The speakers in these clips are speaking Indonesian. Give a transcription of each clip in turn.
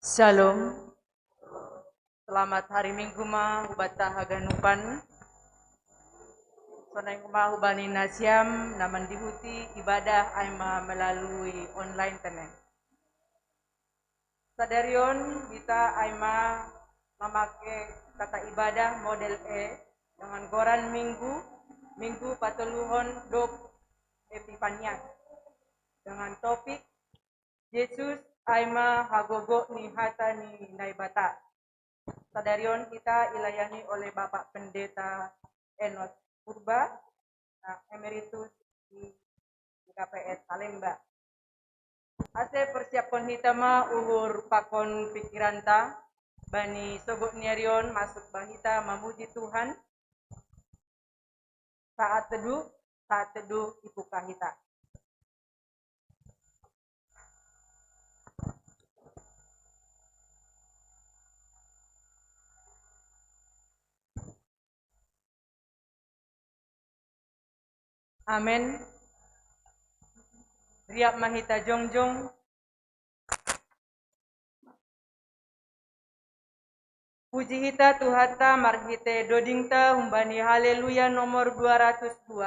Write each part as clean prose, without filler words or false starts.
Shalom. Selamat hari Minggu ma hubata haganupan. Sonai ma hubani nasiam naman dihuti ibadah aima melalui online temen. Sadarion kita aima memakai kata ibadah model E dengan goran Minggu pateluhon dok Epifanian dengan topik Yesus aima hagogo ni hata ni naibata. Sadarion kita ilayani oleh Bapak Pendeta Enos Purba, Emeritus di KPS Salemba. Ase persiapkan hitama uhur pakon pikiranta bani sogok niarion masuk bahita memuji Tuhan. Saat teduh ibuka hita. Amin. Riap mahita jongjong. Puji hita tuhata marhite dodingta humbani haleluya nomor 202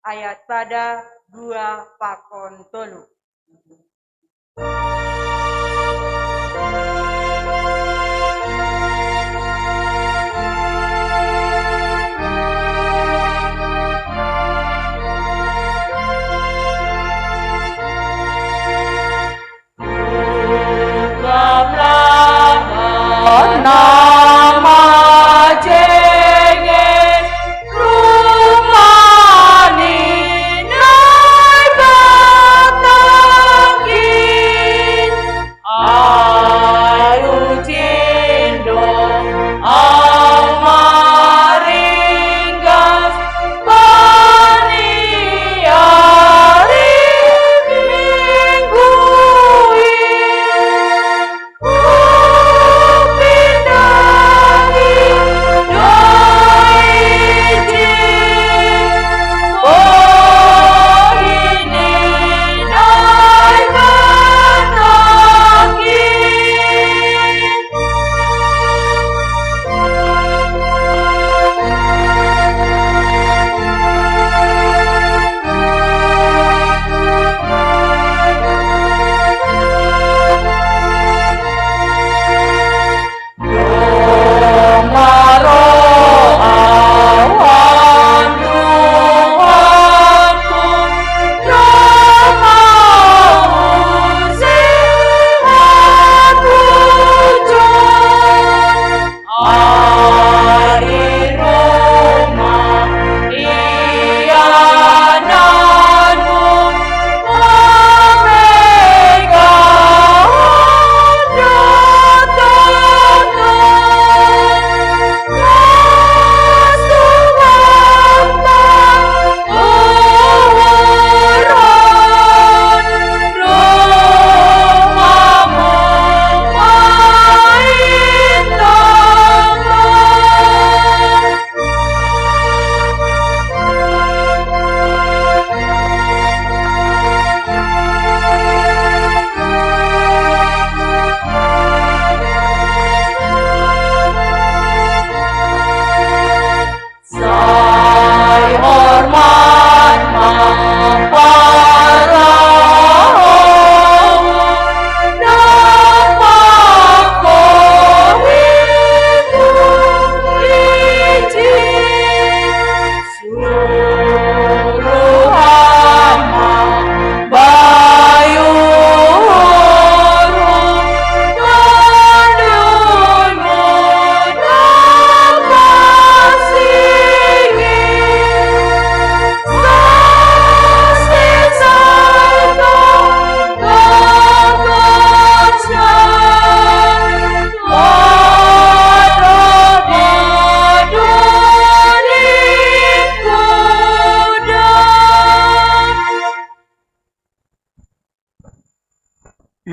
ayat sada 2 pakon tolu. Nama jengen rumah ni naibata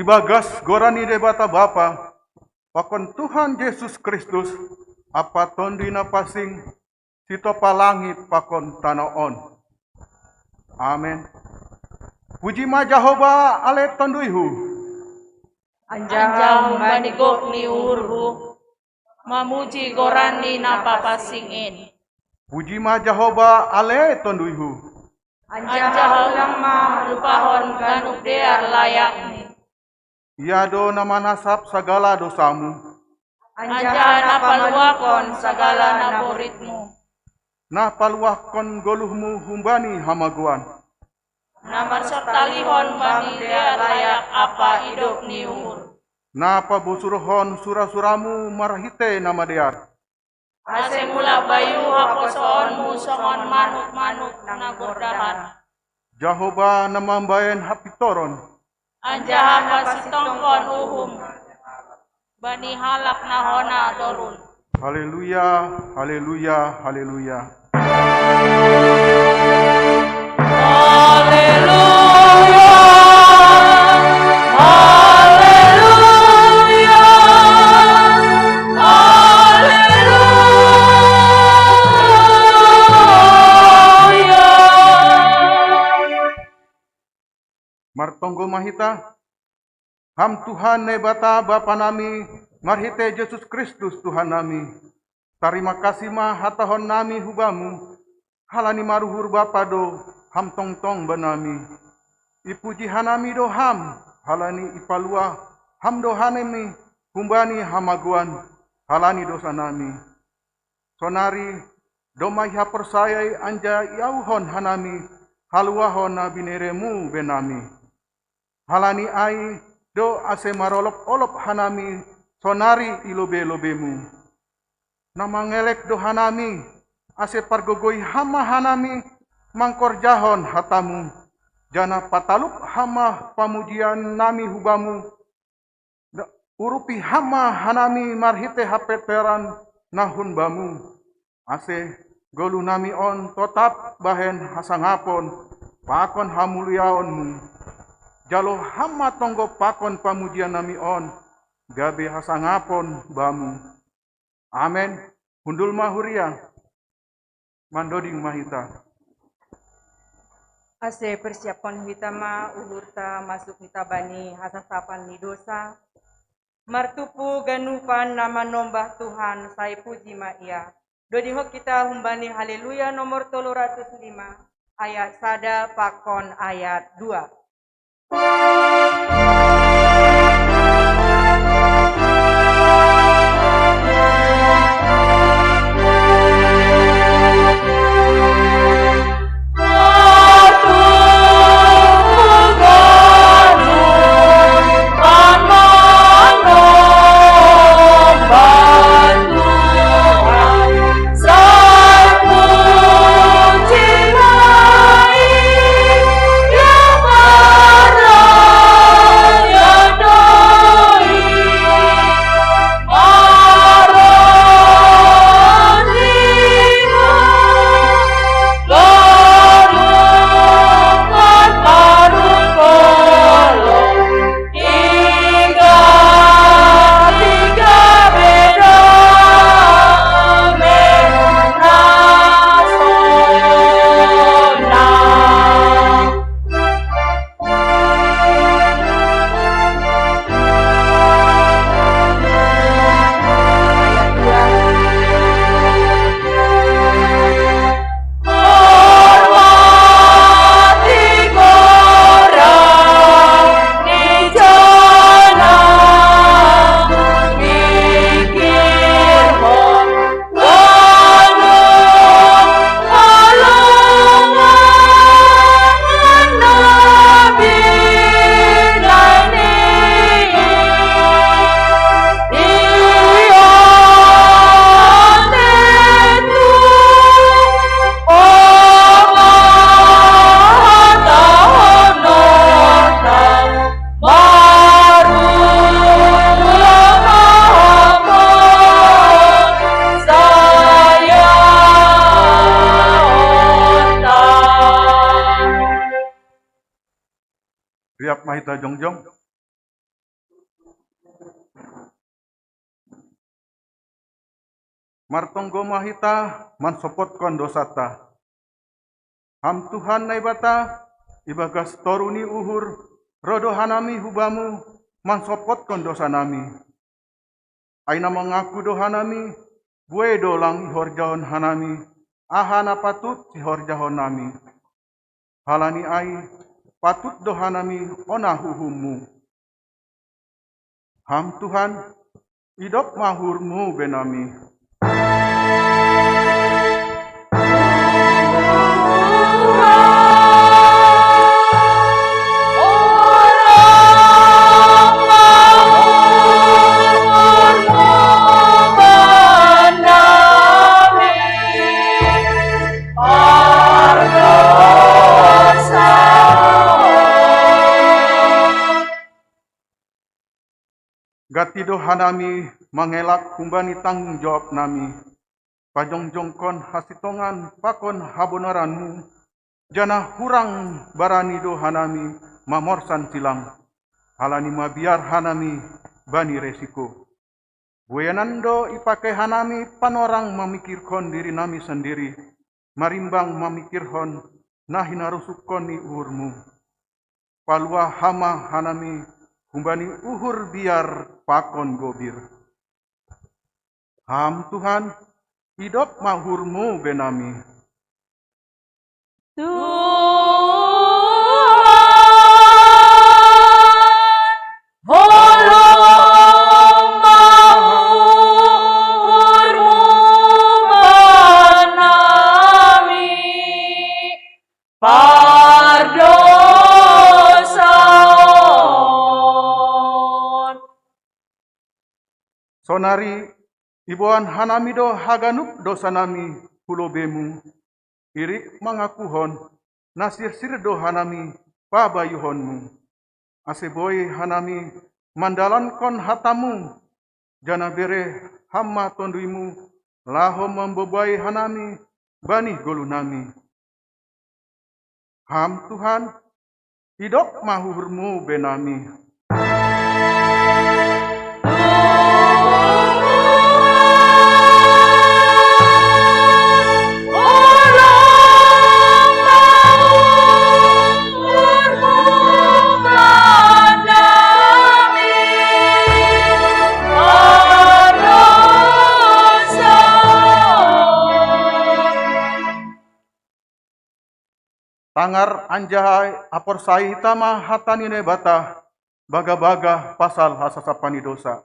Ibagas gorani debata Bapa, pakon Tuhan Yesus Kristus, apa tondina pasing, sitopa langit pakon tanaon. Amin. Puji ma Jehovah ale tonduihu. Anjahau manigok ni urhu, mamuji gorani napa pasingin. Puji ma Jehovah ale tonduihu. Anjahau lama lupahon ganuk dear layakni. Iado nama nasab segala dosamu. Anjah napaluakon segala naboritmu. Napaluakon goluhmu humbani hamaguan. Nama sertalihon bani dear layak apa hidup ni ur. Napa busurohon surah-suramu marahite nama dear. Ase mula bayu haposoonmu songon manuk-manuk nagordahan. Jehovah namambayan hapitoron. Anjah pasitongkon uhum. Bani halak nahona dorun. Haleluya, haleluya, haleluya. Martonggo mahita, ham Tuhan nebata Bapa nami, marhite Yesus Kristus Tuhan nami. Terima kasih mah hatahon nami hubamu, halani maruhur Bapa do, ham tong-tong benami. Ipuji hanami do ham, halani ipalua, ham do hanemi, humbani hamaguan, halani dosa nami. Sonari, domai hapersayai anja yauhon hanami, haluahon na bineremu benami. Halani ai do ase marolop-olop hanami sonari ilobe-lobemu. Nama ngelek do hanami ase pargogoi hama hanami mangkor jahon hatamu. Jana pataluk hama pamujian nami hubamu. Urupi hama hanami marhite hapeteran nahun bamu. Ase golu nami on totap bahen hasangapon pakon hamuliaonmu. Jalo hama tonggo pakon pamujian nami on, gabe hasangapon bamu. Amen. Hundul mahuria, mandoding mahita. Ase persiapan hitama uhurta masuk hitabani hasasapan ni dosa. Martupu ganupan nama nombah Tuhan saya puji ma ia. Dodihok kita humbani haleluya nomor 305 ayat sada pakon ayat 2. Yeah. martonggo mahita mansopotkan dosata. Ham Tuhan naibata ibagas toruni uhur rodo hanami hubamu mansopotkan dosa nami. Aina mengaku do hanami bue dolang ihorjahon hanami ahana patut ihorjahon nami. Halani ai patut do hanami ona huhummu. Ham Tuhan idop mahurmu benami. Gatido hanami mengelak kumbani tanggung jawab nami. Pajongjongkon hasitongan pakon habonaranmu. Jana hurang baranido hanami mamorsan silang. Halani mabiar hanami bani resiko. Buyanando ipakai hanami panorang memikirkon diri nami sendiri. Marimbang memikirkon nahinarusukon ni uhurmu. Palua hama hanami kumbani uhur biar pakon gobir. Ham Tuhan, hidup mahurmu benami. Sonari ibuan hanamido haganuk dosa nami hulobemu. Irik mangakuhon nasir-sir do hanami pabayuhonmu. Aseboy hanami mandalankon hatamu. Jana bere hamma tonduimu laho membebai hanami bani golunami. Ham Tuhan hidup mahurmu benami. Tangar anjay apor sai tama hatani nebata baga-baga pasal hasasapani dosa.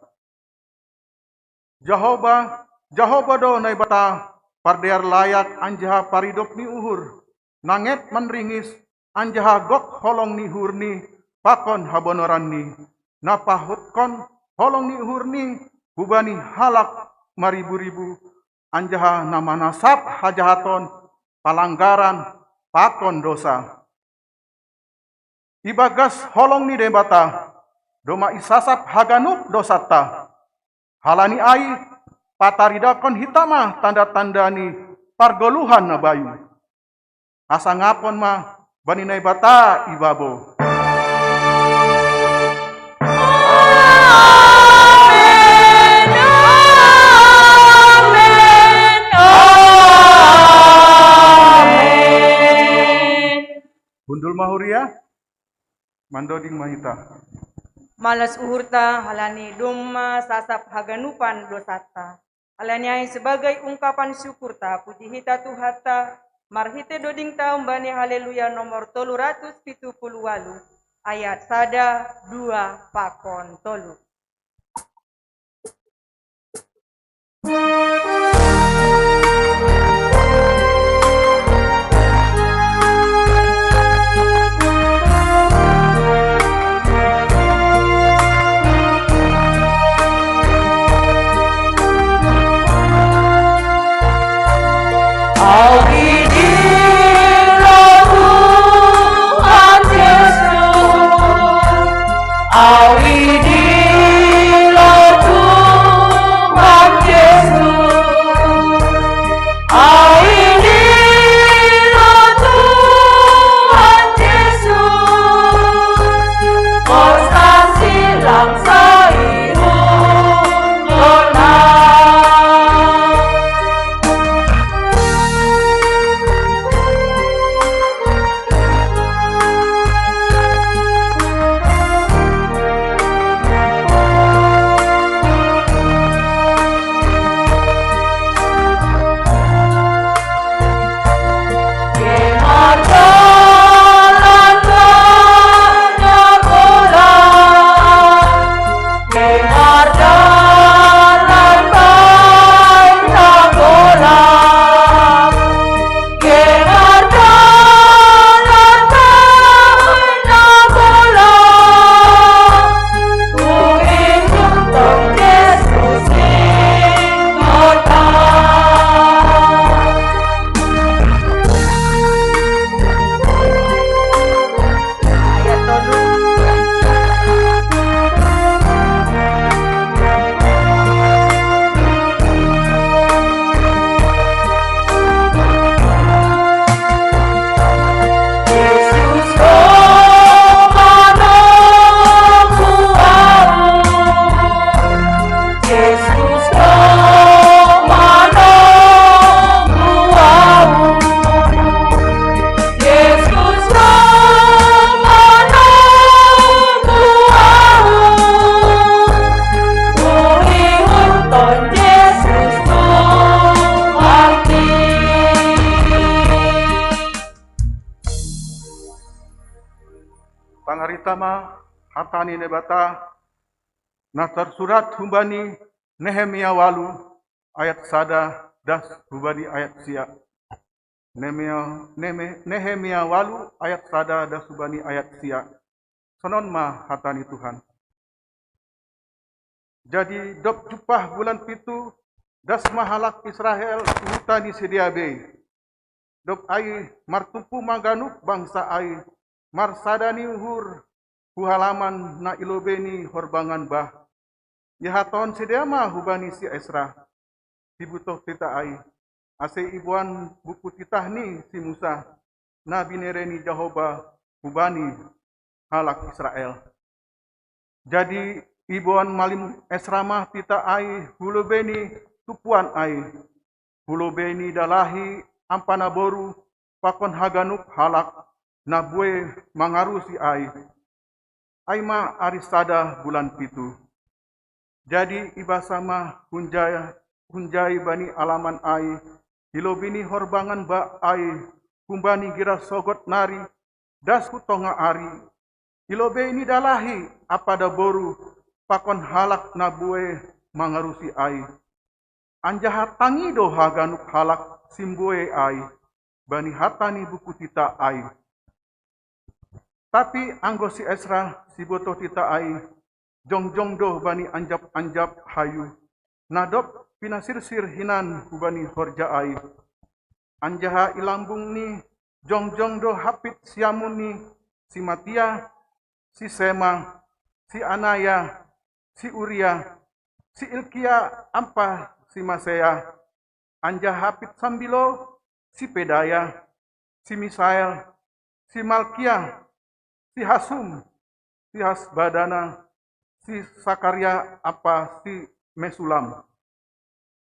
Jahoba do nebata pardear layak anjaha paridop ni uhur. Nanget menringis anjaha gok holong ni hurni pakon habonoran ni. Napahutkon holong ni hurni hubani halak maribu-ribu anjaha nama nasab hajahaton palanggaran pakon dosa. Ibagas holong ni debata, doma isasap haganuk dosata. Halani ai pataridakon hitama tanda-tanda ni pargoluhan na bayu. Asa ngapon ma bani nebata ibabo. Bundul mahuria, mandoding mahita. Malas uhurta halani dumma sasap haganupan dosata. Halani ay sebagai ungkapan syukurta puji hita tuhata marhite doding taum bani haleluya nomor 378 ayat 1, 2 pakon 3. hatani nebata na tersurat humbani Nehemia walu ayat sada das hubani ayat sia. Nehemia walu ayat sada das hubani ayat sia. Sonon ma hatani Tuhan. Jadi dop jupah bulan pitu das mahalak Israel hutani sediabe. Dop ai martumpu maganuk bangsa ai marsadani uhur halaman na ilobeni horbangan bah. Ya haton sedia mah hubani si Esra. Dibutuh tita ai. Ase ibuan buku titah ni si Musa. Nabi nereni Jehovah hubani halak Israel. Jadi ibuan malim Esra mah tita ai hulobeni tupuan ai. Hulobeni dalahi ampana boru pakon haganuk halak nabue mangarusi ai. Ai ma arisada bulan pitu. Jadi ibasama hunjai bani alaman ai, hilobini horbangan ba ai, kumbani gira sogot nari, das kutonga ari, hilobe ini dalahi apada boru, pakon halak nabue mangarusi ai. Anjaha tangido haganuk halak simbue ai, bani hatani buku tita ai. Tapi anggo si Esra si boto tita ai, jong doh bani anjap hayu. Nadop pinasirsir hinan hubani horja ai. Anjaha ilambung ni jong doh hapit siamun ni si Matia, si Sema, si Anaya, si Uria, si Ilkia ampa si Masea. Anjah hapit sambilo si Pedaya, si Misael, si Malkia, si Hasum, si Hasbadana, si Sakaria apa si Mesulam.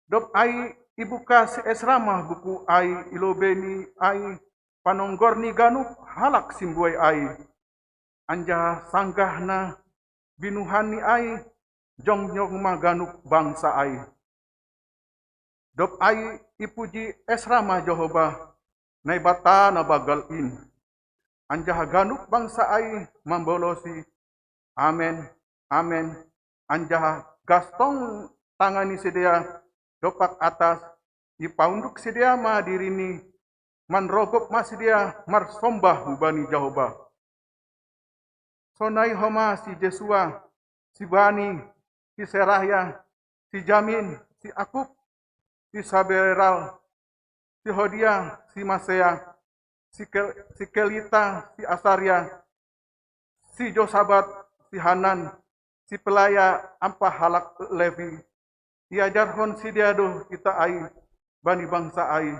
Dop ai ibuka si Esramah buku ai ilobeni ai panonggorni ganuk halak simbuai ai. Anja sanggahna binuhani ai jongjong maganuk bangsa ai. Dop ai ipuji Esramah Jehovah naibata na bagalin. Anja ganuk bangsa ai mambolosi. Amen. Amen. Anjah gastong tangani sedia dopak atas ipaunduk sedia ma dirini manrogop ma sedia marsombah hubani Jehovah. Sonai homa si Jesua, si Bani, si Serahya, si Jamin, si Akub, si Saberal, si Hodia, si Masea, si Kelita, si Asaria, si Josabat, si Hanan, si pelaya ampa halak Levi, iajarhon si diado kita ai, bani bangsa ai,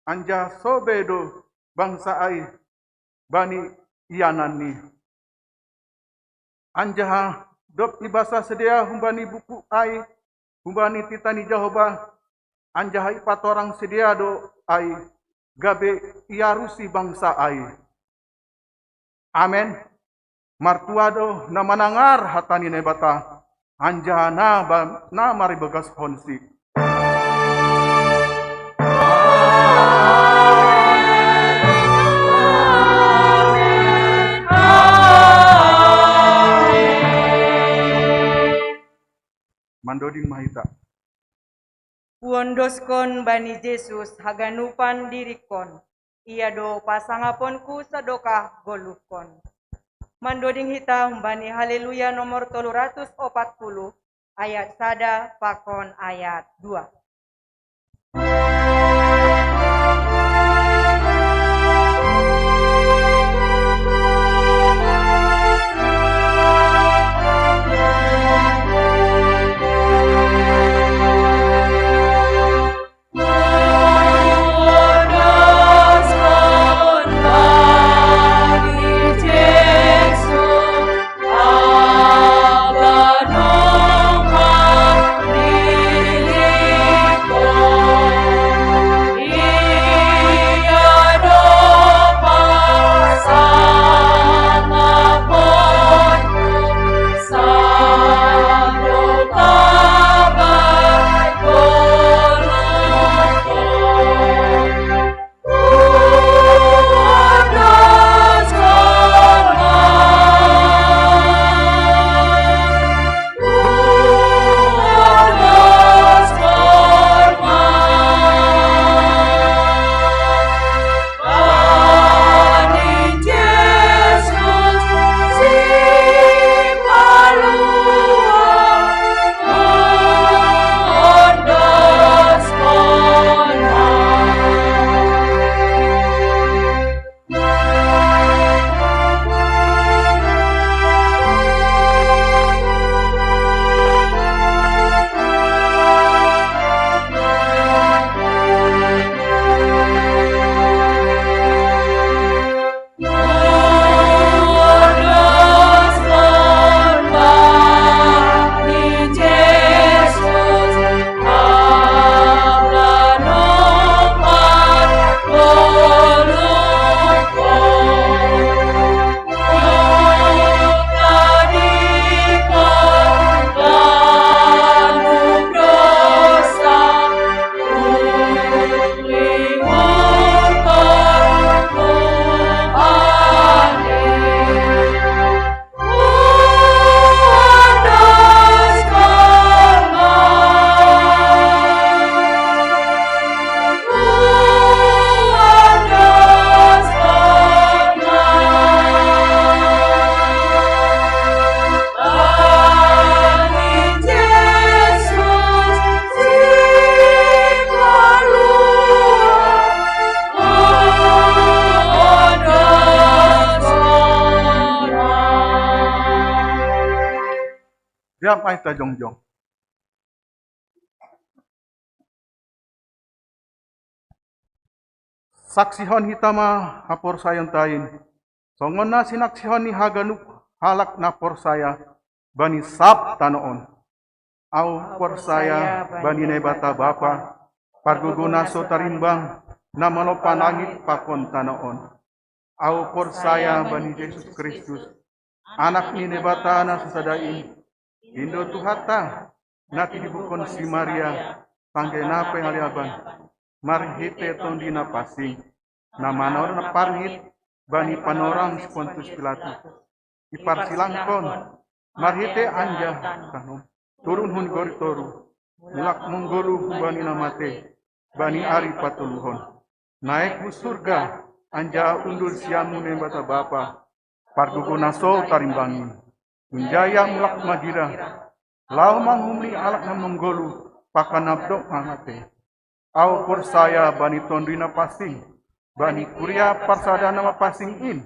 anja sobedo bangsa ai, bani ianani. Anja dop ibasa sedia humbani buku ai, humbani titani Jehovah, anja ipatorang sedia do ai, gabe iarusi bangsa ai. Amen. Martuado na manangar hatani nebata, anja na maribagas honsi. Mandoding mahita. Puondoskon bani Yesus haganupan dirikon, ia do pasangaponku sadokah golukon. Mandoding hita humbani haleluya nomor 340 ayat sada pakon ayat 2. Amen. Tuhan ai ta jongjong. Saksihon hitama hapor sayon tain. Songona sinaksihon ni haganuk halak na por saya bani sab tanoon. Au por saya bani nebata bapa parguguna so tarimbang na manopanangit pakon tanoon. Au por saya bani Yesus Kristus anak ni nebata na sasadain. Indo tuhata nati dibukon si Maria panggena pengaliaban. Marhite tondina pasing na manor na parhit bani panorang si Pontius Pilatus. Iparsilangkon marhite anja kanom turun hun gori toru mulak menggolu bani namate bani ari patuluhon naik ku surga anja undul siamune bata bapa parguguna so tarimbangi unjaya mulak magira lau manghumli alak na menggolu pakanabdok mamate au por saya bani tondina pasing bani kuria parsada nama pasing in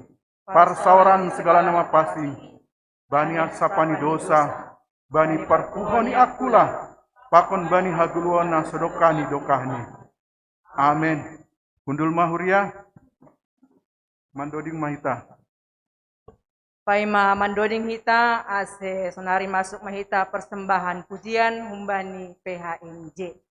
parsawaran segala nama pasing bani asapani dosa bani parkuhoni akula pakon bani haguluana sedokani dokahni amen undul mahuria mandoding mahita Paima mandoding hita ase sonari masuk mahita persembahan pujian humbani PHMJ.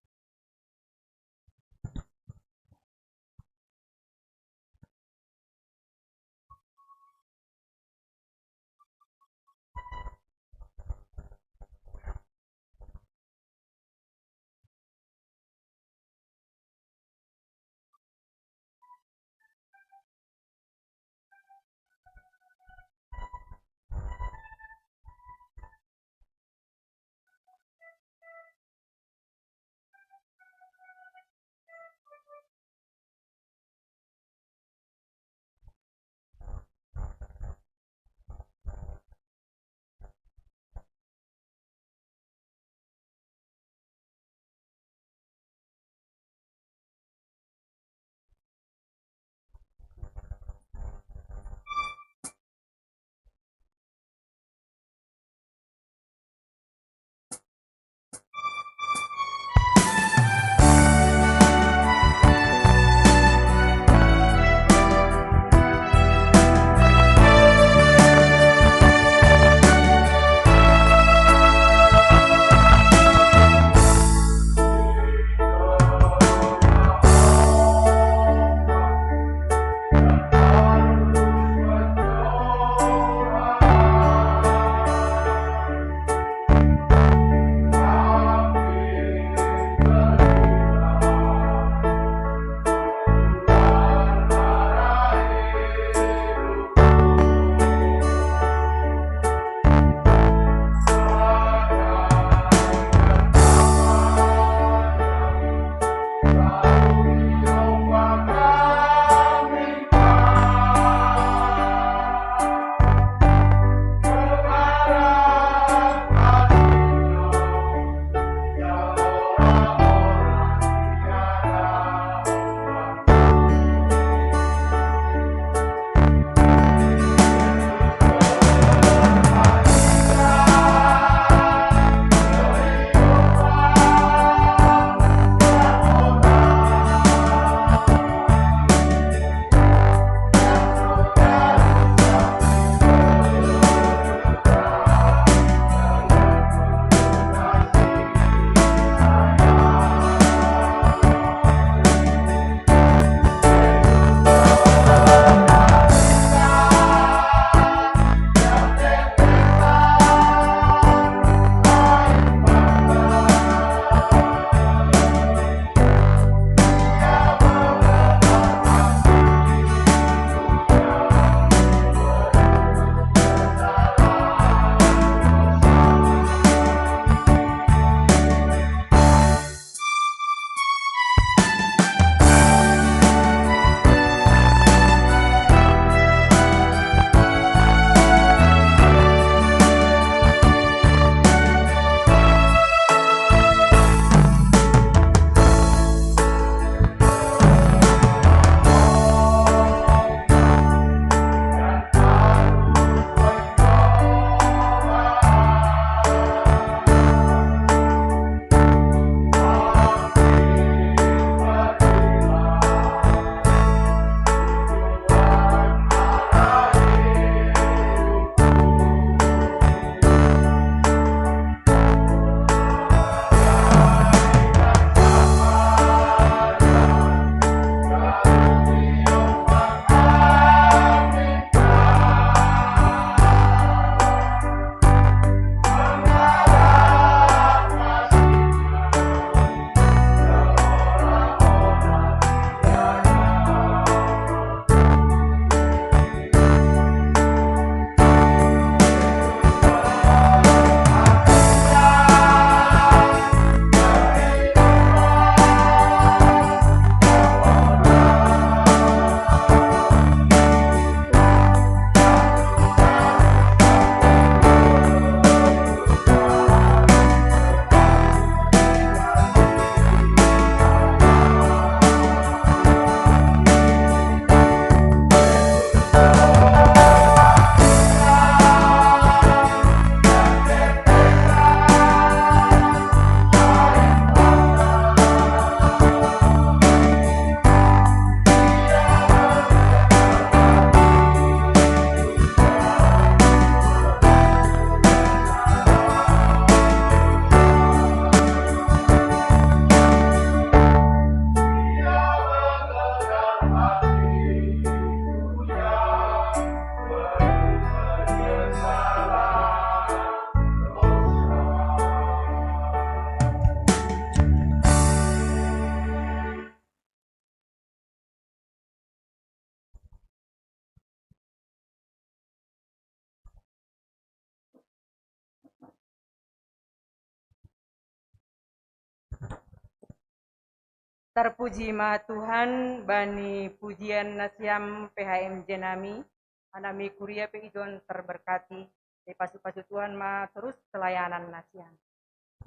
Terpuji ma Tuhan bani pujian nasiam PHMJ nami, anami kuria pe ijon terberkati, di pasu-pasu Tuhan ma terus pelayanan nasiam.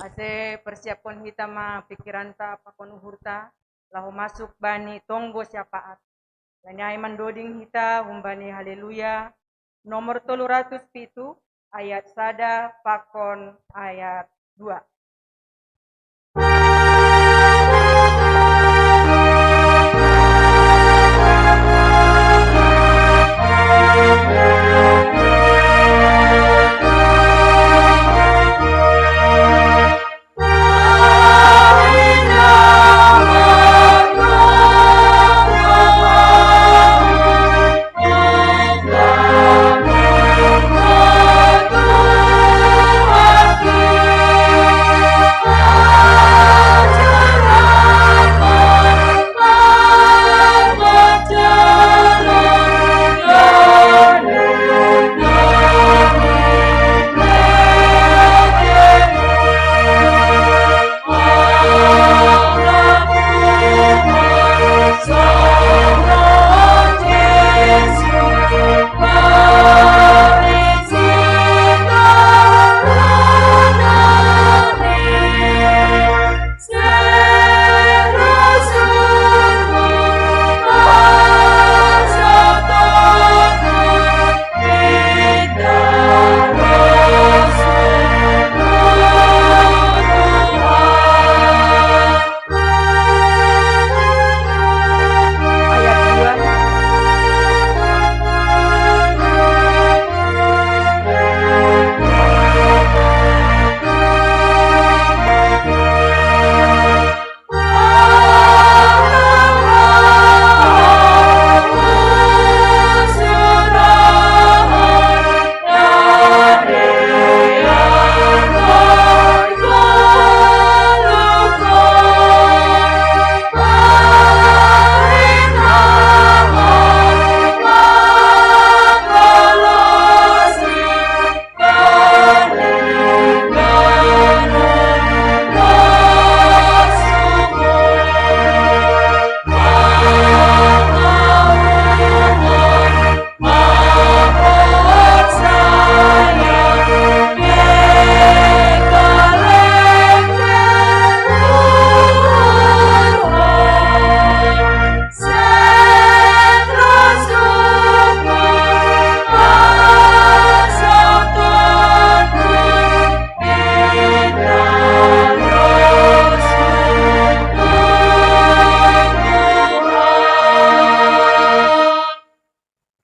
Ase persiapkan kita ma pikiran ta pakon uhurta, lahu masuk bani tonggo syafaat. Lanyai mandoding kita humbani haleluya, nomor 307 ayat sada pakon ayat 2.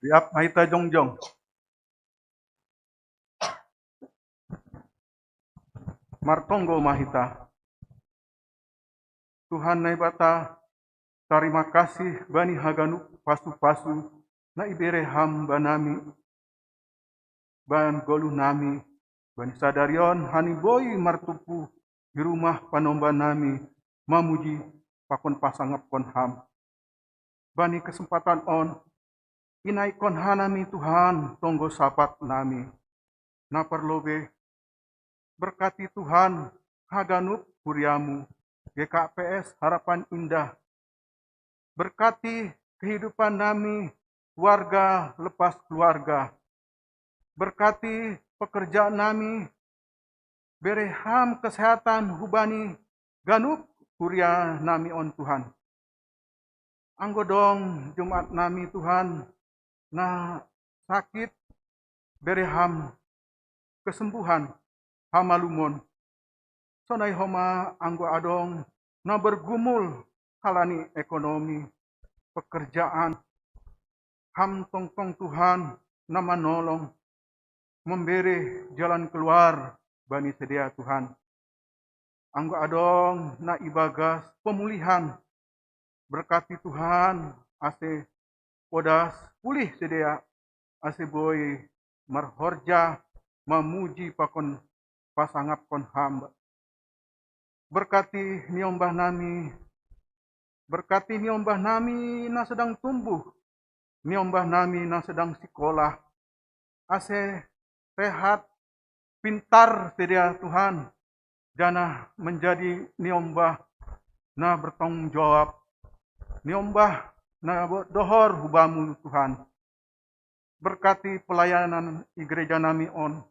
Siap, Mahita Jongjong. Martonggo Mahita. Tuhan naibata, terima kasih bani haganu pasu-pasu na ibere hamba nami, ban golu nami, bani sadarion hani boy martupu di rumah panomba nami, mamuji pakon pasangap kon ham. Bani kesempatan on, inaikon hanami Tuhan tonggo sapat nami. Na perlobe berkati Tuhan haganup kuriamu GKPS Harapan Indah. Berkati kehidupan nami warga lepas keluarga. Berkati pekerjaan nami bereham kesehatan hubani ganup kuria nami on Tuhan. Anggo dong Jumat nami Tuhan na sakit bereham kesembuhan hamalumon. Sonai homa anggo adong na bergumul halani ekonomi pekerjaan ham tongkong Tuhan na manolong memberi jalan keluar bani sedia Tuhan. Anggo adong na ibagas pemulihan berkati Tuhan ase podas pulih sedia ase boy marhorja mamuji pakon pasangap kon hamba. Berkati niombah nami, berkati niombah nami na sedang tumbuh, niombah nami na sedang sekolah, ase sehat, pintar sedia Tuhan, jana menjadi niombah na bertanggung jawab, niombah na dohor hubamu Tuhan. Berkati pelayanan i gereja nami on,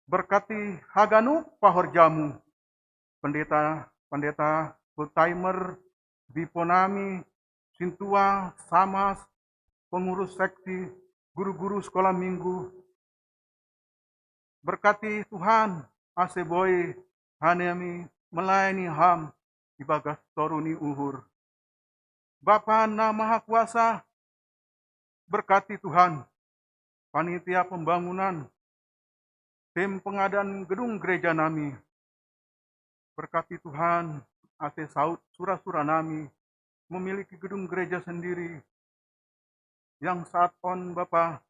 berkati haganu pahorjamu, pendeta full timer, biponami, sintua, samas, pengurus seksi, guru-guru sekolah minggu. Berkati Tuhan, aseboy hanami melayani ham ibagas toruni uhur. Bapa na Maha Kuasa, berkati Tuhan, panitia pembangunan, tim pengadaan gedung gereja nami. Berkati Tuhan, ase saud sura-sura nami, memiliki gedung gereja sendiri, yang saat on Bapa,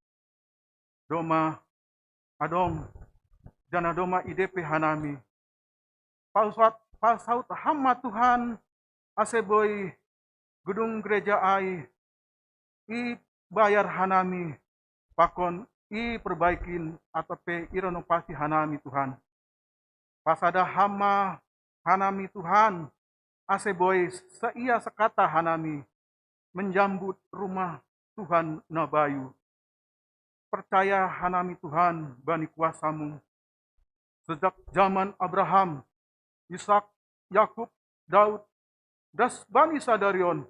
doma, adong, jana doma IDP hanami. Pasaut hama Tuhan, ase boy, gedung gereja ai, i bayar hanami, pakon i perbaikin atau pe irenovasi hanami Tuhan. Pasada hama hanami Tuhan, ase boy seia sekata hanami, menjambut rumah Tuhan nabayu. Percaya hanami Tuhan bani kuasamu. Sejak zaman Abraham, Ishak, Yakub, Daud, das bani sadarion,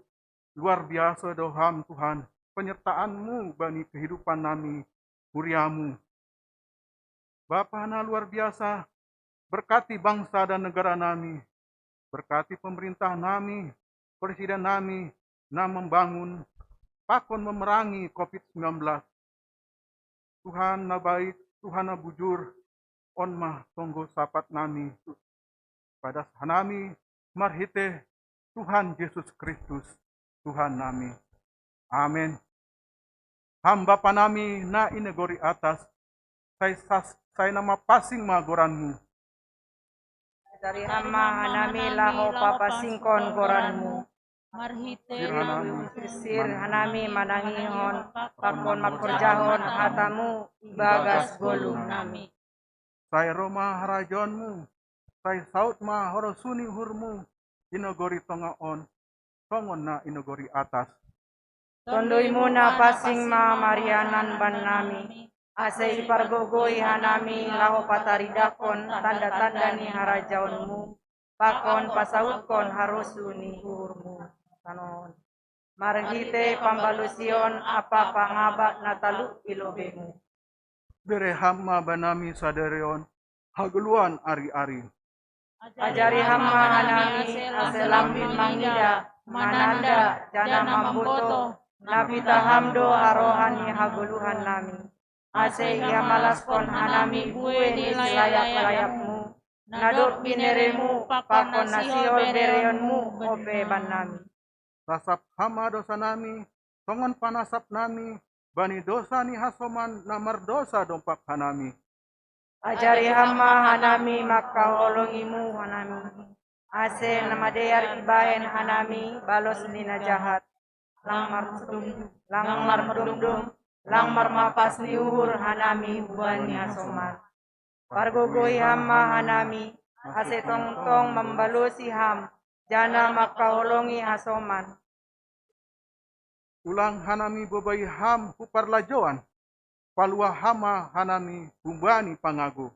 luar biasa doham Tuhan, penyertaan-Mu bani kehidupan nami, huriamu. Bapa na luar biasa, berkati bangsa dan negara nami, berkati pemerintah nami, presiden nami, na membangun, pakon memerangi COVID-19. Tuhan na baik, Tuhan na bujur, on mah tonggo sapat nami, pada hanami, marhite, Tuhan Yesus Kristus, Tuhan nami. Amin. Hamba panami na inegori atas, saya nama pasing magoranmu. Dari hama hanami laho papasingkon goranmu. Marhite Sir hanami manangihon, pakon makorjahon hatamu, ibagas golung nami. Saya Roma harajonmu, saya saut ma horosuni hurmu, inogori tongaon, tongon na inogori atas. Tondoi muna pasing ma marianan ban nami, ase ipargogoi hanami laho pataridakon, tanda-tanda ni harajaonmu, pakon pasautkon harusuni hurmu. Tanon. Marhite pambalusion apa pangabak natalu ilobemu. Bere hama banami sadarion, haguluan ari-ari. Ajari hama hanami aselambin mangida, mananda jana mamboto, napita hamdo harohani haguluhan nami. Ase ia malaskon hanami gue ni layak-layakmu, nadot bineremu, pakon nasiol berionmu, ope ban nami. Rasap hama dosa nami, tongon panasap nami, bani dosa ni hasoman namar dosa dompak hanami. Ajari hama hanami maka holongimu hanami. Ase namadeyar ibahen hanami balos nina jahat. Langmar medum, langmar mapas ni uhur hanami bani hasoman. Pargogoi hama hanami, ase tong-tong membalusi ham, jana maka holongi hasoman. Ulang hanami bobai ham huparlajoan, palua hama hanami bumbani pangagu.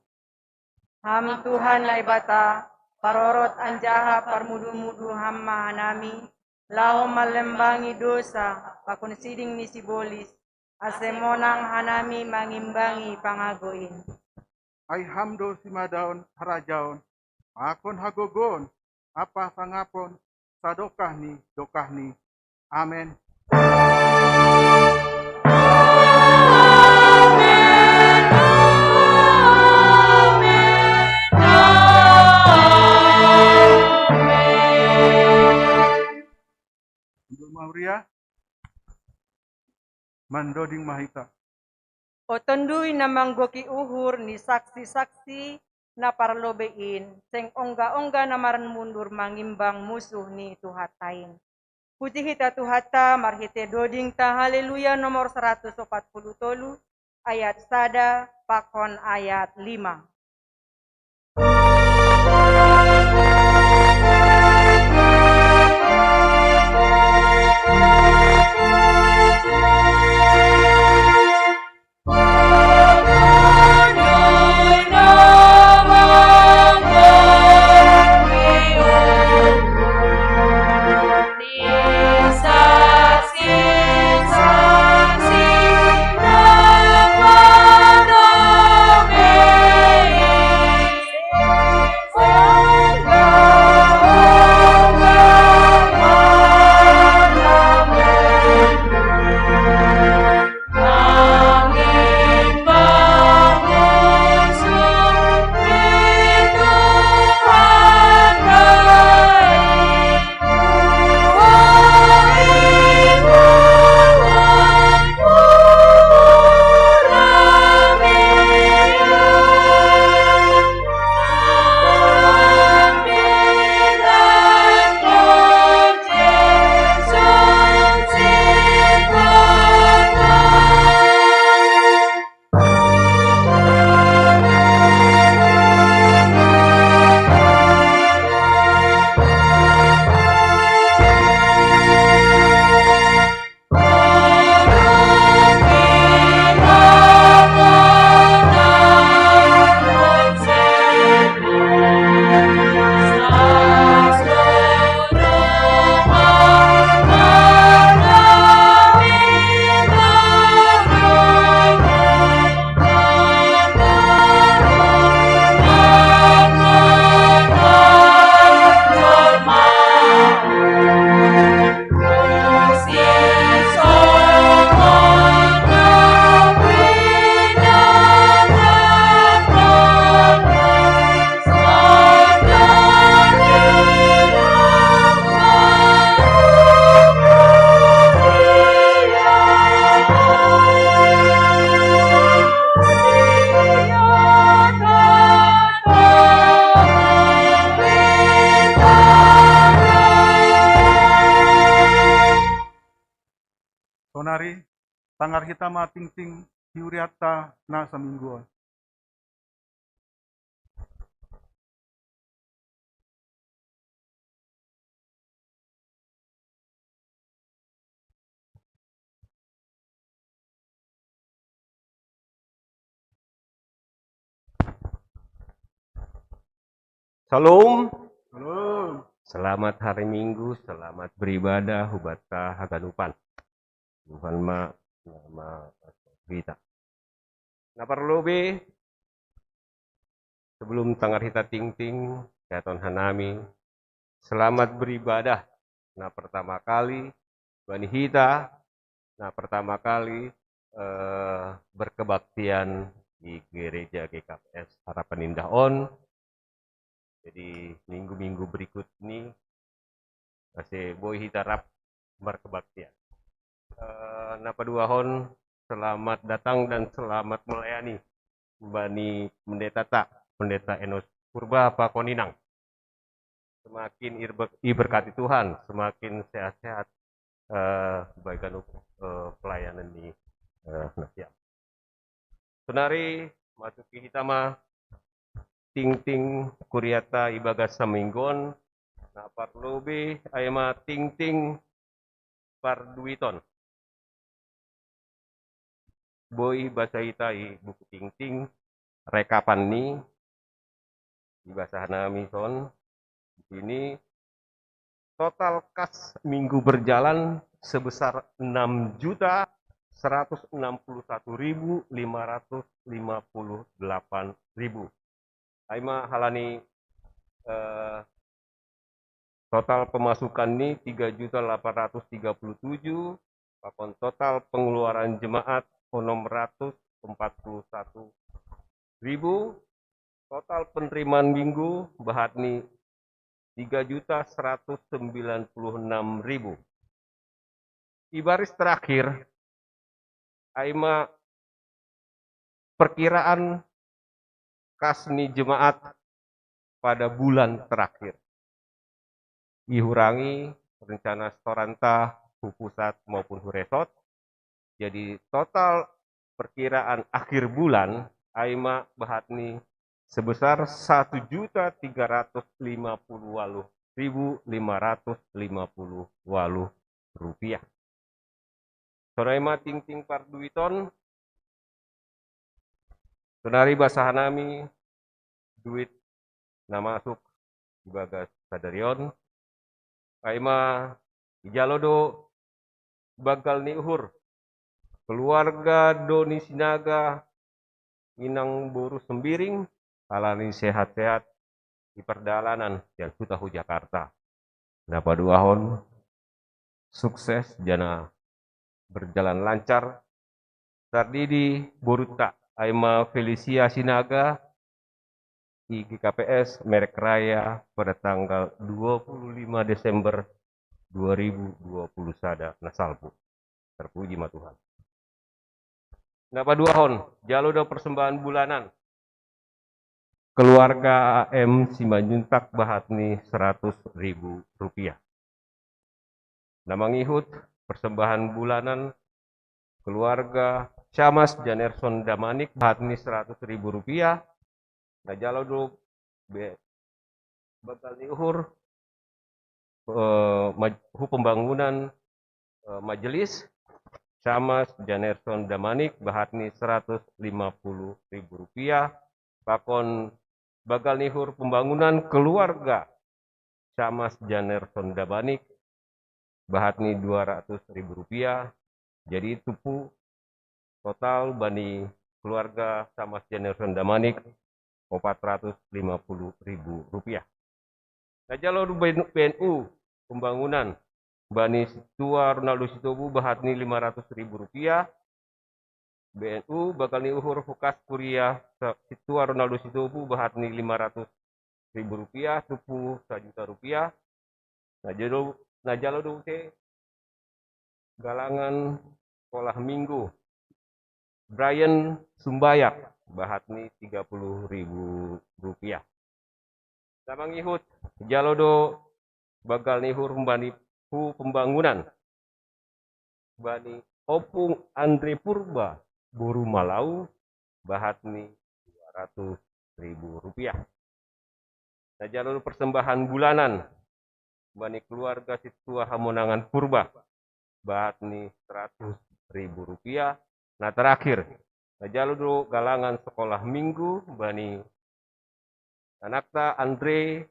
Ham Tuhan laibata, parorot anjaha parmudu-mudu hama hanami, laho malembangi dosa, pakun siding ni sibolis, asemonang hanami mangimbangi pangagoin. Ay hamdo simadaon harajaon, akon hagogon, apa sangapon, sadokah ni, amen. Mauria, mandoding mahita. Otondui na manggoki uhur ni saksi-saksi na parlobein, seng ongga-ongga na maran mundur mangimbang musuh ni tuhatain. Puji hita tuhata marhite doding ta haleluya nomor 140 tolu ayat sada pakon ayat 5. tangar hitama ting-ting hiuriata na samingguon. Salam. Halo. Selamat hari Minggu, selamat beribadah, hubata haganupan. Tuhan ma nama kita. Nah perlu be sebelum tangar hita ting-ting, katon hanami, selamat beribadah. Nah pertama kali bani hita, nah pertama kali berkebaktian di gereja GKPS Harapan Indah On. Jadi minggu-minggu berikut ini masih boy hitarap berkebaktian. Napa dua hon, selamat datang dan selamat melayani Bani Pendeta Pendeta Enos Purba Pakoninang. Semakin diberkati Tuhan, semakin sehat-sehat kebaikan pelayanan di Nasiam. Senari masuki hitama ting-ting kuriata ibagas saminggon na parlobe ayama ting-ting parduiton boy bahasa itai buku ting-ting rekapan ni di bahasa nami son di sini total kas minggu berjalan sebesar 6.161.558. Aima halani total pemasukan ini 3.837, pakon total pengeluaran jemaat 641.000, total penerimaan minggu bahat nih 3.196.000. Ibaris terakhir, aima perkiraan kasni jemaat pada bulan terakhir. Dihurangi rencana storanta pusat maupun huresot. Jadi total perkiraan akhir bulan aima bahatni sebesar 1.358.550 rupiah. Soraima ting-ting parduiton Senari basahanami duit na masuk di bagas sadarion. Aima ijalodo bagal ni uhur. Keluarga Doni Sinaga Inang Boru Sembiring alani sehat-sehat di perjalanan yang Sutahu Jakarta. Napa duahon sukses jana berjalan lancar. Tardidi Boruta Aima Felicia Sinaga di GKPS Merek Raya pada tanggal 25 Desember 2020 sada nasalpu. Terpuji ma Tuhan. Napa dua hon, jalodo persembahan bulanan. Keluarga AM Simanjuntak Bahatni 100.000 rupiah. Nama ngihut persembahan bulanan keluarga Syamas Janerson Damanik Bahatni 100.000 rupiah. Nah jalodo bakal diuhur pembangunan majelis Syamas Janerson Damanik Bahatni 150.000 rupiah. Pakon bakal nihur pembangunan keluarga Syamas Janerson Damanik Bahatni 200.000 rupiah. Jadi tupu total bani keluarga Syamas Janerson Damanik 450.000 rupiah. Nah jalur BNU pembangunan Bani Situa Ronaldo Sitobu Bahatni 500.000 rupiah. BNU bakal niuhur Hukas Kuliah Situa Ronaldo Sitobu Bahatni 500.000 rupiah. Tupu 1 juta rupiah. Nah jalur dute galangan sekolah minggu Brian Sumbayak Bahatni 30.000 rupiah. Sama ngihut jalodo bakal nihur Bani pembangunan Bani Opung Andre Purba Boru Malau bahatni Rp200.000. Nah, jalur persembahan bulanan bani keluarga siswa Hamonangan Purba bahatni Rp100.000. Nah, terakhir nah, jalur galangan sekolah minggu bani anakta Andre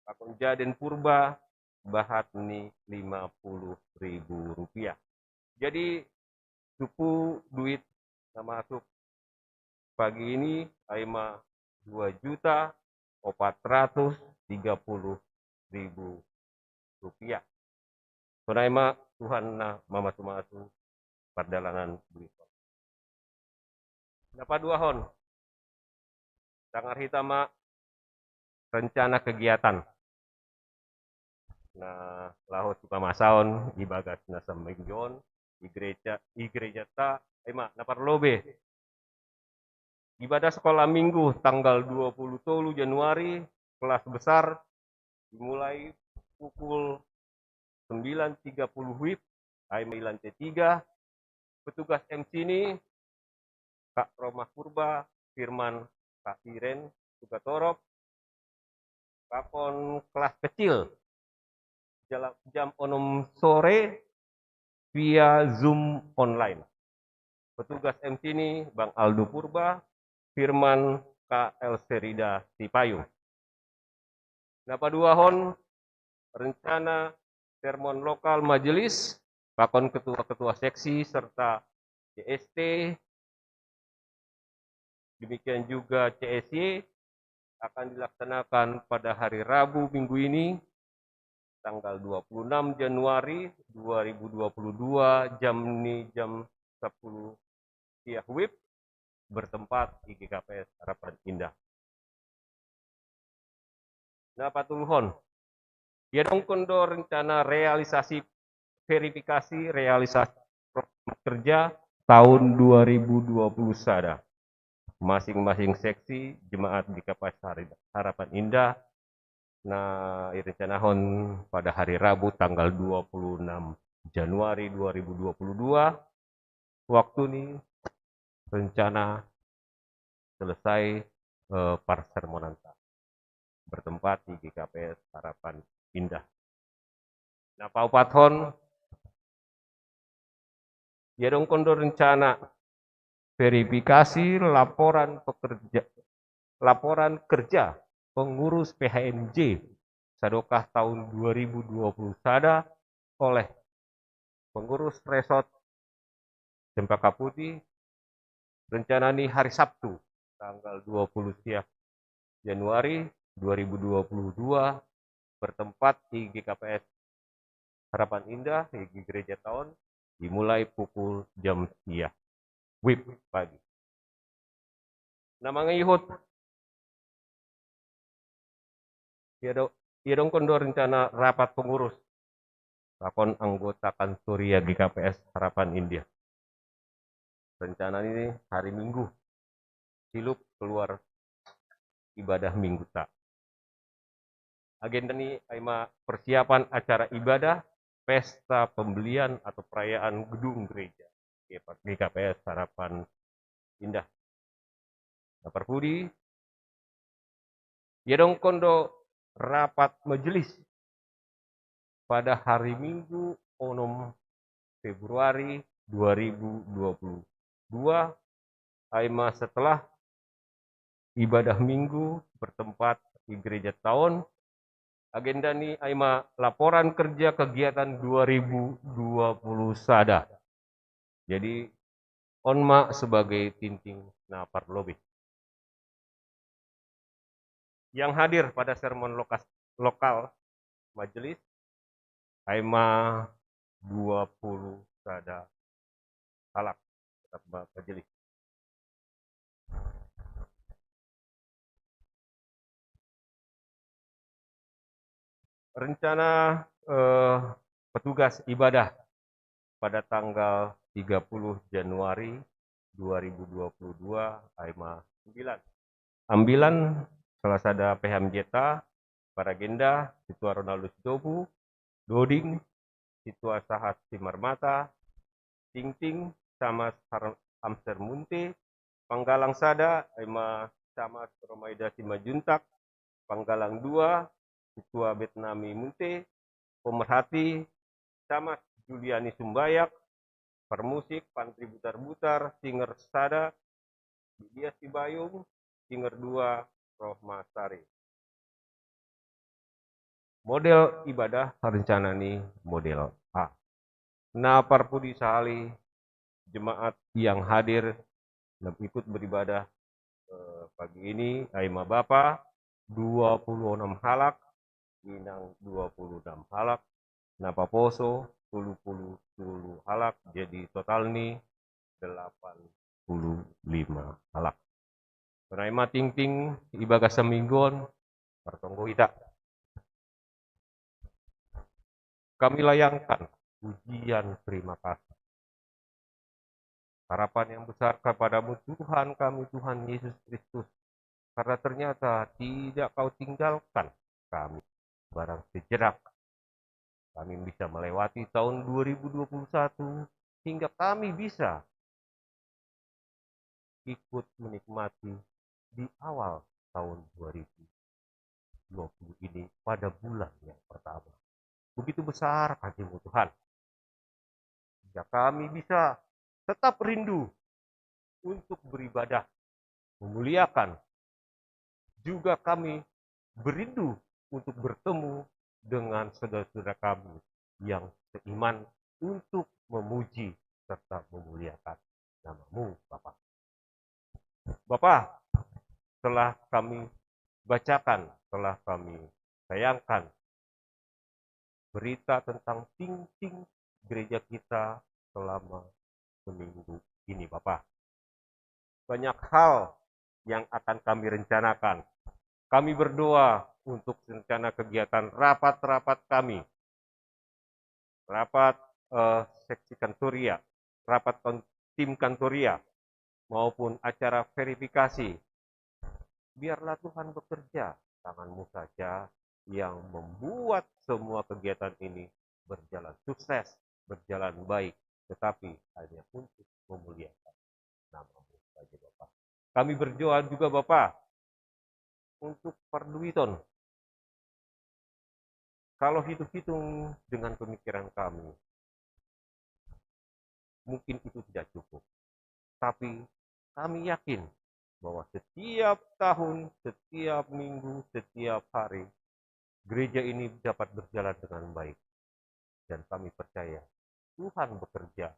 Pakon Jaden Purba bahatni Rp50.000. Jadi suku duit nah masuk pagi ini aima Rp2.430.000. Sonaima Tuhan na mamasu-masu perdalanan duit. Dapat dua hon. Sangar hitama rencana kegiatan. Nah, lahos suka masaon ibagat na sambengjon igreja ta aima naparlobe. Ibadah sekolah minggu tanggal 23 Januari kelas besar dimulai pukul 9.30 WIB aima lantai 3. Petugas MC ini Kak Romah Purba, Firman, Kak Iren, juga Torop. Pakon kelas kecil jam 6 sore via Zoom online. Petugas MC ini Bang Aldo Purba, Firman KL Serida Sipayung. Nah, paduahon rencana sermon lokal majelis, pakon ketua-ketua seksi serta CST, demikian juga CSY akan dilaksanakan pada hari Rabu minggu ini tanggal 26 Januari 2022 jam 10 siang WIB bertempat di GKPS Harapan Indah. Nah, patuluhon, ya dong kondo rencana realisasi verifikasi realisasi program kerja tahun 2020 sada. Masing-masing seksi jemaat GKPS Harapan Indah nah irencanahon pada hari Rabu tanggal 26 Januari 2022 waktu ini rencana selesai parsermonanta bertempat di GKPS Harapan Indah. Nah, paupathon ya dong kondo rencana verifikasi laporan kerja pengurus PHMJ Sadokah tahun 2020 sada oleh pengurus resort Cempaka Putih rencana ini hari Sabtu tanggal 20 siang Januari 2022 bertempat di GKPS Harapan Indah di Gereja Tahun dimulai pukul jam siang WIB pagi. Nama ngihut ya dong kondo rencana rapat pengurus pakon anggota Kansuria GKPS Harapan Indah. Rencana ini hari Minggu silup keluar ibadah Minggu tak. Agenda ini aima persiapan acara ibadah pesta pembelian atau perayaan gedung gereja GKPS Harapan Indah. Nah, perpudi ya dong kondo rapat majelis pada hari Minggu 6 Februari 2022 aima setelah ibadah Minggu bertempat di Gereja Tahun. Agenda ini aima laporan kerja kegiatan 2020 sada. Jadi onma sebagai tinting na parlobe. Yang hadir pada sermon lokal majelis aima 20 sada halak tetap majelis. Rencana petugas ibadah pada tanggal 30 Januari 2022 aima 9. Ambilan salah sada PHMJTA para agenda Situa Ronaldo Sitobu, Doding, Situa Sahat Simarmata, Ting sama Amser Munte, Panggalang Sada, Aima sama Romaida Simajuntak, Panggalang 2, Ketua Betnami Munte, Pemerhati, sama Juliani Sumbayak, Permusik, Pantri Butar-Butar, Singer Sada, Didia Sibayung, Singer 2, Rohma Sari. Model ibadah rencana ini model A. Napar Pudi Sahali, jemaat yang hadir dan ikut beribadah pagi ini, Aima Bapa 26 halak, Minang 26 halak, Napa Poso 10 halak, jadi total nih 85 halak. Aima Ting ibaga semingguan, pertonggo ita. Kami layangkan ujian terima kasih. Harapan yang besar kepadamu Tuhan kami, Tuhan Yesus Kristus. Karena ternyata tidak kau tinggalkan kami barang sejenak. Kami bisa melewati tahun 2021 hingga kami bisa ikut menikmati di awal tahun 2020 ini pada bulan yang pertama. Begitu besar kasih-Mu Tuhan. Sehingga kami bisa tetap rindu untuk beribadah, memuliakan. Juga kami berindu untuk bertemu dengan saudara-saudara kami yang seiman untuk memuji serta memuliakan nama-Mu, Bapa. Bapa, telah kami bacakan, telah kami sayangkan berita tentang ting gereja kita selama seminggu ini, Bapak. Banyak hal yang akan kami rencanakan. Kami berdoa untuk rencana kegiatan rapat-rapat kami. Rapat seksi kantoria, rapat tim kantoria, maupun acara verifikasi. Biarlah Tuhan bekerja, tangan-Mu saja yang membuat semua kegiatan ini berjalan sukses, berjalan baik, tetapi hanya untuk memuliakan nama-Mu saja, Bapak. Kami berdoa juga, Bapak, untuk Parduiton. Kalau hitung-hitung dengan pemikiran kami, mungkin itu tidak cukup. Tapi kami yakin bahwa setiap tahun, setiap minggu, setiap hari, gereja ini dapat berjalan dengan baik. Dan kami percaya Tuhan bekerja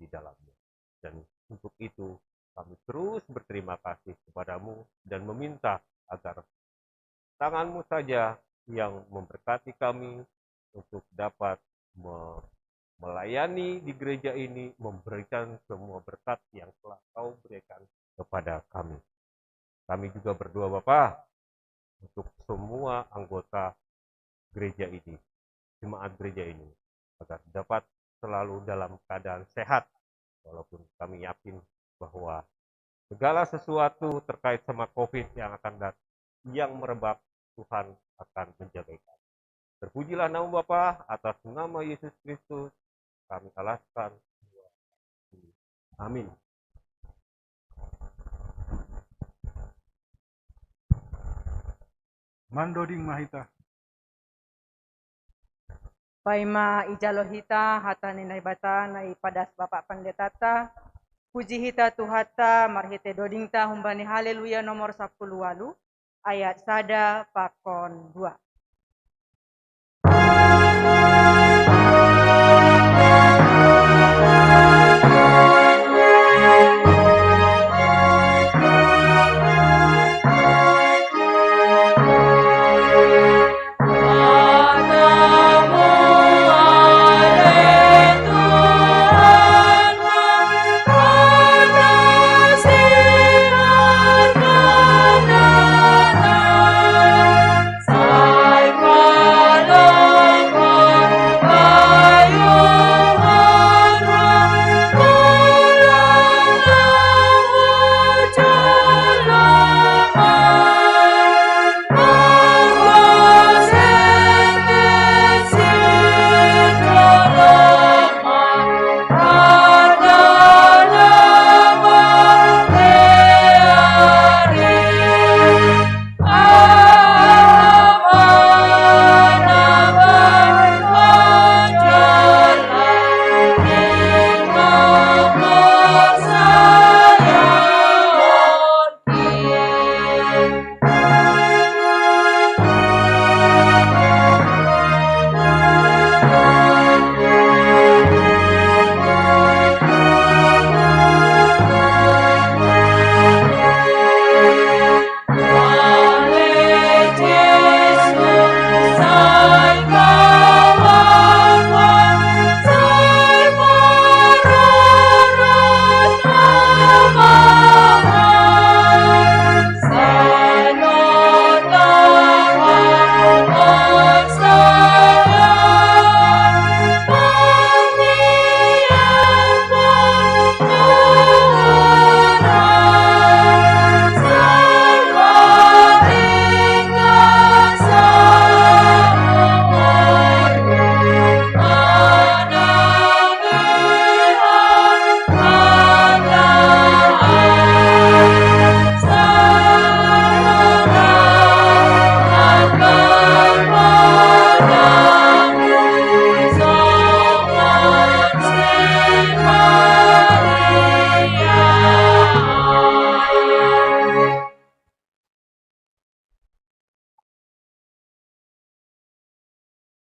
di dalamnya. Dan untuk itu kami terus berterima kasih kepadamu dan meminta agar tangan-Mu saja yang memberkati kami untuk dapat melayani di gereja ini, memberikan semua berkat yang telah Kau berikan kepada kami. Kami juga berdoa, Bapa, untuk semua anggota gereja ini, jemaat gereja ini, agar dapat selalu dalam keadaan sehat, walaupun kami yakin bahwa segala sesuatu terkait sama COVID yang akan datang, yang merebak, Tuhan akan menjaga kami. Terpujilah nama Bapa, atas nama Yesus Kristus, kami alaskan. Amin. Mandoding Mahita. Paima ijalohita hata ninai bata nai padas Bapak Pendetata. Puji hita Tuhata marhite dodingta humbani haleluya nomor 10 walu ayat sada pakon 2. Sa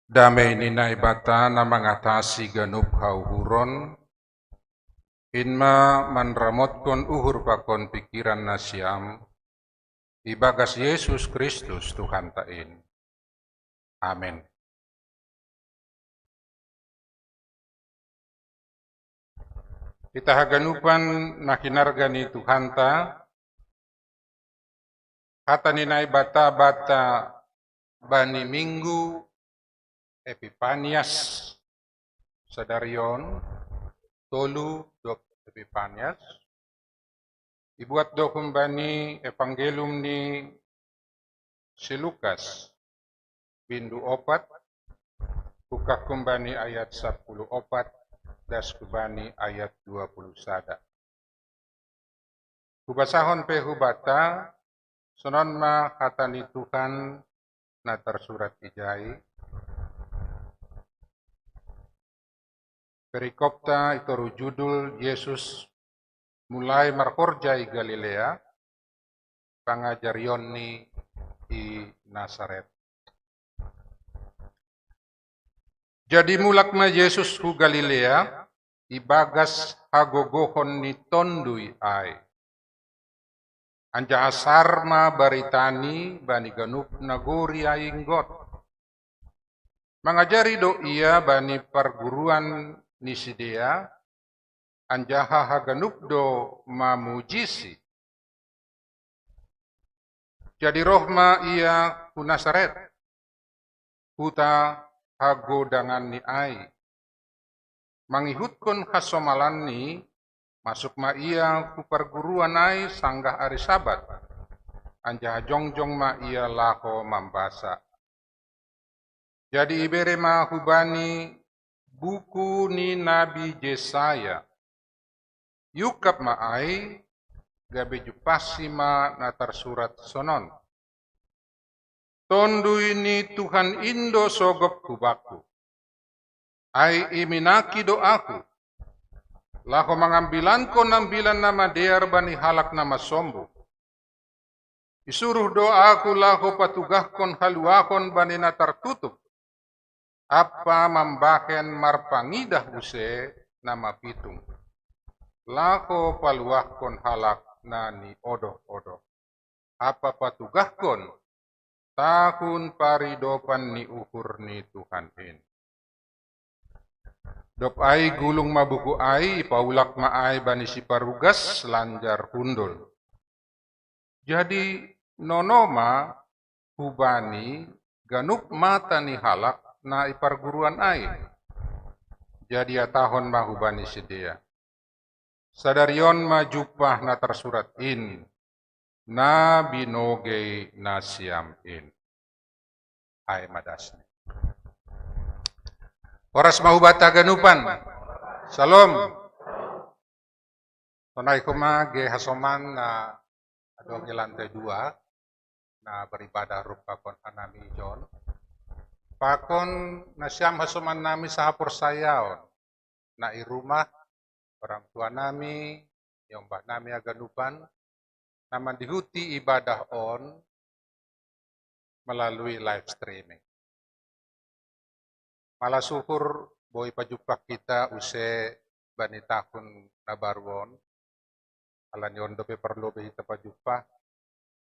Damai ninai bata na mengatasi ganup hauhuron, inma manramotkon uhur pakon pikiran nasiam, ibagas Yesus Kristus Tuhan tain. Amin. Kita haganupan nakinargani Tuhan ta, kata ninai bata-bata bani minggu Epipanias sadarion tolu dok Epipanias ibuat dokum bani Evangelium ni si Lukas bindu opat buka kumbani ayat 14 das kubani ayat 20 sada. Hubasahon pe hubata sonon ma hatani Tuhan na tersurat ijai. Perikopta itu judul Yesus mulai markorjai Galilea, pangajarionni i Nazaret. Jadi mulak ma Yesus hu Galilea, ibagas hagogohon ni tondui ai. Anja asar ma baritani bani ganup nagori ainggot. Mangajari do ia bani perguruan Nisidea, anjaha haganup do mamujisi. Jadi rohma ia ku Nazaret, huta hagodangan ni ai. Mangihutkon hasomalan ni, masuk ma ia ku perguruan ai sanggah hari sabat. Anjaha jongjong ma ia lako mambasa. Jadi ibere ma hubani buku ni Nabi Yesaya. Yukap maai gabe jupasi ma na tersurat sonon. Tondu ini Tuhan Indo sogop kubaku. Ai iminaki doaku. Lako mengambilanko nambilan nama dear bani halak nama sombong. Isuruh doaku lako patugahkon haluakon bani na tertutup. Apa membaken marpangidah use nama pitung. Lako paluahkon halak nani odoh-odoh. Apa patugahkon tahun paridopan ni ukur ni Tuhan in. Dop ai gulung mabuku ai paulak ma ai bani si parugas lanjar hundul. Jadi nonoma hubani ganup mata ni halak na iparguruan ai. Jadi tahun mahubani sedia. Sadarion majupah na tersurat in. Na binoge nasiam in. Ai madasni. Oras mahubata ganupan. Salam. Tonai kuma ge hasoman na adongi lantai 2 na beribadah rupa kon hanami John. Pakon nasyam hasuman nami sahapur sayaon na irumah orang tua nami yang mbak nami aganupan naman dihuti ibadah on melalui live streaming. Malah syukur boy pajupak kita use bani tahun na baruon alan yon dope perlu kita pajupak.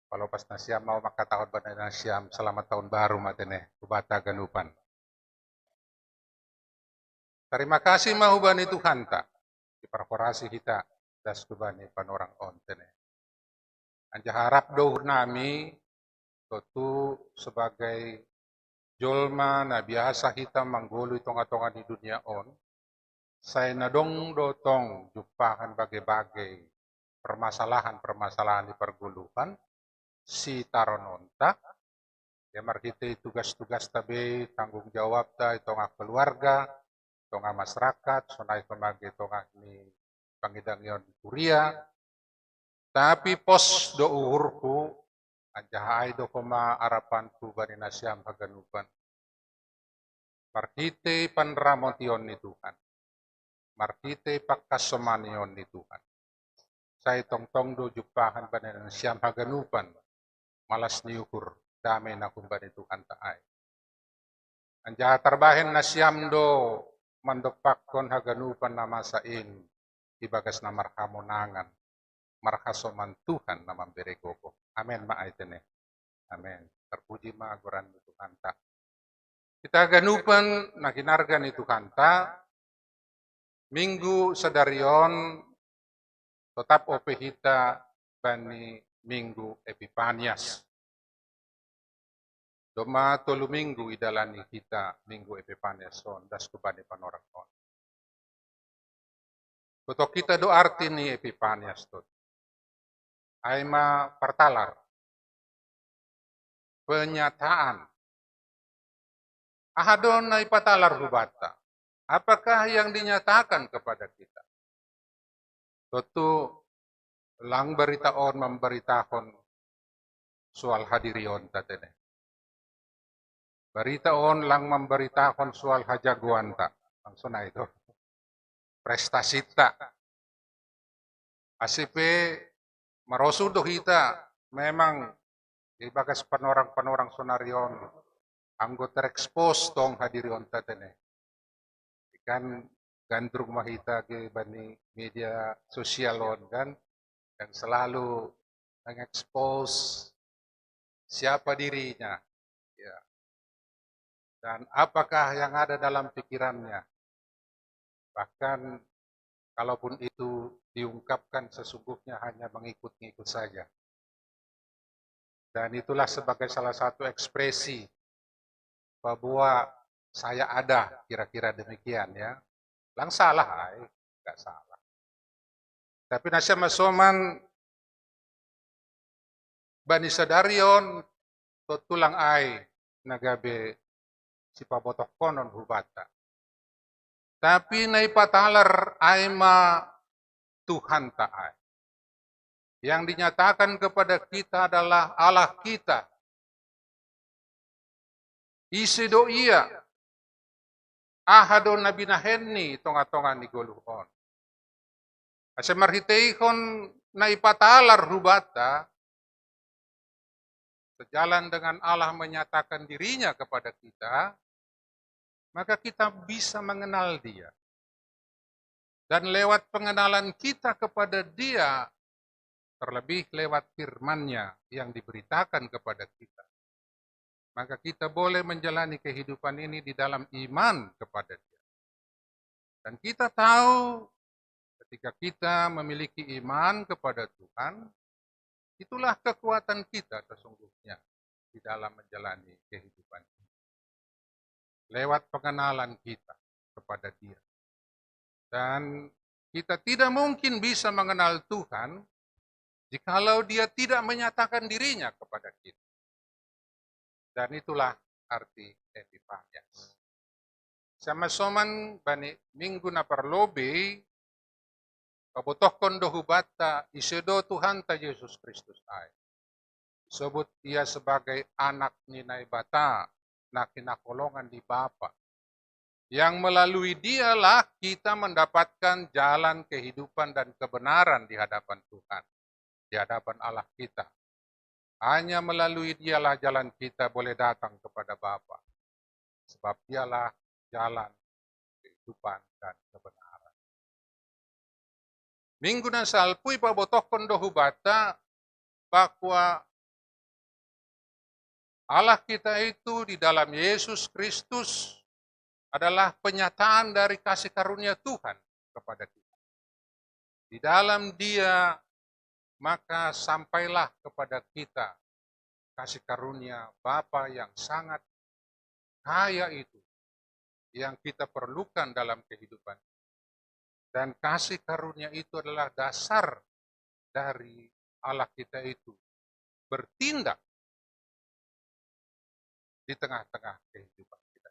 Kalau pas nasiam mau maka tahun bani nasiam selamat tahun baru matene kubata ganupan. Terima kasih mahubani Tuhan tak di perforasi kita das kubani panorang ontene. Anja harap doh nami tentu sebagai jolma na biasa kita manggulu tonga-tonga di dunia on. Saya nadong dotong jumpakan bagai-bagai permasalahan-permasalahan di perguluhan. Si tarononta, ya kita tugas-tugas tabe tanggung jawab ta itonga keluarga, itonga masyarakat, sonai pemagi itonga ni pangidangyon kuria, tapi pos do uhurku, anjahai do koma arapanku bani nasyam haganupan. Markite panramotion ni Tuhan, markite pakasomanion ni Tuhan. Saya tong-tong do jupahan bani nasyam haganupan. Malas niukur damai na kumbani Tuhan taai. Anjaha tarbahen na siyamdo mandopakon haganupan na masain ibagas na marhamonangan marhasoman Tuhan na mamberegogo. Amen maaitene. Amen. Terpuji maagoran ni Tuhan ta. Kita ganupan na kinarga ni Tuhan ta. Minggu sadarion tetap opehita bani Minggu Epipanias. Doma tolu minggu idalani kita Minggu Epipanias on das kubani panorang on. Tutok kita do arti ni Epipanias tot. Aima partalar. Penyataan. Ahadon na ipatalar hubata. Apakah yang dinyatakan kepada kita? Tentu lang beritaon memberitakan soal hadirion tatene. Beritaon lang memberitakan soal hajaguan tak. Langsung na itu. Prestasi tak. Asipe marosudo kita memang ibagas panorang-panorang sonarion anggo terekspos tong hadirion tatene. Ikan gandrung mahita ke bani media sosial on kan yang selalu mengekspos siapa dirinya ya. Dan apakah yang ada dalam pikirannya. Bahkan kalaupun itu diungkapkan sesungguhnya hanya mengikut-ngikut saja. Dan itulah sebagai salah satu ekspresi bahwa saya ada, kira-kira demikian ya. Lang salah, enggak salah. Tapi nasya masoman bani sadarion tulang ai nagabe si pabotok konon hubata. Tapi naipatalar aima Tuhan ta'ai. Yang dinyatakan kepada kita adalah Allah kita. Isido iya. Ahadon nabi nahenni tonga-tonga ni goluhon. Asemarhiteihon naipatalar hubata. Sejalan dengan Allah menyatakan dirinya kepada kita, maka kita bisa mengenal dia. Dan lewat pengenalan kita kepada dia, terlebih lewat firman-Nya yang diberitakan kepada kita, maka kita boleh menjalani kehidupan ini di dalam iman kepada dia. Dan kita tahu ketika kita memiliki iman kepada Tuhan, itulah kekuatan kita sesungguhnya di dalam menjalani kehidupan ini. Lewat pengenalan kita kepada dia. Dan kita tidak mungkin bisa mengenal Tuhan jikalau dia tidak menyatakan dirinya kepada kita. Dan itulah arti Epipanias. Sama soman bani minggu na parlobe, kabutohkon do hubata isedo Tuhan ta Yesus Kristus ay. Disebut ia sebagai anak ni Naibata na kinakolongan di Bapa. Yang melalui dialah kita mendapatkan jalan kehidupan dan kebenaran di hadapan Tuhan. Di hadapan Allah kita. Hanya melalui dialah jalan kita boleh datang kepada Bapa. Sebab dialah jalan kehidupan dan kebenaran. Minggu na salpui pabotohkon do hubata bahwa Allah kita itu di dalam Yesus Kristus adalah penyataan dari kasih karunia Tuhan kepada kita. Di dalam Dia maka sampailah kepada kita kasih karunia Bapa yang sangat kaya itu yang kita perlukan dalam kehidupan. Dan kasih karunia itu adalah dasar dari Allah kita itu bertindak di tengah-tengah kehidupan kita.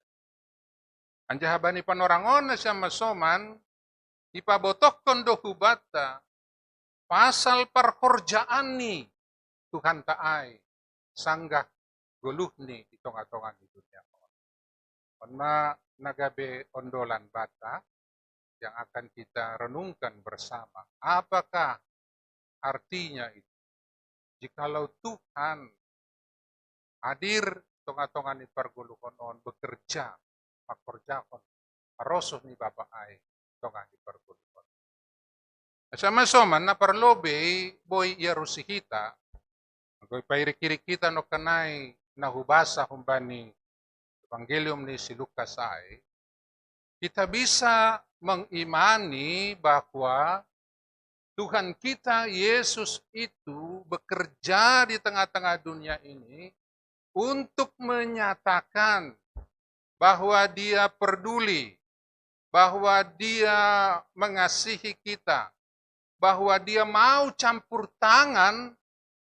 Anjahabani panorangon na siya masoman, ipabotokkon do hubata, pasal parkorjaan ni Tuhan taay, sanggah guluh ni itong-atongan di dunia. Ona nagabe ondolan bata, yang akan kita renungkan bersama. Apakah artinya itu? Jikalau Tuhan hadir tonga-tonga ni parguluhon on bekerja makorjakon, paroso ni Bapa ay, tonga di pergulukon. Sama-sama na parlobe, boy yarusihita, agoy pairikirikita no kanay nahubasa humbani Evangelium ni si Lucas ay, kita bisa mengimani bahwa Tuhan kita Yesus itu bekerja di tengah-tengah dunia ini untuk menyatakan bahwa Dia peduli, bahwa Dia mengasihi kita, bahwa Dia mau campur tangan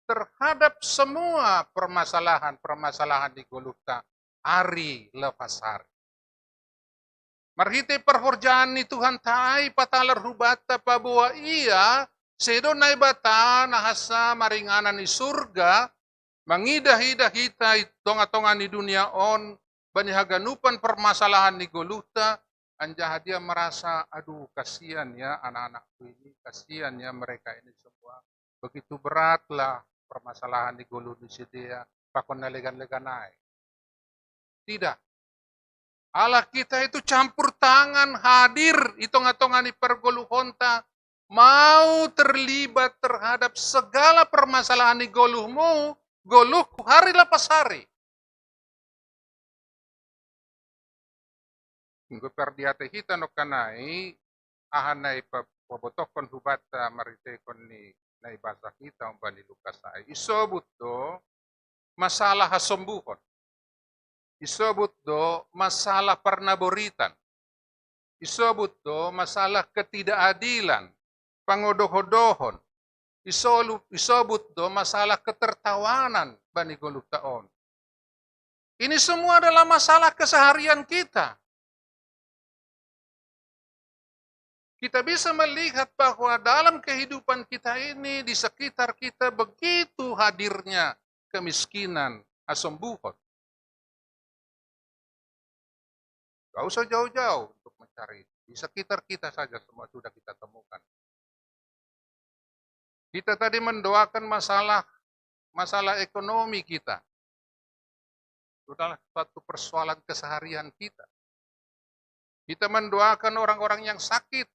terhadap semua permasalahan-permasalahan di Golgota hari lepas hari. Marhite perhorjaan ni Tuhan tai patalar hubata pabuwa iya sedo na ibata nahasa maringanan ni surga mangidah-idah kita tonga-tonga ni dunia on banihaganupan permasalahan ni Golgota anjah dia merasa aduh kasihan ya anak-anakku ini, kasihan ya mereka ini semua, begitu beratlah permasalahan di Golgota ni dia pakon nalegan-leganai. Tidak. Allah kita itu campur tangan, hadir, hitung-hitungan di pergoluhonta, mau terlibat terhadap segala permasalahan di goluhmu, goluhku hari lepas hari. Minggu perdiate kita no kanai, ahanai pabotokon hubata maritekon ni nai bahasa kita umpani Lukasai. Isobut do masalah hasembuhon. Isobut do masalah pernaboritan. Isobut do masalah ketidakadilan, pangodoh-odohon. Isobut do masalah ketertawanan bani goluktaon. Ini semua adalah masalah keseharian kita. Kita bisa melihat bahwa dalam kehidupan kita ini, di sekitar kita begitu hadirnya kemiskinan, asembuhon. Gak usah jauh-jauh untuk mencari. Di sekitar kita saja semua sudah kita temukan. Kita tadi mendoakan masalah ekonomi kita. Itu adalah suatu persoalan keseharian kita. Kita mendoakan orang-orang yang sakit.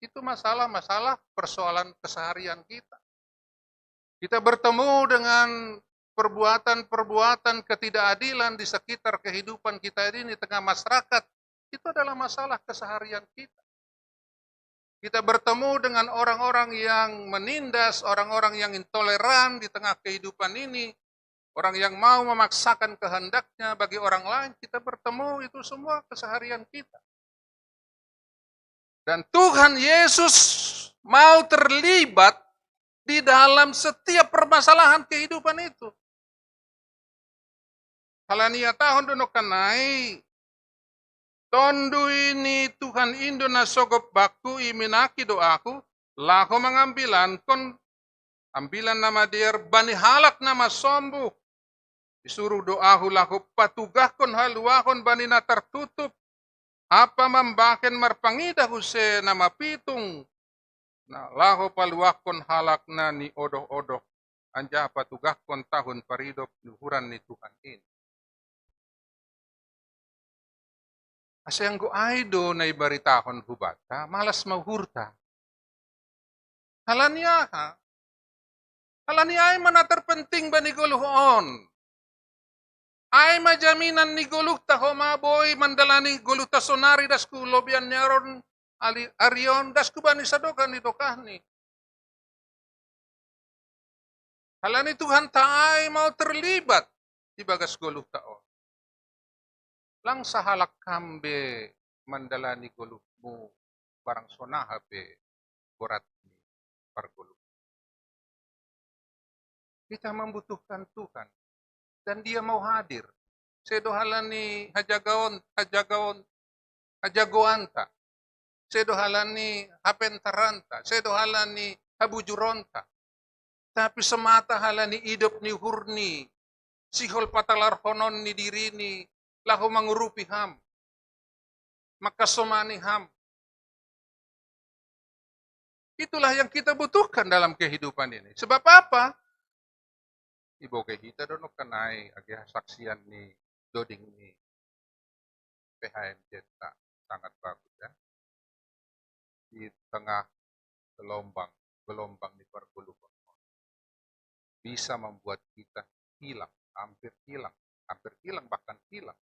Itu masalah-masalah persoalan keseharian kita. Kita bertemu dengan perbuatan-perbuatan ketidakadilan di sekitar kehidupan kita ini di tengah masyarakat, itu adalah masalah keseharian kita. Kita bertemu dengan orang-orang yang menindas, orang-orang yang intoleran di tengah kehidupan ini, orang yang mau memaksakan kehendaknya bagi orang lain, kita bertemu itu semua keseharian kita. Dan Tuhan Yesus mau terlibat di dalam setiap permasalahan kehidupan itu. Halania tahun dono kanai, tondu ini Tuhan Indo na sogop baku iminaki doaku, lako mengambilan kon ambilan nama dia bani halak nama sombu, disuruh doaku lako patugah kon haluahon bani na tertutup, apa membaken marpangidah huse nama pitung, na lako paluakon halak na ni odoh-odoh, anja patugah kon tahun paridop luhuran ni Tuhan ini. Asayang go aido na ibaritahon hubata, malas mauhurta. Halania ay mana terpenting ba ni guluhon? Ay majaminan ni guluh taho maboy mandalani guluh tasonari das kulobian nyaron arion das kubani sadokan ni dokahni. Halani Tuhan taay mau terlibat di bagas guluh taon. Lang sahalak kambe mandalani gulukmu barang sonahabe borat ni parguluk. Kita membutuhkan Tuhan dan Dia mau hadir. Sedohalani hajagoanta. Sedohalani hapentaranta. Sedohalani habujuronta. Tapi semata halani hidup ni hurni. Sihol patalar honon ni diri ni lahu mengurupi ham, maka somani ham. Itulah yang kita butuhkan dalam kehidupan ini. Sebab apa? Ibu kita dono kanai agak saksian ni doding ni PHMJ tak sangat bagus ya. Di tengah gelombang di perguluhan bisa membuat kita hilang, hampir hilang bahkan hilang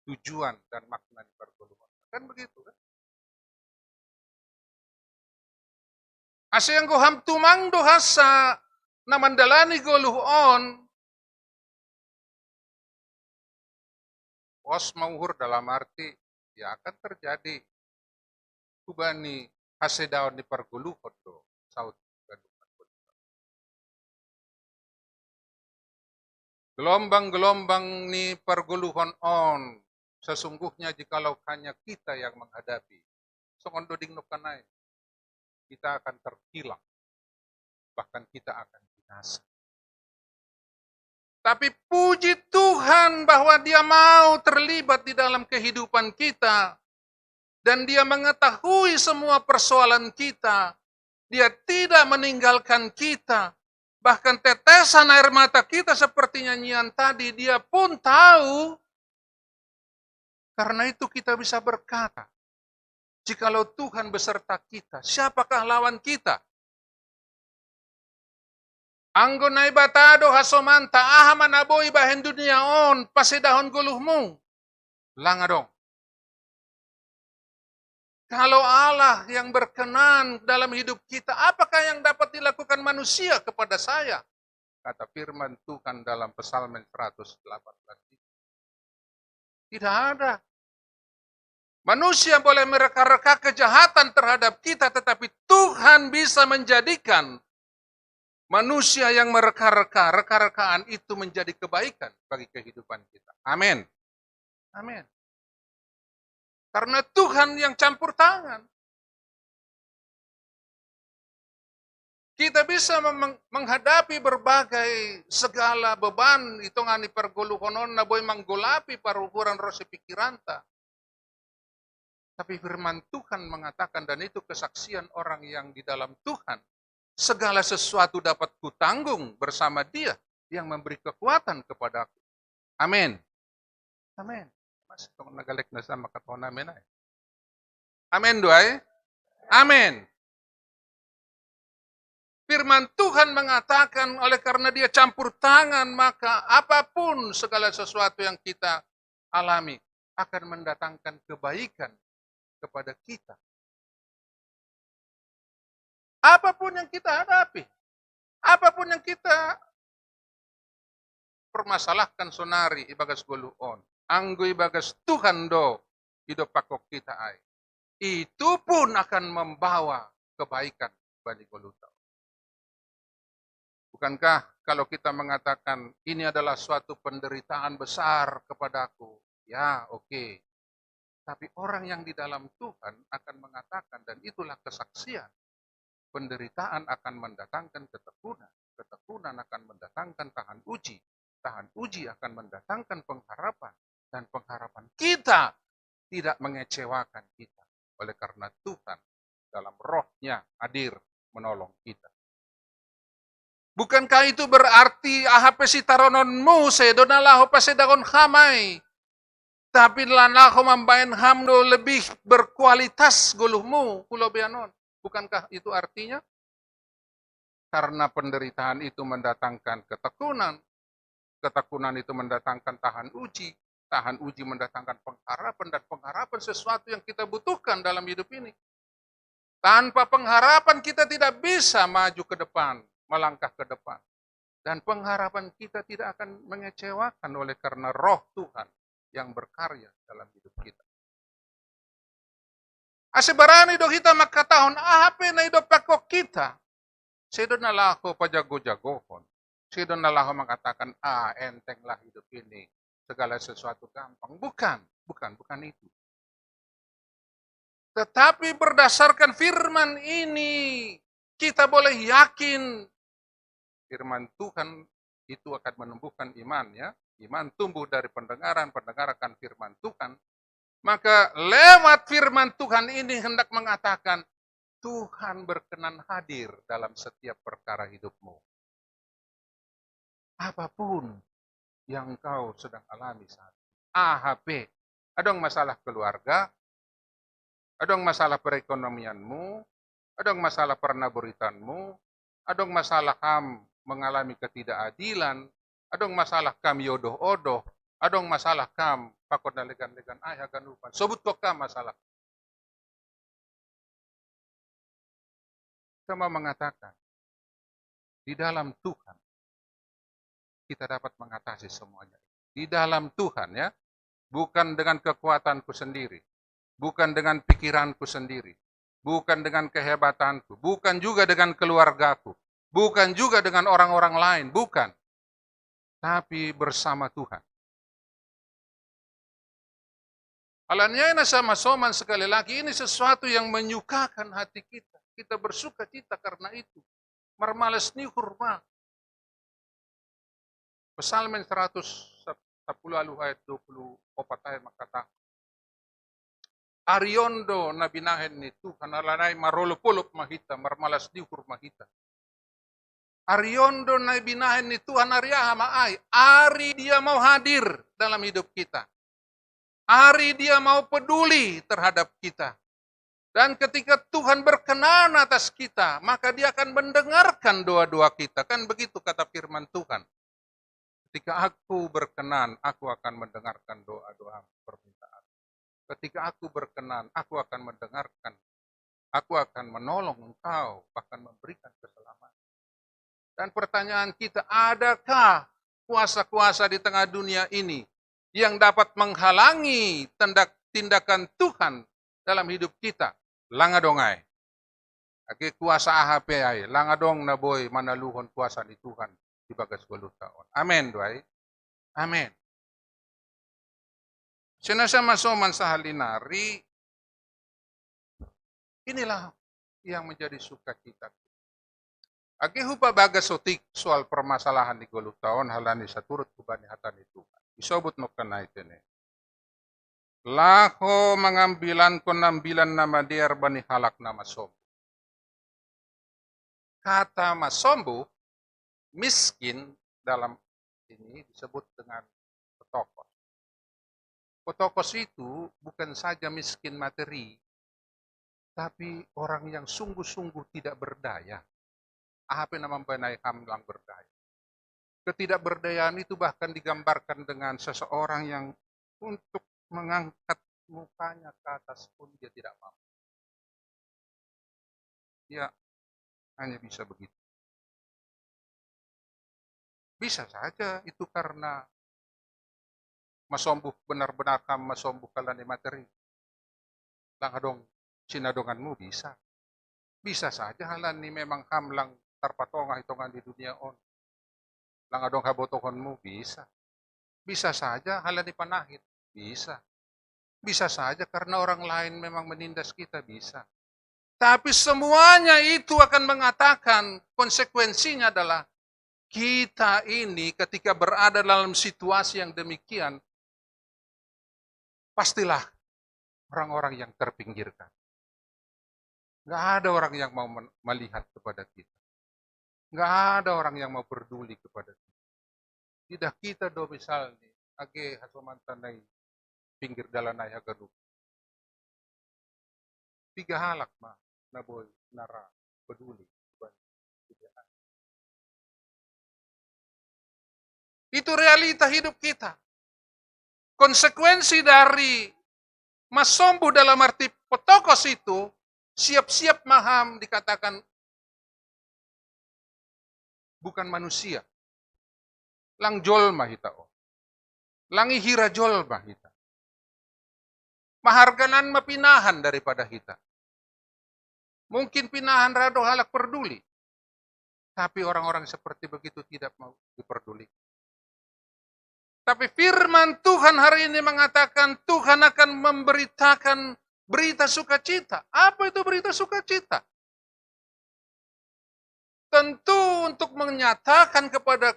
tujuan dan makna di perguluhan. Kan begitu kan? Asyang ko hamtumang dohasa na mandalani goluhon pos mauhur dalam arti ya akan terjadi kubani hasedaon di perguluhon do saut gelombang-gelombang ni perguluhon on sesungguhnya jikalau hanya kita yang menghadapi songondoding nukanai kita akan terhilang bahkan kita akan binasa. Tapi puji Tuhan bahwa Dia mau terlibat di dalam kehidupan kita dan Dia mengetahui semua persoalan kita. Dia tidak meninggalkan kita. Bahkan tetesan air mata kita seperti nyanyian tadi, Dia pun tahu. Karena itu kita bisa berkata, jikalau Tuhan beserta kita, siapakah lawan kita? Anggo na ibatado hasomanta ahaman aboy bahen dunia on pasedahon guluhmu. Langa dong. Kalau Allah yang berkenan dalam hidup kita, apakah yang dapat dilakukan manusia kepada saya? Kata firman Tuhan dalam Psalm 118. Tidak ada. Manusia boleh mereka-reka kejahatan terhadap kita, tetapi Tuhan bisa menjadikan manusia yang mereka-reka, reka-rekaan itu menjadi kebaikan bagi kehidupan kita. Amin. Amin. Karena Tuhan yang campur tangan. Kita bisa menghadapi berbagai segala beban hitungani perguluhonon na boy manggulapi paruhuran rosi pikiranta. Tapi firman Tuhan mengatakan, dan itu kesaksian orang yang di dalam Tuhan, segala sesuatu dapat kutanggung bersama Dia yang memberi kekuatan kepadaku. Amin. Amin. Mas itong nagalek na sa makataon namin ay. Amin doay. Amin. Firman Tuhan mengatakan oleh karena Dia campur tangan, maka apapun segala sesuatu yang kita alami akan mendatangkan kebaikan kepada kita. Apapun yang kita hadapi, apapun yang kita permasalahkan sonari ibagas guluon, anggo ibagas Tuhan do hidup pakok kita ay. Itu pun akan membawa kebaikan bagi gulutau. Bukankah kalau kita mengatakan ini adalah suatu penderitaan besar kepadaku, ya oke. Tapi orang yang di dalam Tuhan akan mengatakan, dan itulah kesaksian, penderitaan akan mendatangkan ketekunan, ketekunan akan mendatangkan tahan uji akan mendatangkan pengharapan, dan pengharapan kita tidak mengecewakan kita. Oleh karena Tuhan dalam rohnya hadir menolong kita. Bukankah itu berarti ahape si tarononmu sedonalaho pasedagon hamay, tapi lanaho mambayan hamdo lebih berkualitas guluhmu pulau bianon. Bukankah itu artinya? Karena penderitaan itu mendatangkan ketekunan, ketekunan itu mendatangkan tahan uji mendatangkan pengharapan, dan pengharapan sesuatu yang kita butuhkan dalam hidup ini. Tanpa pengharapan kita tidak bisa maju ke depan, melangkah ke depan. Dan pengharapan kita tidak akan mengecewakan oleh karena roh Tuhan yang berkarya dalam hidup kita. Asebarani do kita makatahon ahape na ido pakok kita. Sedo nalaho pajago-jagohon. Sedo nalaho mengatakan entenglah hidup ini. Segala sesuatu gampang. Bukan itu. Tetapi berdasarkan firman ini, kita boleh yakin firman Tuhan itu akan menumbuhkan iman ya. Iman tumbuh dari pendengaran akan firman Tuhan. Maka lewat firman Tuhan ini hendak mengatakan, Tuhan berkenan hadir dalam setiap perkara hidupmu. Apapun yang kau sedang alami saat ini. AHP, Adong masalah keluarga, adong masalah perekonomianmu, adong masalah pernaburitanmu, adong masalah kam mengalami ketidakadilan, adong masalah kam yodoh-odoh, adong masalah kam pakot na legan-legan ay haganupan. Sobut ko kam masalah. Sama mengatakan, di dalam Tuhan kita dapat mengatasi semuanya. Di dalam Tuhan ya, bukan dengan kekuatanku sendiri, bukan dengan pikiranku sendiri, bukan dengan kehebatanku, bukan juga dengan keluargaku, bukan juga dengan orang-orang lain, bukan. Tapi bersama Tuhan. Alanya sama soman sekali lagi, ini sesuatu yang menyukakan hati kita. Kita bersuka cita karena itu. Marmales ni hurma. Psalmen 110 ayat 24 ayat makata. Ariondo na binahen ni Tuhan alanay marulupulup mahita, marmalas ni hurma hita. Ariondo na binahen ni Tuhan ariaha maay. Ari dia mau hadir dalam hidup kita. Ari dia mau peduli terhadap kita. Dan ketika Tuhan berkenan atas kita, maka dia akan mendengarkan doa-doa kita. Kan begitu kata firman Tuhan. Ketika aku berkenan, aku akan mendengarkan doa-doa permintaan. Ketika aku berkenan, aku akan mendengarkan. Aku akan menolong engkau, bahkan memberikan keselamatan. Dan pertanyaan kita, adakah kuasa-kuasa di tengah dunia ini yang dapat menghalangi tindakan Tuhan dalam hidup kita? Langadongay. Ake kuasa AHP ay, langadong na boy manaluhon kuasa ni Tuhan di bagas 10 taon. Amen, doay. Amen. Sinasama soman sa halinari, inilah yang menjadi sukacita. Ake hupa bagas sotik soal permasalahan di 10 taon halani sa turut kubani hatan ni Tuhan. Isobot mo ka na ito ni. Lako mengambilan ko nambilan nama diar bani halak nama sombu. Kata masombu, miskin dalam ini disebut dengan petokos. Petokos itu bukan saja miskin materi, tapi orang yang sungguh-sungguh tidak berdaya. Apa nama benai hamlang berdaya. Ketidakberdayaan itu bahkan digambarkan dengan seseorang yang untuk mengangkat mukanya ke atas pun dia tidak mampu. Dia hanya bisa begitu. Bisa saja itu karena masombuh benar-benar kam masombuh kalani materi. Langadong sinadonganmu bisa. Bisa saja halani memang hamlang tarpatongah hitungan di dunia on. Langadong habotohonmu bisa. Bisa saja halani panahit. Bisa. Bisa saja karena orang lain memang menindas kita, bisa. Tapi semuanya itu akan mengatakan konsekuensinya adalah kita ini ketika berada dalam situasi yang demikian, pastilah orang-orang yang terpinggirkan. Nggak ada orang yang mau melihat kepada kita. Nggak ada orang yang mau peduli kepada kita. Tidak kita domisalnya, age hasomantanay pinggir dalanay hagadu. 3 halak ma na boy nara peduli. Itu realita hidup kita. Konsekuensi dari masombu dalam arti petokos itu, siap-siap maham dikatakan bukan manusia. Lang jolma hitao. Langi hira jolma hita. Maharganan mapinahan daripada hita. Mungkin pinahan rado halak peduli. Tapi orang-orang seperti begitu tidak mau diperduli. Tapi firman Tuhan hari ini mengatakan Tuhan akan memberitakan berita sukacita. Apa itu berita sukacita? Tentu untuk menyatakan kepada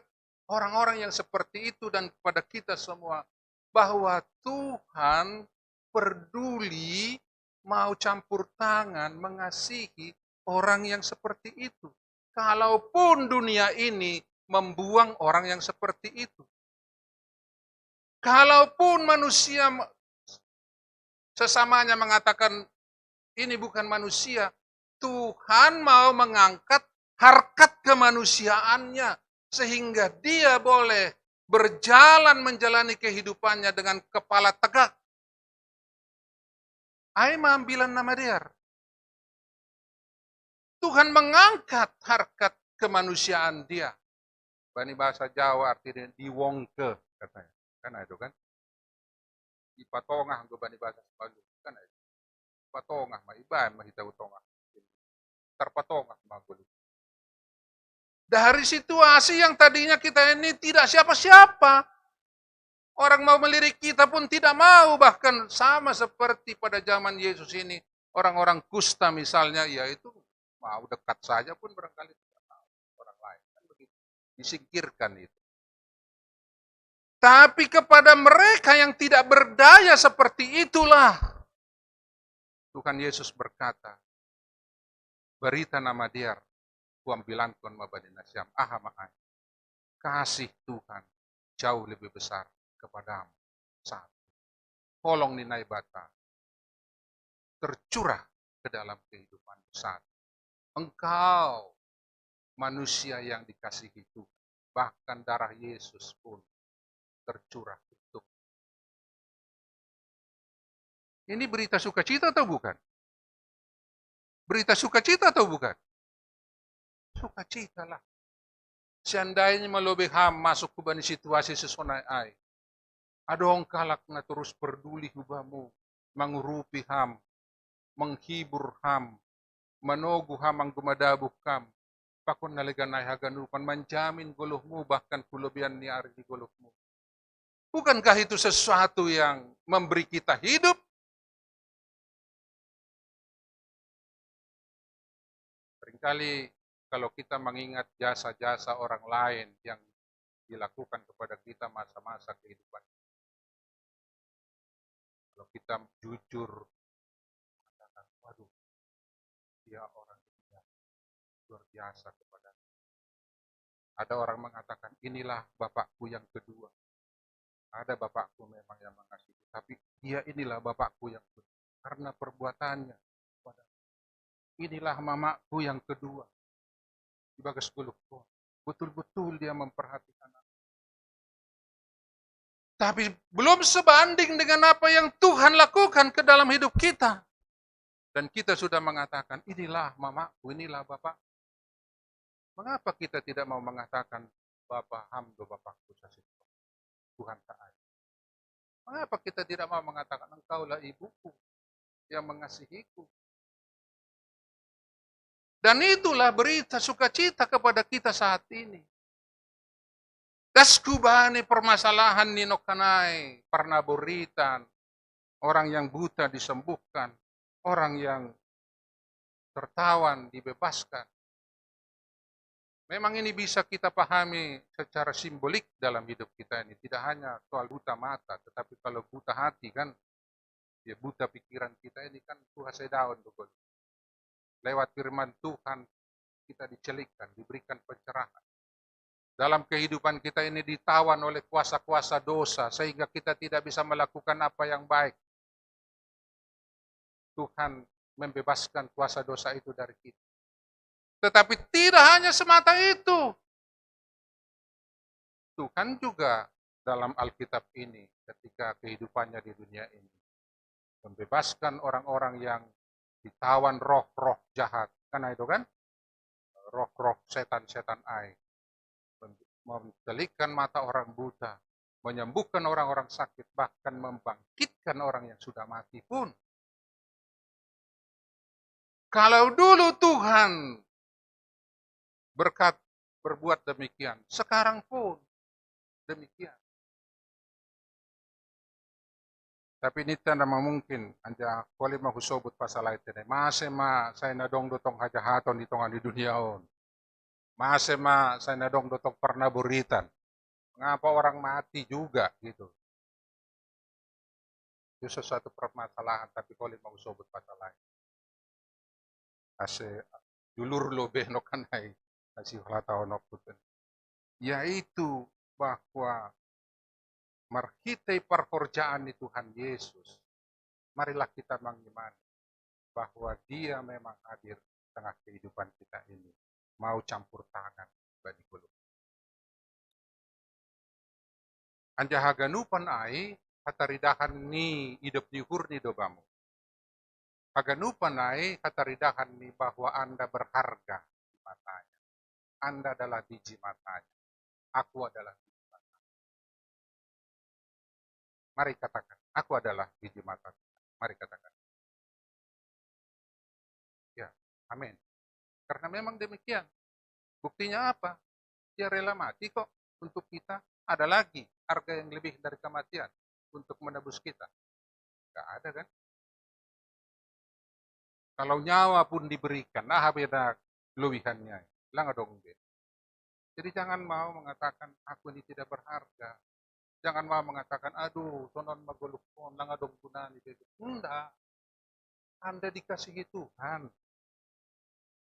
orang-orang yang seperti itu dan kepada kita semua bahwa Tuhan peduli, mau campur tangan, mengasihi orang yang seperti itu. Kalaupun dunia ini membuang orang yang seperti itu. Kalaupun manusia Sesamanya mengatakan ini bukan manusia. Tuhan mau mengangkat harkat kemanusiaannya sehingga dia boleh berjalan menjalani kehidupannya dengan kepala tegak. Ai mengambilan nama dia. Tuhan mengangkat harkat kemanusiaan dia. Bani bahasa Jawa artinya diwongke katanya. Kan itu kan? Di patongah ke bani bahasa Sebalu. Kan itu. Patongah mah iban mah hitau tongah. Terpatongah mah gulu. Dari situasi yang tadinya kita ini tidak siapa-siapa. Orang mau melirik kita pun tidak mau. Bahkan sama seperti pada zaman Yesus ini. Orang-orang kusta misalnya, yaitu mau dekat saja pun barangkali tidak mau. Orang lain kan begitu. Disingkirkan itu. Tapi kepada mereka yang tidak berdaya seperti itulah Tuhan Yesus berkata, berita nama dia, kuambilan kon mabadi nasyam, ahamahai. Kasih Tuhan jauh lebih besar kepadamu saat kolong ninai bata tercurah ke dalam kehidupan saat engkau manusia yang dikasihi Tuhan, bahkan darah Yesus pun tercurah untuk. Ini berita sukacita atau bukan? Berita sukacita atau bukan? Sukacita lah. Seandainya melobeh ham masuk ke bani situasi sesonai ai. Adong kalak na terus peduli hubamu, mengurupi ham, menghibur ham, menogu ham ang gumadabuh kam. Pakon naligan ay haganupan, menjamin guluhmu, bahkan kulebihan ni ari di guluhmu. Bukankah itu sesuatu yang memberi kita hidup? Seringkali kalau kita mengingat jasa-jasa orang lain yang dilakukan kepada kita masa-masa kehidupan. Kalau kita jujur, mengatakan, waduh, dia orang yang luar biasa kepada. Ada orang mengatakan, inilah bapakku yang kedua. Ada bapakku memang yang mengasihi, tapi dia inilah bapakku yang kedua. Karena perbuatannya. Inilah mamaku yang kedua. Di bagas gulukku. Betul-betul dia memperhatikan aku. Tapi belum sebanding dengan apa yang Tuhan lakukan ke dalam hidup kita. Dan kita sudah mengatakan, inilah mamaku, inilah bapak. Mengapa kita tidak mau mengatakan, Bapak hamdo bapakku sasih Tuhan taat. Mengapa kita tidak mau mengatakan, engkaulah ibuku yang mengasihiku. Dan itulah berita sukacita kepada kita saat ini. Daskubani permasalahan ninokanai, pernaburitan, orang yang buta disembuhkan, orang yang tertawan dibebaskan. Memang ini bisa kita pahami secara simbolik dalam hidup kita ini. Tidak hanya soal buta mata, tetapi kalau buta hati kan, ya buta pikiran kita ini kan Tuhan sedaun. Lewat firman Tuhan kita dicelikkan, diberikan pencerahan. Dalam kehidupan kita ini ditawan oleh kuasa-kuasa dosa, sehingga kita tidak bisa melakukan apa yang baik. Tuhan membebaskan kuasa dosa itu dari kita. Tetapi tidak hanya semata itu. Tuhan juga dalam Alkitab ini, ketika kehidupannya di dunia ini, membebaskan orang-orang yang ditawan roh-roh jahat. Karena itu kan, roh-roh setan-setan ai. Membelikan mata orang buta, menyembuhkan orang-orang sakit, bahkan membangkitkan orang yang sudah mati pun. Kalau dulu Tuhan berbuat demikian, sekarang pun demikian. Tapi ini tidak mungkin, anja kali mau sobut pasal itu. Masih saya nadong dotong hajahaton di tongan di dunia on. Masih saya nadong dotong pernah buritan. Mengapa orang mati juga gitu? Itu sesuatu permasalahan, tapi kali mau sobut pasal lain. Ase dulur lo no kanai. Kasih tahun yaitu bahwa merhitai perkorjaan di Tuhan Yesus marilah kita mengimani bahwa Dia memang hadir di tengah kehidupan kita ini, mau campur tangan bagi gulu. Anjaha ganupan ai hataridahan ni hidup ni hurni dobamu. Haganupan ai hataridahan ni bahwa Anda berharga di matanya. Anda adalah biji matanya. Aku adalah biji matanya. Mari katakan, aku adalah biji mata. Mari katakan. Ya, amin. Karena memang demikian. Buktinya apa? Dia rela mati kok untuk kita. Ada lagi harga yang lebih dari kematian untuk menebus kita. Tidak ada kan? Kalau nyawa pun diberikan, nah beda lebihannya. Lang dong. Jadi jangan mau mengatakan aku ini tidak berharga. Jangan mau mengatakan aduh sonon magulukon lang dong gunani. Enggak. Anda dikasihi Tuhan.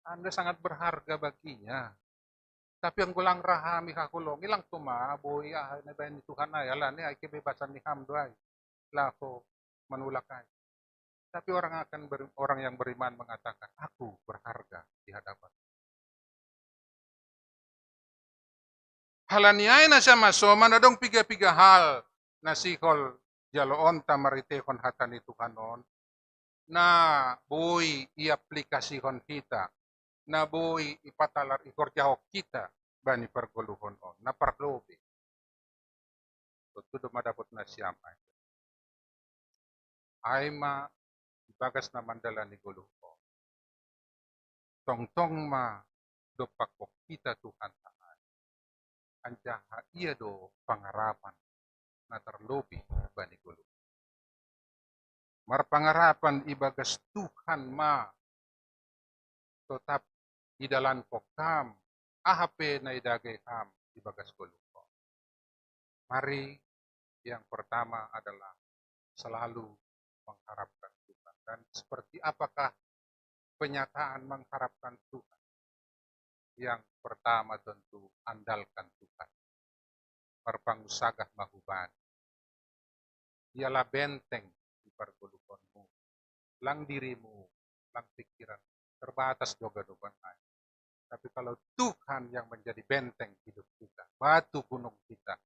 Anda sangat berharga baginya. Tapi ang gulang rahami kakulong, ilang tuma, boy, na ba ni Tuhan ay, ala ni, ay kebebasan ni Hamdoy, lako, manulakay. Tapi orang yang beriman mengatakan, aku berharga di hadapan. Halaniay na siya masoma na dong piga-piga hal na sikol jaloon tamaritehon hatan ni Tuhanon na boy iaplikasihon kita na boy ipatalar ikorjahok kita bani pergoluhon on na parlobi. Tudo madapot na siyamay. Ay ma ibagas na mandala ni guluhon. Tong-tong ma dopakok kita Tuhan tahan. Anjaha iya do pangarapan na terlobi bani guluhon. Marpangarapan ibagas Tuhan ma tetap di dalam kokam, ahape na idagay ham ibagas guluhon. Mari yang pertama adalah selalu mengharapkan Tuhan. Dan seperti apakah penyataan mengharapkan Tuhan? Yang pertama tentu andalkan Tuhan. Perpangusagah mahuban. Ialah benteng di perguluhonmu. Lang dirimu, lang pikiran. Terbatas doga-dogan air. Tapi kalau Tuhan yang menjadi benteng hidup kita, batu gunung kita,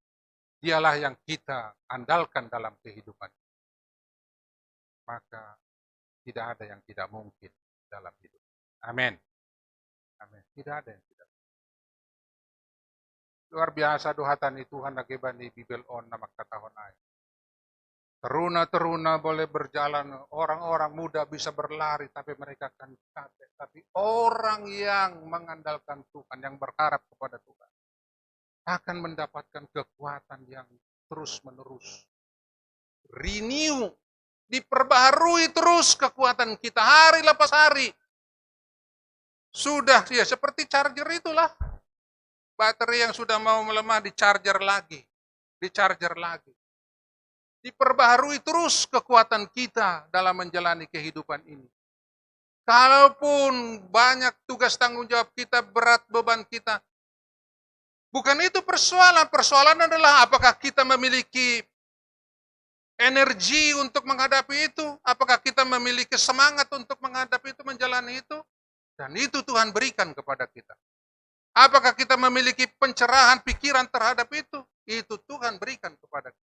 dialah yang kita andalkan dalam kehidupan. Maka tidak ada yang tidak mungkin dalam hidup. Amin. Amin. Tidak ada yang tidak mungkin. Luar biasa dohatan Tuhan nagebani Bibel on na magkatahon ay. Teruna-teruna boleh berjalan, orang-orang muda bisa berlari, tapi mereka akan capek. Tapi orang yang mengandalkan Tuhan, yang berharap kepada Tuhan, akan mendapatkan kekuatan yang terus-menerus. Renew, diperbaharui terus kekuatan kita hari lepas hari. Sudah, ya seperti charger itulah. Baterai yang sudah mau melemah, di-charger lagi. Di-charger lagi. Diperbaharui terus kekuatan kita dalam menjalani kehidupan ini. Kalaupun banyak tugas tanggung jawab kita, berat beban kita, bukan itu persoalan. Persoalan adalah apakah kita memiliki energi untuk menghadapi itu, apakah kita memiliki semangat untuk menghadapi itu, menjalani itu, dan itu Tuhan berikan kepada kita. Apakah kita memiliki pencerahan pikiran terhadap itu Tuhan berikan kepada kita.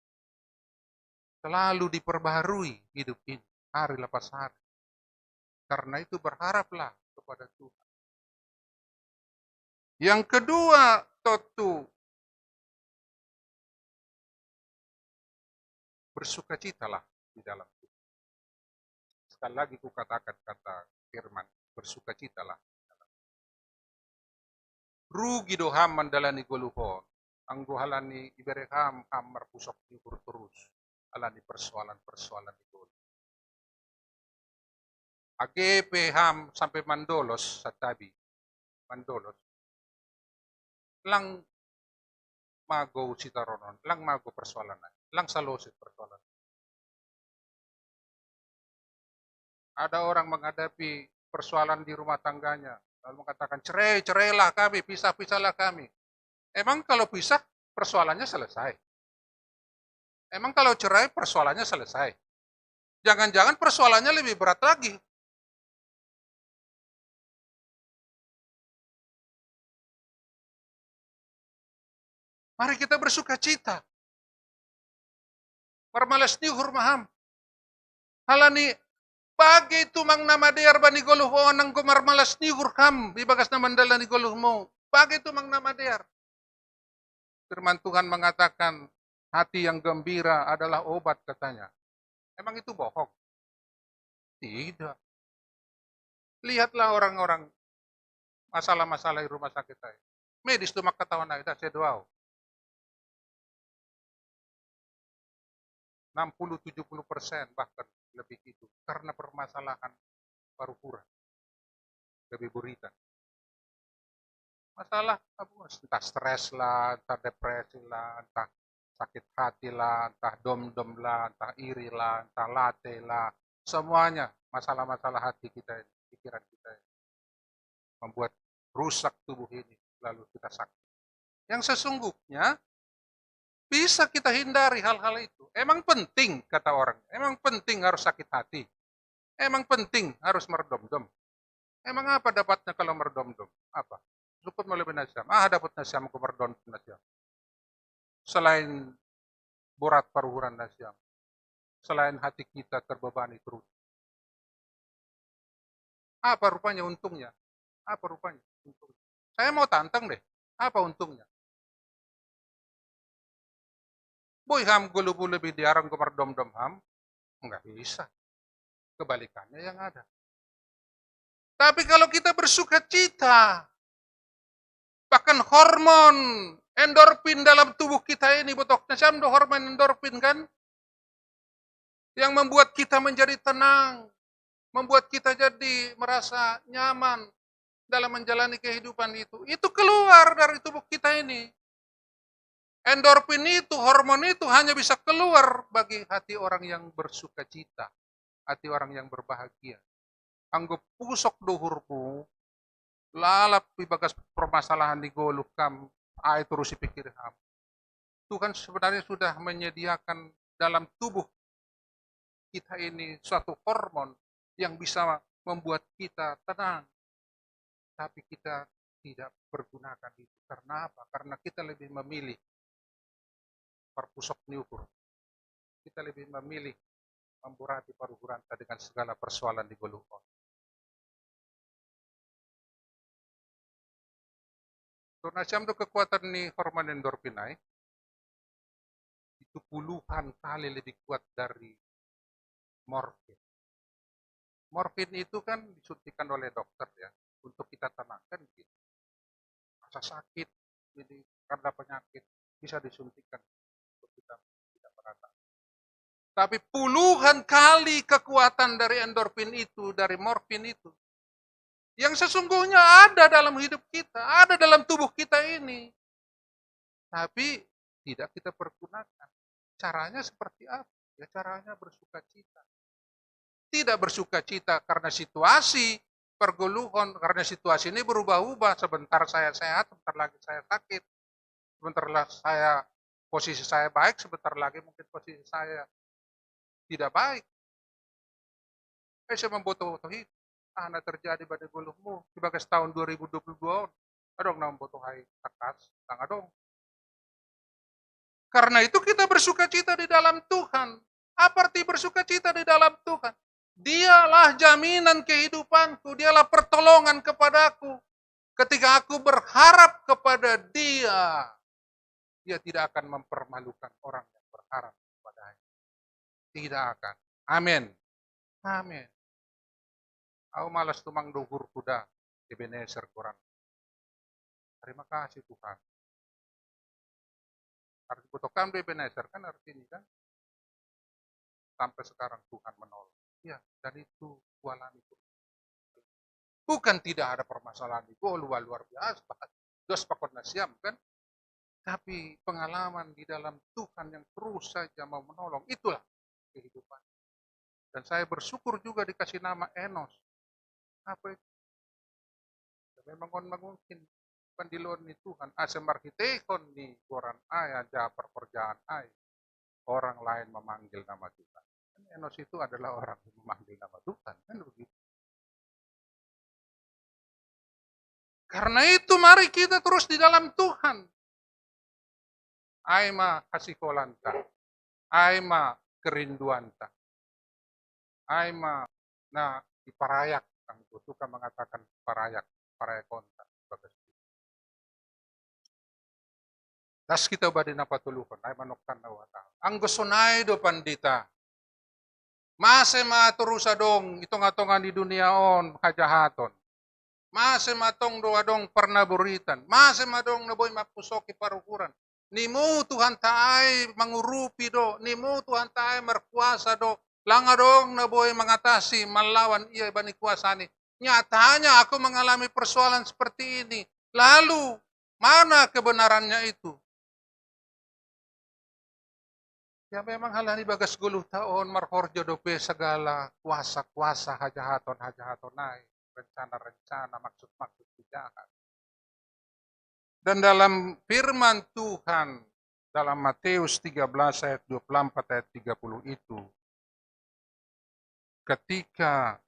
Selalu diperbaharui hidup ini, hari lepas hari. Karena itu berharaplah kepada Tuhan. Yang kedua, tentu bersukacitalah di dalam Tuhan. Sekali lagi ku katakan kata firman, bersukacitalah. Rugi doham mandalani goluhon, ang guhalani ibereham ham marpusok libur terus. Alani persoalan-persoalan itu. AGP ham sampai mandolos sa tabi. Mandolos. Lang mago sitaronon, lang mago persoalan. Lang salosit persoalan. Ada orang menghadapi persoalan di rumah tangganya, lalu mengatakan cerailah kami, pisah-pisahlah kami. Emang kalau pisah persoalannya selesai? Emang kalau cerai persoalannya selesai? Jangan-jangan persoalannya lebih berat lagi. Mari kita bersuka cita. Marmalas ni hurmaham. Halani bagi itu mang nama dear bani goluh o nang marmalas ni hurham. Ibagas na mandala ni goluh mo. Bagi itu mang nama dear. Firman Tuhan mengatakan hati yang gembira adalah obat katanya. Emang itu bohong? Tidak. Lihatlah orang-orang masalah-masalah di rumah sakit saya. Medis tuh ketahuan na ita saya doa. 60-70% bahkan lebih itu karena permasalahan paru-pura, lebih buritan. Masalah entah stres lah, entah depresi lah, entah sakit hati lah, entah dom-dom lah, entah iri lah, entah late lah, semuanya masalah-masalah hati kita ini, pikiran kita ini, membuat rusak tubuh ini, lalu kita sakit. Yang sesungguhnya bisa kita hindari hal-hal itu. Emang penting, kata orang, emang penting harus sakit hati, emang penting harus merdom-dom. Emang apa dapatnya kalau merdom-dom? Apa? Cukup melalui nasiam. Dapat nasiam ke merdom nasiam. Selain borat paruhuran nasiam, selain hati kita terbebani terus. Apa rupanya untungnya? Apa rupanya untungnya? Saya mau tantang deh. Apa untungnya? Boy ham gulubu lebih diarang ke merdom-dom ham? Enggak bisa. Kebalikannya yang ada. Tapi kalau kita bersuka cita, bahkan hormon endorfin dalam tubuh kita ini, botoknya samdo hormon endorfin kan, yang membuat kita menjadi tenang, membuat kita jadi merasa nyaman dalam menjalani kehidupan itu keluar dari tubuh kita ini. Endorfin itu, hormon itu hanya bisa keluar bagi hati orang yang bersuka cita, hati orang yang berbahagia. Anggo pusok dohurmu, lalap bagas permasalahan di goluh kam, terus dipikir ham. Tuhan sebenarnya sudah menyediakan dalam tubuh kita ini suatu hormon yang bisa membuat kita tenang. Tapi kita tidak pergunakan itu. Karena apa? Karena kita lebih memilih perpusok niukur. Kita lebih memilih memburati paruhuranta dengan segala persoalan di goluh. Karena siapa kekuatan nih hormon endorfin itu puluhan kali lebih kuat dari morfin. Morfin itu kan disuntikan oleh dokter ya, untuk kita tenangkan gitu. Rasa sakit, jadi karena penyakit bisa disuntikan untuk kita tidak merasa. Tapi puluhan kali kekuatan dari endorfin itu, dari morfin itu, yang sesungguhnya ada dalam hidup kita, ada dalam tubuh kita ini. Tapi tidak kita pergunakan. Caranya seperti apa? Ya caranya bersuka cita. Tidak bersuka cita karena situasi perguluhan, karena situasi ini berubah-ubah. Sebentar saya sehat, sebentar lagi saya sakit. Sebentar lagi posisi saya baik, sebentar lagi mungkin posisi saya tidak baik. Saya membutuhkan ana terjadi pada guluhmu sebagai tahun 2022 adong nam botohai takas tang adong. Karena itu kita bersuka cita di dalam Tuhan. Apa arti bersuka cita di dalam Tuhan? Dialah jaminan kehidupanku, dialah pertolongan kepadaku. Ketika aku berharap kepada Dia, Dia tidak akan mempermalukan orang yang berharap kepadanya. Tidak akan. Amin. Amin. Aku malas tumang duhur kuda, Ebenezer kurang. Terima kasih Tuhan. Arti butuhkan Ebenezer kan artinya kan sampai sekarang Tuhan menolong. Ya, dan itu kualan itu. Bukan tidak ada permasalahan itu luar biasa. Dos pakon nasiam kan. Tapi pengalaman di dalam Tuhan yang terus saja mau menolong, itulah kehidupan. Dan saya bersyukur juga dikasih nama Enos. Apa itu? Memang mungkin pendilon ni Tuhan asem arkitekon ni koran ayah japar perjaan ayah orang lain memanggil nama Tuhan. Enos itu adalah orang yang memanggil nama Tuhan, kan begitu. Karena itu mari kita terus di dalam Tuhan. Aima kasih kolanta, aima kerinduanta, aima na iparayak, ang suka mengatakan parayak konta. Das kita ba din napatulukon, ay manoktan na wata. Ang gusto na do pandita, mase maturusa dong, itong atongan di dunia on, kajahaton. Mase matong doadong pernaburitan, mase madong naboy mapusoki parukuran. Nimu Tuhan taay mangurupi do, nimu Tuhan taay merkuasa do, langadong naboy mengatasi melawan iya bani kuasa ni. Nyatanya aku mengalami persoalan seperti ini. Lalu mana kebenarannya itu? Ya memang halani bagas guluh taon marhorjo dope segala kuasa-kuasa hajahaton naik. Rencana-rencana, maksud-maksud jahat. Dan dalam firman Tuhan, dalam Matius 13 ayat 24 ayat 30 itu, ketika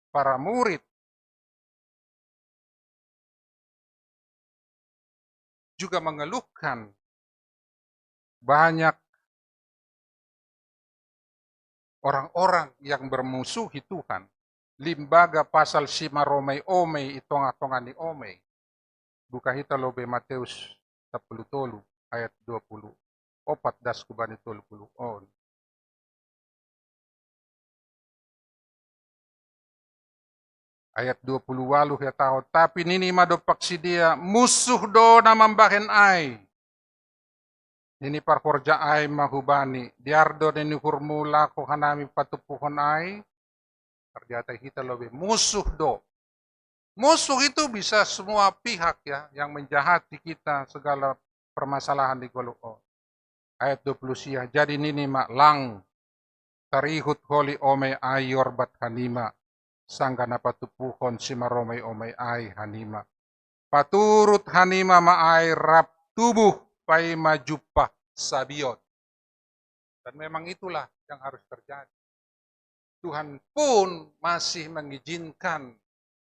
para murid juga mengeluhkan banyak orang-orang yang bermusuhi Tuhan, limbaga pasal sima romay-omay itong atongan ni omay. Buka hita lobe Mateus 10 ayat 20. Opat das kubani 30 on. Ayat 20 walu ya tahu. Tapi nini madopak si dia musuh do na mambahen ay. Nini parkorja ay mahubani. Diardo nini hurmula ko hanami patupuhon ay. Ternyata kita lebih musuh do. Musuh itu bisa semua pihak ya yang menjahati kita segala permasalahan di Goluon. Ayat 20 sia. Jadi nini mak lang tarihut holi omay ay yorbat hanima. Sangga na patupuhon si maromay omay ay hanima. Paturut hanima maay rap tubuh pay majupah sabiot. Dan memang itulah yang harus terjadi. Tuhan pun masih mengizinkan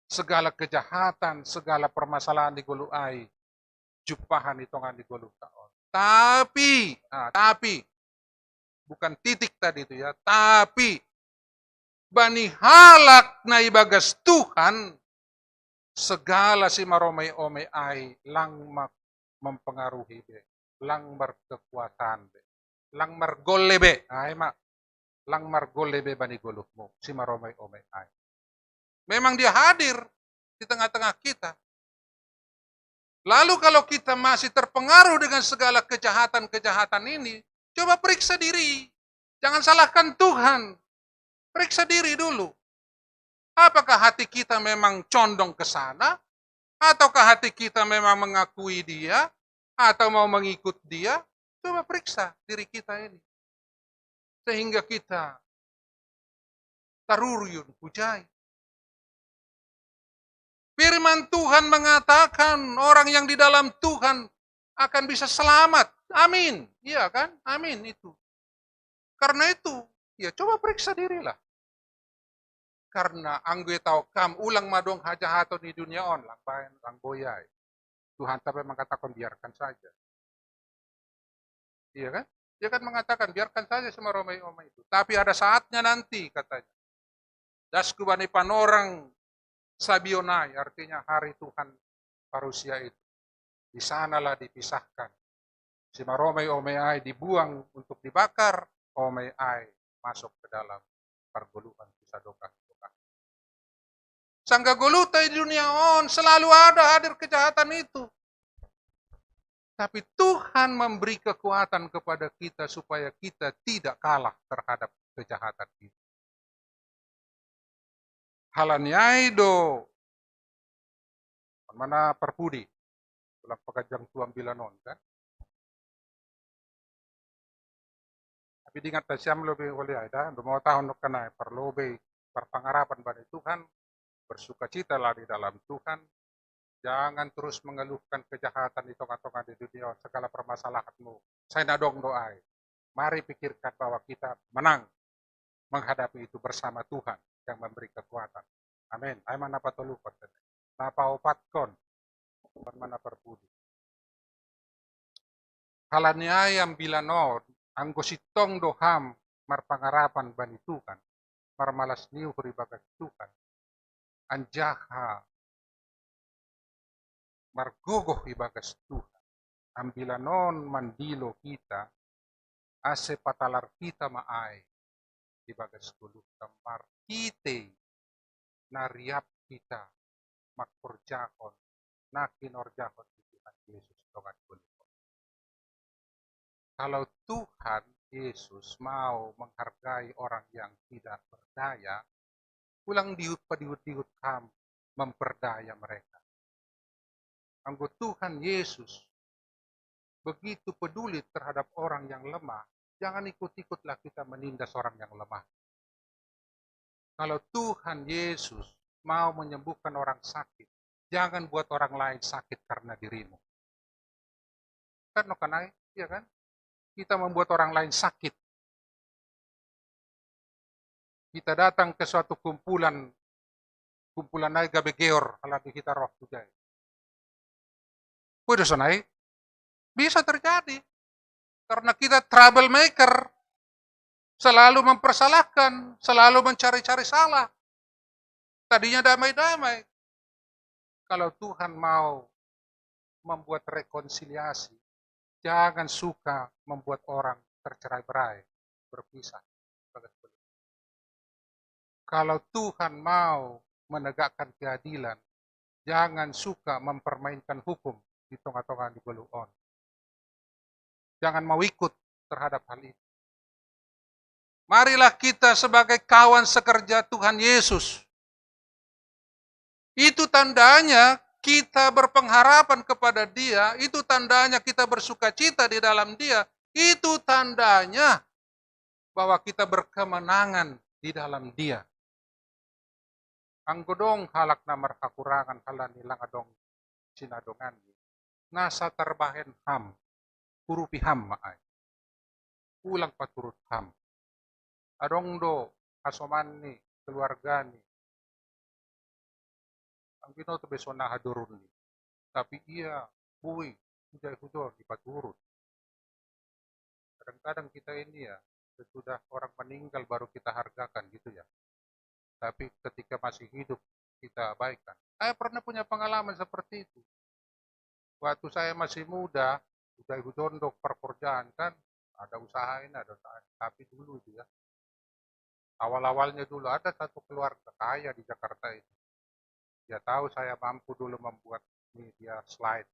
segala kejahatan, segala permasalahan di Gulu Ai, jupahan hitungan di Gulu Taon. Tapi, bukan titik tadi itu ya, tapi bani halak na ibagas Tuhan, segala si maromay-omay ay lang mempengaruhi be, lang berkekuatan be, lang margolebe, ay mak. Lang margolebe bani gulukmu, si maromay-omay ay. Memang dia hadir di tengah-tengah kita. Lalu kalau kita masih terpengaruh dengan segala kejahatan-kejahatan ini, coba periksa diri. Jangan salahkan Tuhan. Periksa diri dulu. Apakah hati kita memang condong ke sana? Ataukah hati kita memang mengakui dia? Atau mau mengikut dia? Coba periksa diri kita ini. Sehingga kita taruruyun hujai. Firman Tuhan mengatakan orang yang di dalam Tuhan akan bisa selamat. Amin. Iya kan? Amin itu. Karena itu, ya coba periksa dirilah. Karena anggoy tau kam ulang madong hajahaton di dunia on lang bayan lang boyay. Tuhan tapi mengatakan biarkan saja. Iya kan? Dia kan mengatakan biarkan saja semua romai-omai itu. Tapi ada saatnya nanti katanya. Dasku bani panorang sabionai, artinya hari Tuhan parusia itu. Di sanalah dipisahkan. Si maromai-omai ai dibuang untuk dibakar, omai ai masuk ke dalam perguluhan pisadoka. Sangga guluta di dunia on selalu ada hadir kejahatan itu. Tapi Tuhan memberi kekuatan kepada kita supaya kita tidak kalah terhadap kejahatan itu. Halanyai do mana perpudi tulang pekajang tuam bilanon kan. Tapi diingat siam lebih oleh ada 2 tahun kena perlobe perpangarapan pada Tuhan, bersukacitalah di dalam Tuhan. Jangan terus mengeluhkan kejahatan di tengah-tengah di dunia, segala permasalahanmu. Saya nadong doai. Mari pikirkan bahwa kita menang menghadapi itu bersama Tuhan yang memberi kekuatan. Amin. Ay man napatulukot. Napaupatkon. Man perpudi. Halaniayam bilanod, anggo sitong doham marpangarapan bani Tuhan, marmalas niu huribagas Tuhan, anjaha margogoh ibagas Tuhan, ambilanon mandilo kita, ase patalar kita maay, ibagas tuluk tamar kite, nariap kita, makporjakon, nakinorjakon di Tuhan Yesus Tuhan kulit. Kalau Tuhan Yesus mau menghargai orang yang tidak berdaya, ulang diut kam memperdaya mereka. Anggo Tuhan Yesus begitu peduli terhadap orang yang lemah, jangan ikut-ikutlah kita menindas orang yang lemah. Kalau Tuhan Yesus mau menyembuhkan orang sakit, jangan buat orang lain sakit karena dirimu. Kan kanai, iya kan? Kita membuat orang lain sakit. Kita datang ke suatu kumpulan naik gabegeor, alati kita roh tujay. Pwede sonai, bisa terjadi. Karena kita troublemaker, selalu mempersalahkan, selalu mencari-cari salah. Tadinya damai-damai. Kalau Tuhan mau membuat rekonsiliasi, jangan suka membuat orang tercerai-berai, berpisah. Kalau Tuhan mau menegakkan keadilan, jangan suka mempermainkan hukum di tengah-tengah di beluon. Jangan mau ikut terhadap hal itu. Marilah kita sebagai kawan sekerja Tuhan Yesus. Itu tandanya kita berpengharapan kepada Dia, itu tandanya kita bersuka cita di dalam Dia, itu tandanya bahwa kita berkemenangan di dalam Dia. Anggodong halak namar kakurangan halan nilang adong sinadongan. Nasa terbahen ham, hurupi ham maay. Ulang paturut ham. Adong do asoman ni, keluarga ni. Ang binoto beso nahadurun ni. Tapi iya, buwi, hujay hudor, ipaturut. Kadang-kadang kita ini ya, sesudah orang meninggal baru kita hargakan gitu ya. Tapi ketika masih hidup, kita abaikan. Saya pernah punya pengalaman seperti itu. Waktu saya masih muda, udah hudondok pekerjaan kan, ada usahain, ada usahain. Tapi dulu itu ya, awal-awalnya dulu ada satu keluarga kaya di Jakarta itu. Dia tahu saya mampu dulu membuat media slide.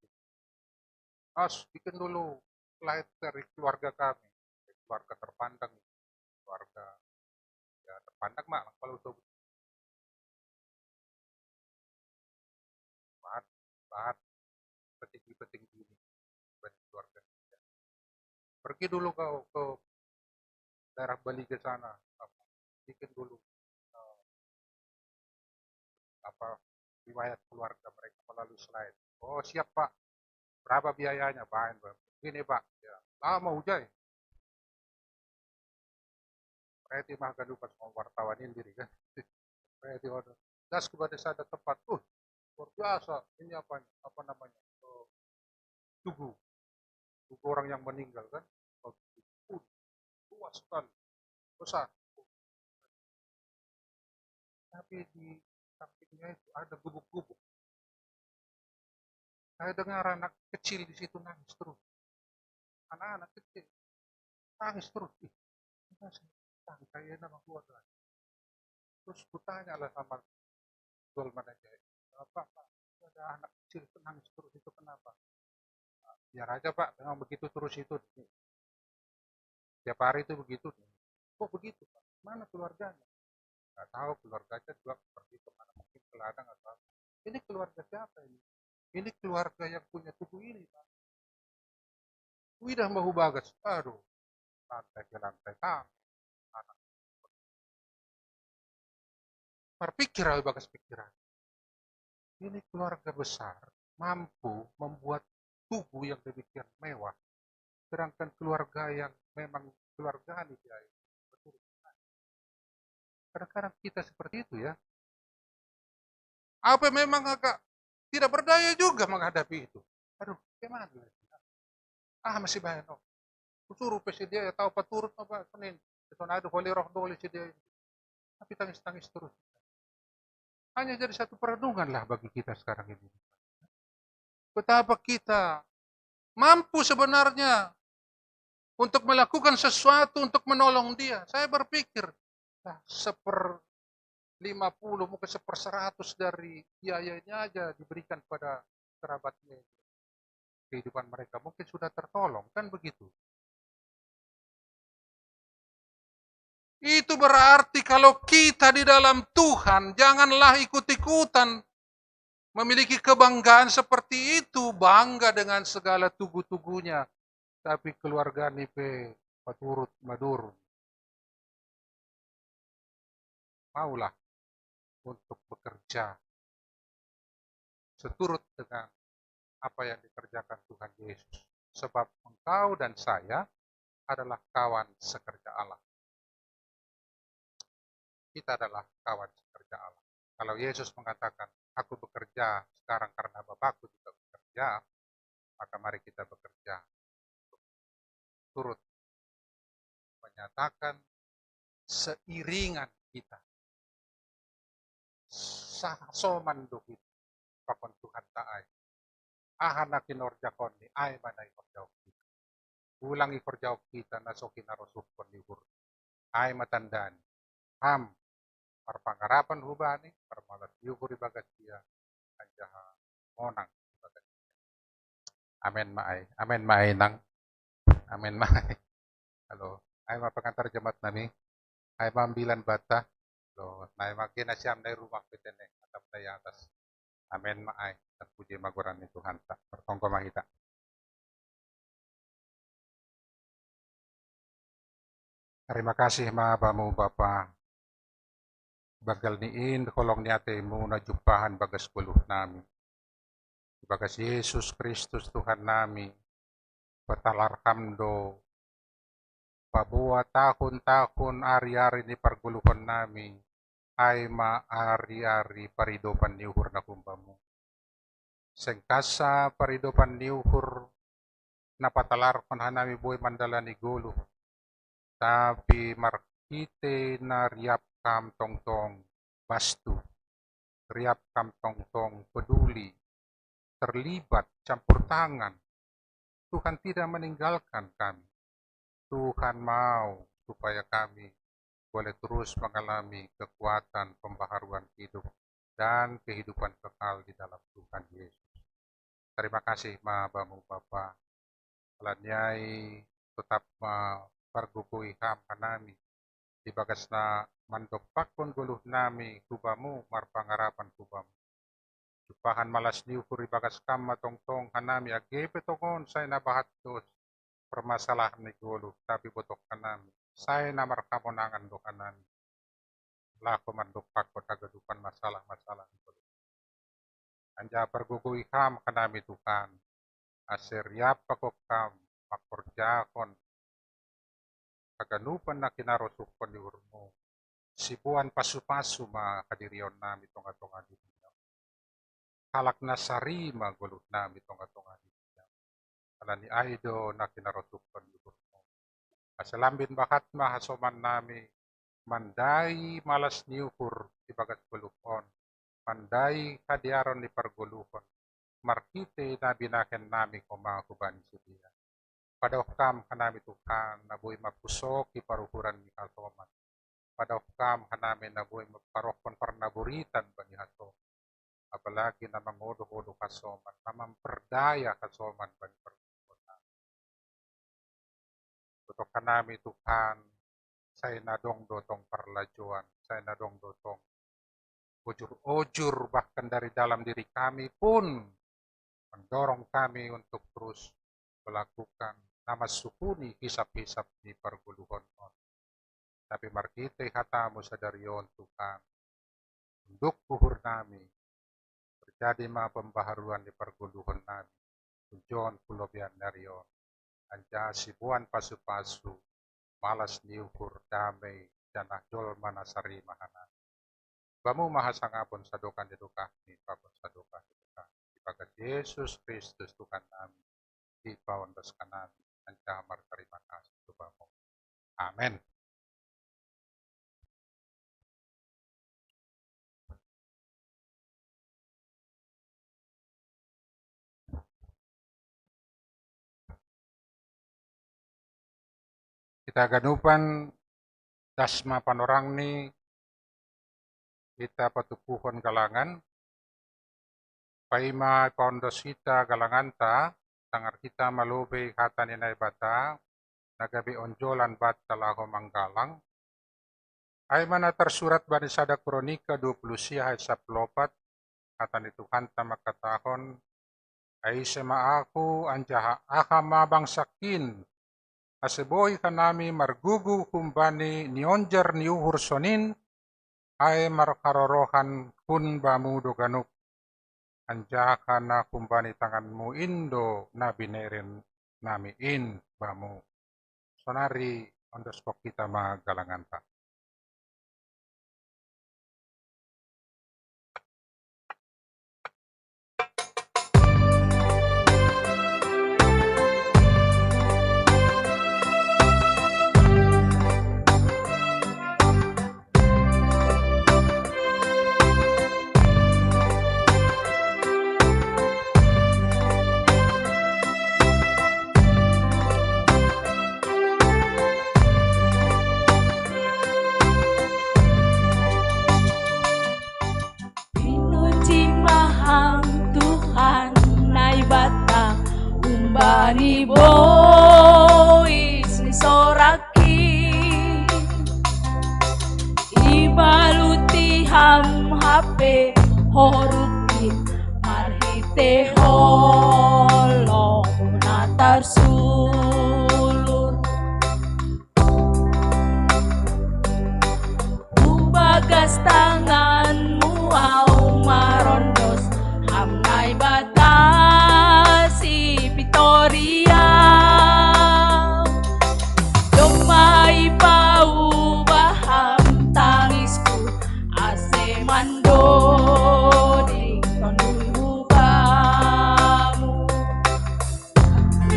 Mas, bikin dulu slide dari keluarga kami. Keluarga terpandang. Keluarga ya terpandang mak, kalau untuk bahat petinggi ini bagi keluarga. Pergi dulu ke daerah Bali ke sana, bikin dulu riwayat keluarga mereka melalui slide. Oh siap Pak, berapa biayanya Pak? Ini Pak, ya lama hujai. Saya timah gaduh pas mau wartawan ini diri kan. Saya timah das kepada sada tempat. Luar biasa, ini apa namanya? Tugu orang yang meninggal kan, luas sekali, besar. Tapi di sampingnya itu ada gubuk-gubuk. Saya dengar anak kecil di situ nangis terus. Anak-anak kecil nangis terus. Saya nama keluarga. Terus kutanya lah sama jual manajer. Pak, ada anak kecil nangis terus itu kenapa? Biar aja Pak, memang begitu terus itu. Tiap hari itu begitu. Kok begitu Pak? Mana keluarganya? Nggak tahu, keluarganya juga pergi kemana, mungkin ke ladang atau apa. Ini keluarga siapa ini? Ini keluarga yang punya tubuh ini Pak. Widah mahu bagas. Aduh, lantai ke lantai kami. Anak. Berpikir bagas pikiran. Ini keluarga besar mampu membuat tubuh yang demikian mewah, sedangkan keluarga yang memang keluarga dia betul. Kadang-kadang kita seperti itu ya. Apa memang agak tidak berdaya juga menghadapi itu. Aduh, gimana? Masih banyak. Suruh dia ya tahu paturut apa Senin. Sonado holy roh dole si dia. Tapi tangis-tangis terus. Hanya jadi satu perenungan lah bagi kita sekarang ini. Betapa kita mampu sebenarnya untuk melakukan sesuatu untuk menolong dia. Saya berpikir, 1/50 mungkin 1/100 dari biayanya aja diberikan pada kerabatnya. Kehidupan mereka mungkin sudah tertolong, kan begitu. Itu berarti kalau kita di dalam Tuhan, janganlah ikut-ikutan memiliki kebanggaan seperti itu, bangga dengan segala tugu-tugunya. Tapi keluarga nipe paturut madur. Maulah untuk bekerja seturut dengan apa yang dikerjakan Tuhan Yesus. Sebab engkau dan saya adalah kawan sekerja Allah. Kita adalah kawan sekerja Allah. Kalau Yesus mengatakan, aku bekerja sekarang karena Bapakku juga bekerja, maka mari kita bekerja untuk turut menyatakan seiringan kita. Soman do kita, pakon Tuhan taai. Ahana kinorjakon ni ay manay korjawab kita. Ulang ikorjawab kita na so kinarosukon ni Guru. Ay matandaan. Parpangarapan hubani, parmalas yuguri bagas dia, anjaha monang bagas dia. Amen maay. Amen maay nang. Amen maay. Halo. Ay mapangantar jamat nami. Ay mambilan bata. Halo. Nay magkinasyam na rumah pitene. Atap na atas. Amen maay. At puji maguran ni Tuhan tak. Pertongko mahita. Terima kasih maabamu Bapa. Bagal niin kolong niate muna jumpahan bagas puluh nami. Bagas Yesus Kristus Tuhan nami. Patalarhamdo. Pabuat tahun-tahun ari-ari ni perguluhan nami. Ay ari-ari paridopan niuhur na kumbamu. Sengkasa paridopan niuhur na patalarkan hanami buhay mandala ni gulu. Tapi markite na riap kam tong-tong bastu, riap kam tong-tong peduli, terlibat, campur tangan. Tuhan tidak meninggalkan kami. Tuhan mau supaya kami boleh terus mengalami kekuatan pembaharuan hidup dan kehidupan kekal di dalam Tuhan Yesus. Terima kasih maabamu Bapa. Alanyai tetap pargugui ham kanami. Di bagas na mandokpakon guluh nami kubamu marpangarapan kubamu. Jupahan malas niu kuri bagas kam matongtong kanami agepe tongon say nabahat dos permasalahan ni guluh tapi botok kanami. Say na markamonangan do kanami. Lako mandokpakon tagadupan masalah-masalah ni guluh. Anja pergugui ham kanami Tuhan. Aseryap pakokam makorjakon kaganupan na kinarosukon di urmo. Sibuan pasu-pasu makadirion nami tonga-tonga di dunia. Halak na sarima gulut nami tonga-tonga di dunia. Ala ni Aido na kinarosukon di urmo. Asalambin bakat mahasoman nami mandai malas niukur di bagat guluhon. Mandai kadiaron di perguluhon. Markite na binaken nami kumakuban sidia. Padokam kanami Tuhan na buhay magpusok iparuhuran ni Hasoman. Padokam kanami na buhay magparokon parnaburitan ba ni Hasoman. Apalagi na mangudo-udo Hasoman, na mamperdaya Hasoman ba ni Perguruan. Tutok kanami Tuhan, say nadong dotong parlajuan, say nadong dotong ujur-ujur bahkan dari dalam diri kami pun mendorong kami untuk terus melakukan nama sukuni hisap-hisap di perguluhan. Tapi markite hatamu sadarion Tuhan. Untuk buhur nami. Terjadi ma pembaharuan di perguluhan nami. Tujuan pulobian darion. Anja sibuan pasu-pasu. Malas niukur damai. janah jol manasari mahana. Bamu maha sangapun sadokan dedukah ni pakon sadokan dedukah. Ibagat Yesus Kristus Tuhan kami. Di pawan beskan kami. Anjamar terima kasih Tuhanmu. Amin. Kita ganupan dasma panorang ni kita patupuhon galangan paima pondos kita galangan ta tangar kita malube kata ninay bata nagabi onjolan bat talaho manggalang ay mana tersurat bani sada kronika 20 ayat 14 kata ni Tuhan ta makatahon ay sema aku anjaha akama bangsakin aseboy kanami margugu kumbani nionjer niuhur sonin ay markarorohan kun bamu doganuk anjaka na kumbani tanganmu indo na binerin nami in bamu sonari ondospok kita magalangan ta. Bani boys ni soraki ibaluti ham hape horukin marhite holong natar sulur ubagas tanganmu au marondos hamnai batasi Victoria Domai pau baham tangisku ase mando di tondu kamu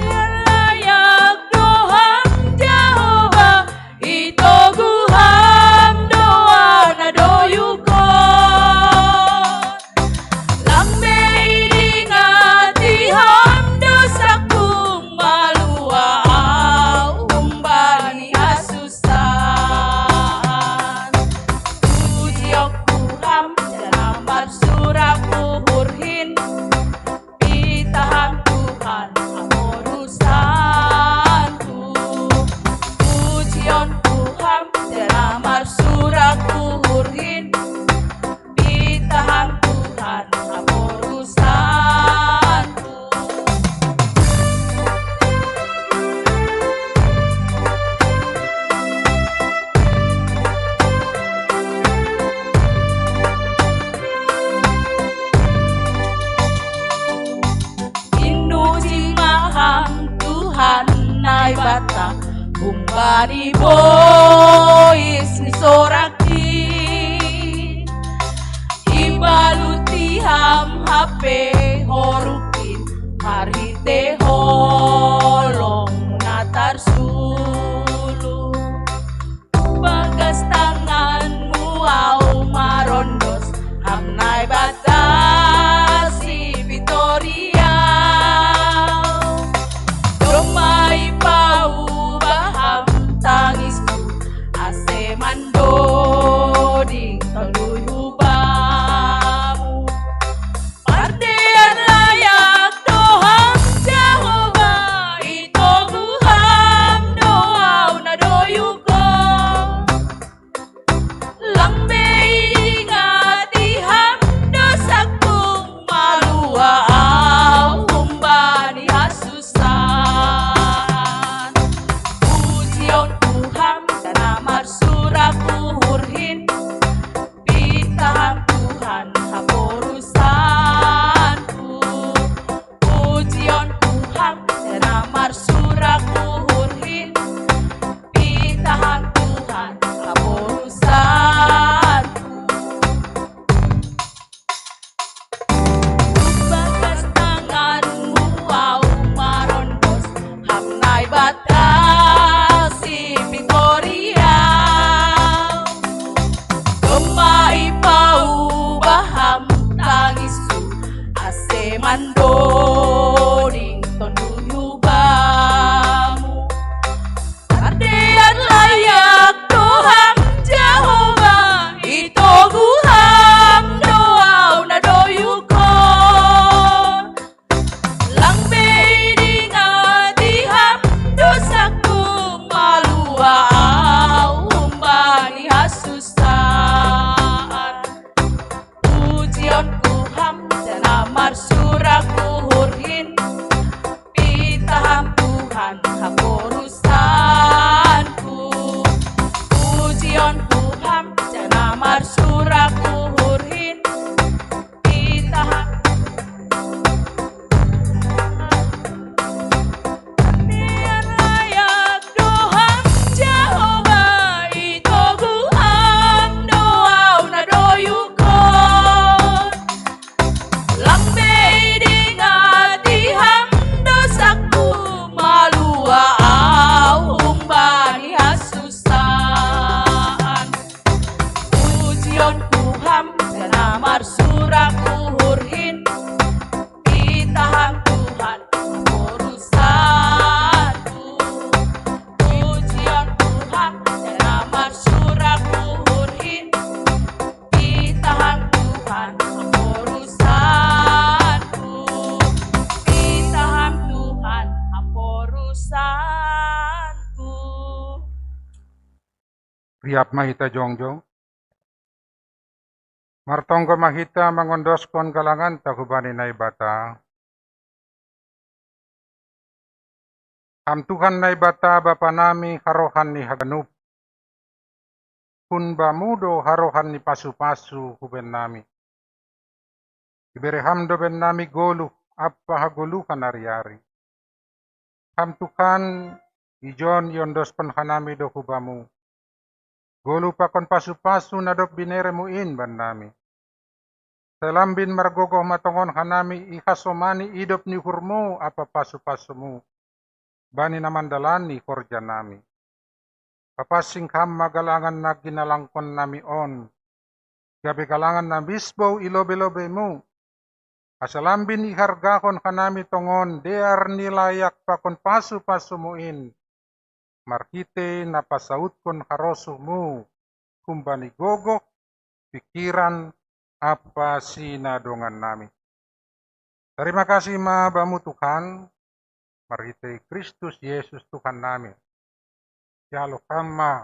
layak doham Jehovah ito guham doa na doyuko lambe ingati ham dosaku malua umbani asusan ujiokku ham dalam suraku hurhin pitaham Tuhan amorusanku ujionku ham dalam suraku hurhin pitaham Tuhan amorusanku. Inuji maham Tuhan nai bata kumbani bois ni soraki ibaluti ham hape horukin marhite holong natar sulu bagas tanganmu au marondos hamnai batasi Victoria domai pau baham tangisku ase mando ding toluyu bamu pardean layak doham Jehovah andoding tonduyu bamu. Ardean layak Tuhan Jehovah ito guham doau na doyukon. Lang beding adiham dosaku maluau umbani hasusaan. Ujian kuham dan amar suraku hurhin pitaham Tuhan haporusanku. Ujian kuham dan amar suraku hurhin pitaham Ardean layak doham Jehovah ito guham doau na doyukon. Lang beding adiham dosaku maluau umbani hasusaan. Ujian kuham dan amar suraku hurhin pitaham Tuhan urusanku. Ujian kuham dan amar suraku hurhin pitaham Tuhan urusanku. Pitaham Tuhan urusanku. Riap mahita jongjong. Martonggo mahita mangondoskon galangan takubani na ibata. Ham Tuhan na ibata bapa nami harohan ni haganup. Kun bamudo harohan ni pasu-pasu huben nami. Ibere hamdo ben nami golu apa hagulukan ari-ari. Ham Tuhan ijon yondos penhanami do hubamu. Golu pakon pasu-pasu nadop bineremu in ban nami. Selambin margogoh matongon hanami ihasomani idop ni hurmu apa pasu-pasumu. Bani namandalani korja nami. Papasing ham magalangan na ginalangkon nami on. Gabi galangan na bisbo ilobe-lobemu. Asalambin ihargakon hanami tongon dear nilayak pakon pasu-pasumuin. Markite napasautkon harosumu kumbani gogo pikiran apa sinadongan nami. Terima kasih mabamu Tuhan. Markite Kristus Yesus Tuhan nami. Jalo kama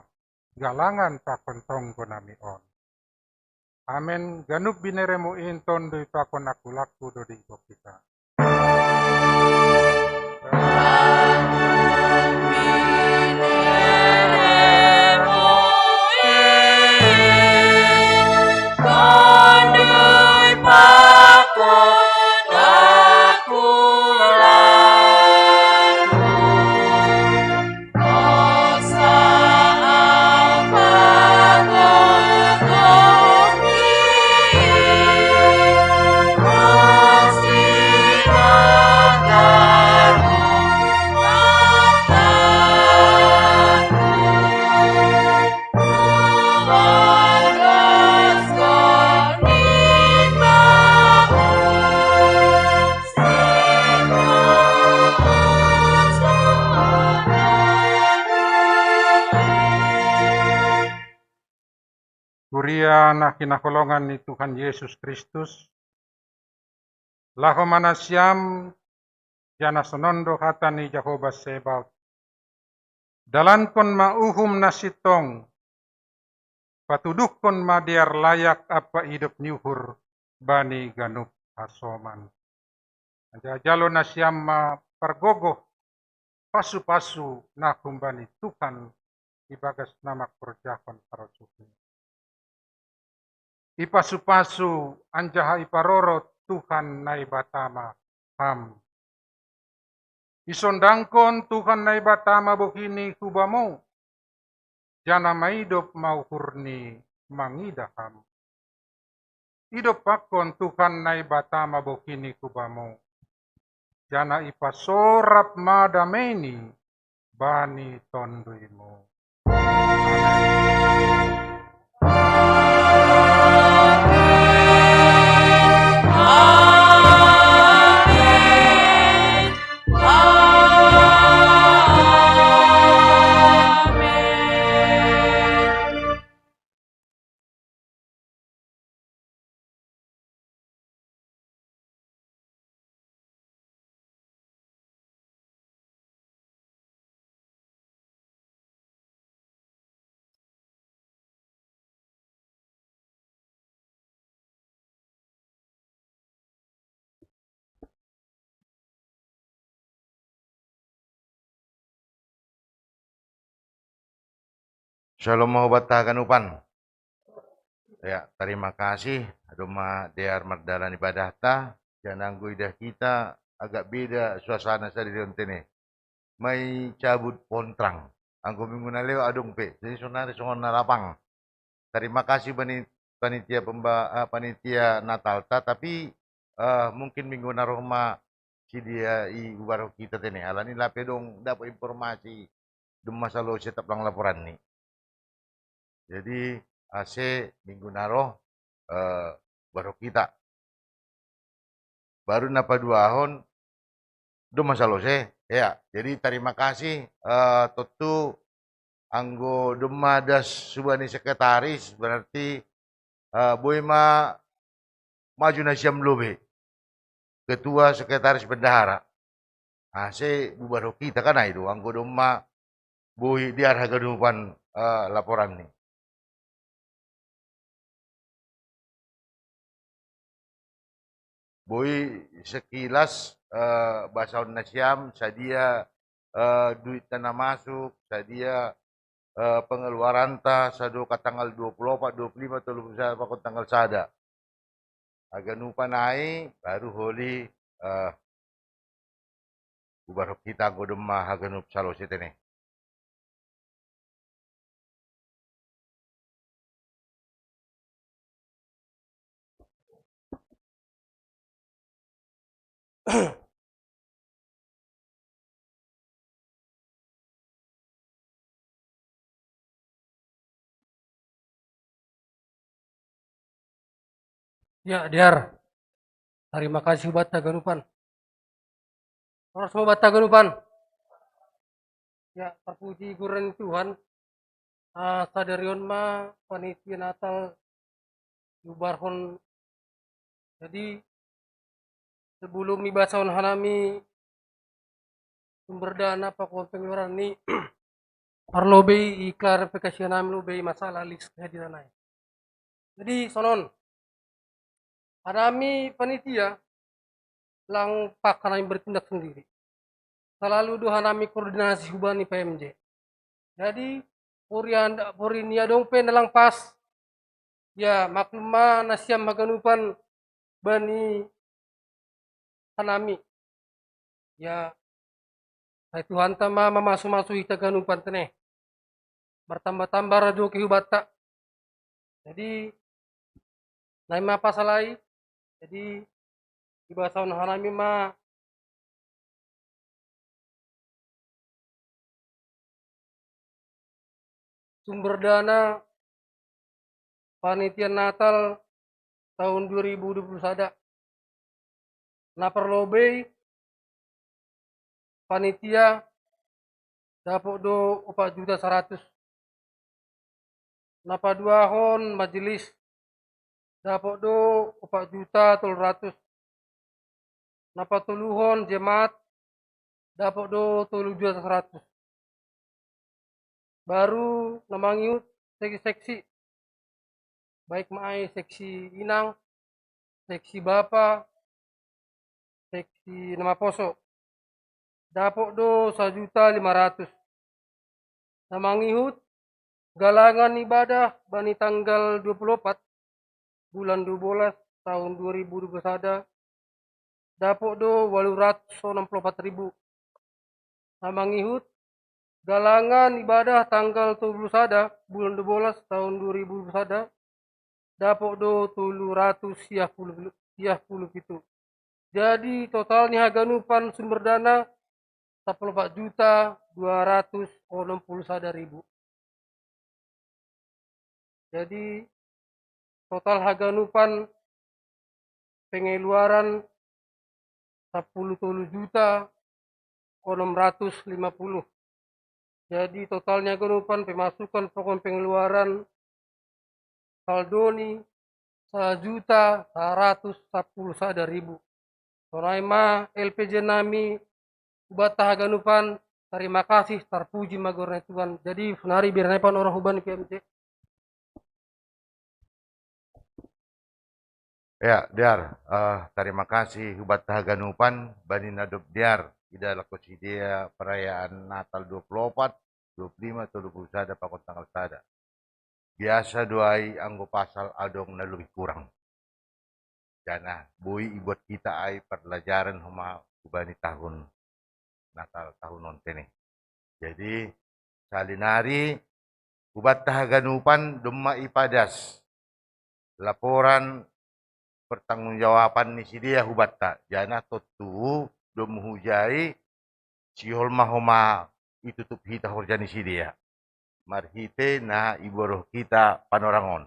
galangan pakon tonggo nami on. Amen. Ganub bineremu inton doi pakon aku laku do di kita. Kuria na kinakulongan ni Tuhan Yesus Kristus. Laho manasyam jana sonondo hata ni Jehovah Sebaot. Dalan kon mauhum na sitong. Patuduk kon madiar layak apa hidup nyuhur bani ganup asoman. Jalo na siyam ma pargogoh pasu-pasu na kumbani Tuhan ibagas nama korjakon parosukin. Ipasu-pasu anjaha iparoro Tuhan na ibatama ham. Isondangkon Tuhan na ibatama bukini kubamo. Jana maidop mauhurni mangidaham. Idop pakon Tuhan na ibatama bukini kubamo. Jana ipasorap madameni bani tonduimu. Amen. Shalom mahubat tahagan Ya, terima kasih. Adoma dear mardalan ibadah ta. Jangan idah kita agak beda suasana sadirion tene. May cabut pontrang. Anggo minggu na leo adong pe. Jadi sonari songon narapang. Terima kasih panitia Natal ta. Tapi mungkin minggu na Roma si dia i ubaro kita tene. Alani lape dong dapat informasi. Dum masalo setap lang laporan ni. Jadi AC minggu naro baru kita baru napa 2 tahun do masalah ya. Jadi terima kasih tentu anggo demadas subani sekretaris berarti boy maju nasyam lobe ketua sekretaris bendahara AC baru kita kan itu anggo doma boy diar hagadupan laporan nih. Boy sekilas bahasa Nasyam sadia duit tanah masuk, sadia pengeluaran ta sado ka tanggal 24, 25 atau bisa pakot tanggal sada. Agak nupa naik baru holi ubarok kita godema hagenup salo setene. Ya, Diar. Terima kasih buat taganupan. Orang semua buat taganupan. Ya, terpuji guren Tuhan. Sadarion ma panitia Natal yubarhon. Jadi sebelum ibasaon hanami sumber dana pakon pengeluaran ni parlobe klarifikasi hanami lobe masalah list hadiranai. Jadi sonon hanami panitia lang pak hanami bertindak sendiri. Selalu doa hanami koordinasi hubani PMJ. Jadi purinia dong pen dalang pas. Ya makluma nasyam maganupan bani hanami. Ya hai Tuhan tama mamasu-masu kita ganupan tene. Bertambah-tambah rajo kehubata. Jadi naima pasalai. Jadi di bahasa hanami ma sumber dana panitia Natal tahun 2021 naperlobe panitia dapat do 4.100.000 napa 2 hon majelis dapat do 4.300.000 napa 3 hon jemaat dapat do 3.100.000 baru namangiut seksi-seksi baik maai seksi inang seksi bapa seksi nama poso dapat do 1.500.000 namangihut galangan ibadah bani tanggal 24 bulan 12 tahun 2021 dapat do 864.000 namangihut galangan ibadah tanggal 31 bulan 12 tahun 2021 dapat do 710 itu. Jadi totalnya haganupan sumber dana 14.261.000. Jadi total haganupan pengeluaran 10.650. Jadi totalnya ganupan pemasukan pokok pengeluaran saldoni 1.110.000. Sonaima LPJ nami ubata ganupan terima kasih terpuji magorna Tuhan. Jadi funari biar nepan orang huban KMC. Ya, Diar, terima kasih hubat tahaganupan bani nadob Diar ida lakosi dia perayaan Natal 24, 25 atau 21 pakon tanggal sada. biasa doai anggo pasal adong na lebih kurang. Jana bui buat kita ai pelajaran homa ubani tahun Natal tahun nontene. Jadi salinari ubat tahaganupan dumma ipadas laporan pertanggungjawaban ni si dia hubatta jana totu dom hujai si holma homa itutup hita horjani si dia marhite na iboroh kita panorangon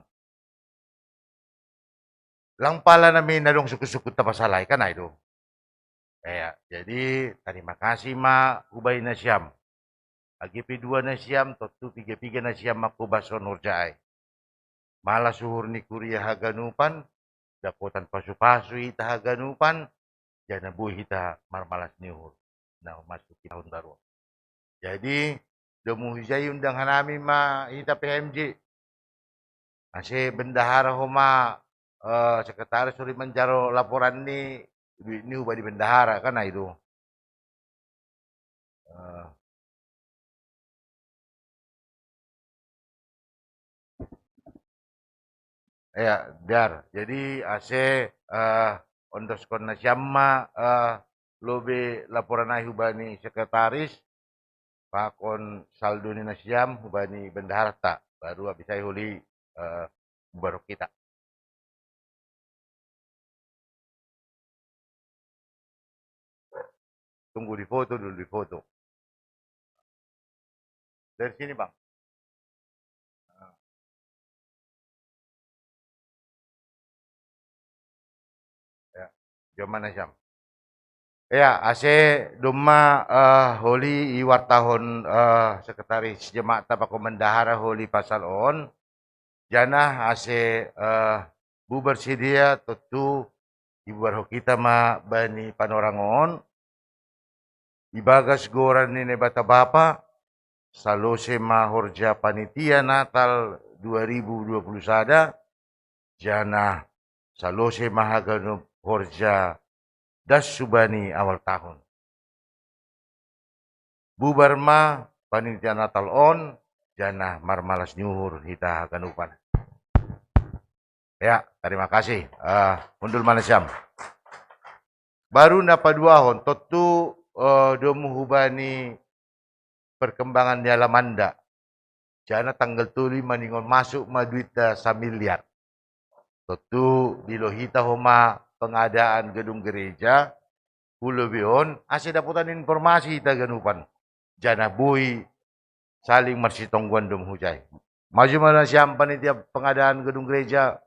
lang pala namin nadong suku-suku tapasalay kan itu. Jadi terima kasih ma ubay na siyam. Agi-2 na siyam, totu 3 na siyam makubason horjai. Mala suhur ni kuria haganupan, dapotan pasu-pasu ita haganupan, jana buhi ita marmalas nihur. Nah, masuk tahun baru. Jadi, domuhijay undang hanami ma ita PMJ. Kasi bendahara homa sekretaris suri menjaro laporan ni ubah di bendahara kan itu. Biar. Jadi ase ondoskon na siyamma lobe laporan ay hubani sekretaris pakon saldo ni na siyam hubani bendahara ta baru habis ay huli baru kita. Tunggu di foto dulu, di foto. Dari sini, Bang. Ya, jam mana jam? Ya, ase doma holi iwar tahun sekretaris jemaat tapako mendahara holi pasal on. Jana ase bubar sedia tentu ibar kita ma bani panorangon. Ibagas goran ni bata bapa salose mahorja panitia Natal 2021 jana salose mahagano horja das subani awal tahun. Bubar ma panitia Natal on jana marmalas nyuhur hita ganupan. Ya, terima kasih. Undul Manasyam. Baru napaduahon tentu domu hubani perkembangan di Alamanda. Jana tanggal 5 ningon masuk maduita 1 miliar. Tentu di lohita homa pengadaan gedung gereja Pulau Bion ase daputan informasi ita ganupan. Jana bui saling marsitongguan dom hujai. Maju mana siam panitia pengadaan gedung gereja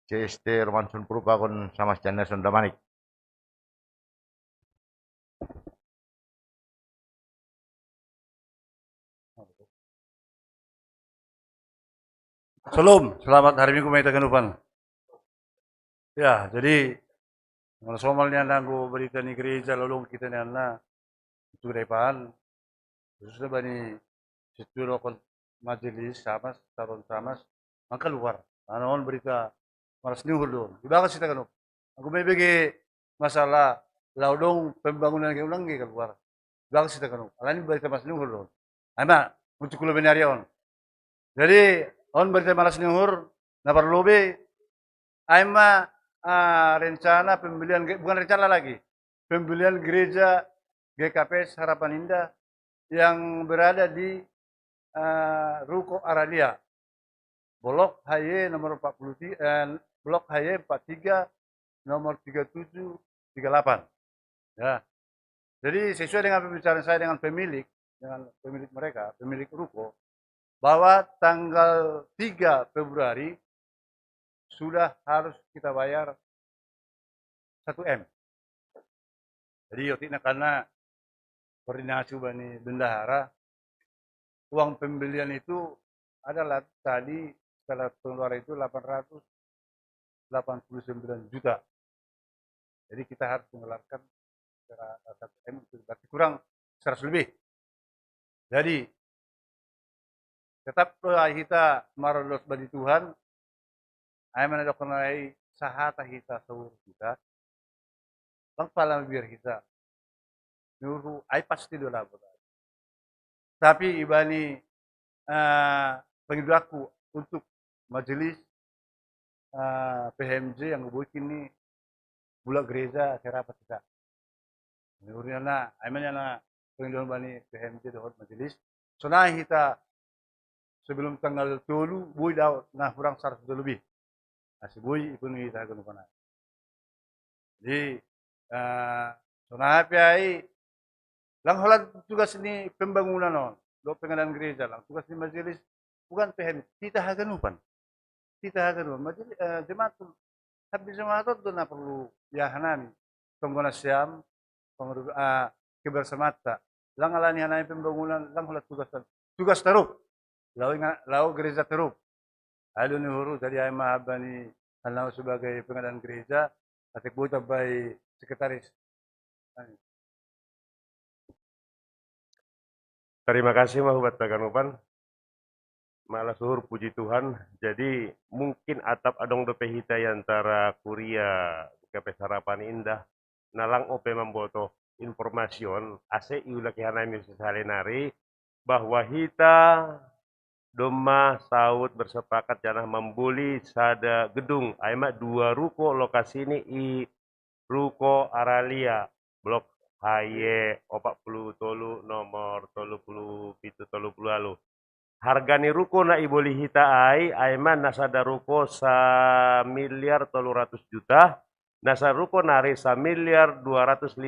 CST Romansun Prupa kon sama Jana Sondamanik. Salam, selamat hari Minggu Maita Ganupan. Ya, jadi kalau somalnya nanggo berita ni gereja lalu kita nana itu depan sudah bani situro kon majelis sama taron sama maka luar. Anon berita maras ni hulun. Ibakas kita kanup. Aku may bagi masalah laudong pembangunan ke ulang ke keluar. Ibakas kita kanup. Alani berita mas ni hulun. Ama untuk kulo benarion. Jadi on berita malas nyuhur na perlobe aima rencana pembelian bukan rencana lagi pembelian gereja GKP Harapan Indah yang berada di Ruko Aralia Blok HY nomor 43 Blok HY 43 nomor 37 38 ya. Jadi sesuai dengan pembicaraan saya dengan pemilik mereka pemilik ruko bahwa tanggal 3 Februari sudah harus kita bayar 1 M. Jadi yotina karena koordinasi bani bendahara, uang pembelian itu adalah tadi setelah pengeluaran itu 889 juta. Jadi kita harus mengeluarkan 1 M, berarti kurang 100 lebih. Jadi tetap doa kita marodos bagi Tuhan. Ay manadoknay sahata kita seluruh kita. Bang pala biar kita nuru ay pasti dola. Tapi ibani pengidaku untuk majelis PHMJ yang gue ini bulan gereja saya rapat kita. Menurutnya na, aymannya na pengidahan bani PHMJ dohot majelis. Sonai kita sebelum tanggal 10 boy daw na kurang 100 lebih. Asih boy ipun kita gunu kana. Jadi sonai piai lang halat tugas ini pembangunan non, do pengadaan gereja lang tugas ini majelis bukan PHMJ, kita haganupan. Kita haganupan majelis jemaat habis jemaat itu na perlu ya hanami. Tungguna siam kebersamaan lang alani hanami pembangunan lang halat tugas teruk. Lau gereja teruk. Alu ni huru jadi ay mahabani alau sebagai pengadaan gereja atik buta by sekretaris. Terima kasih Mahubat Taganupan. Malah suhur puji Tuhan. Jadi mungkin atap adong dope hitai antara kuria kape sarapan indah. Nalang ope memboto informasion ase iulaki hanami sesalenari bahwa hita Doma saud bersepakat janah membuli sada gedung aima 2 ruko lokasi ini i ruko Aralia blok HY 40 nomor 30 pitu 30 lalu hargani ruko na iboli hita aima nasada ruko 1 miliar 300 juta nasa ruko nari 1 miliar 250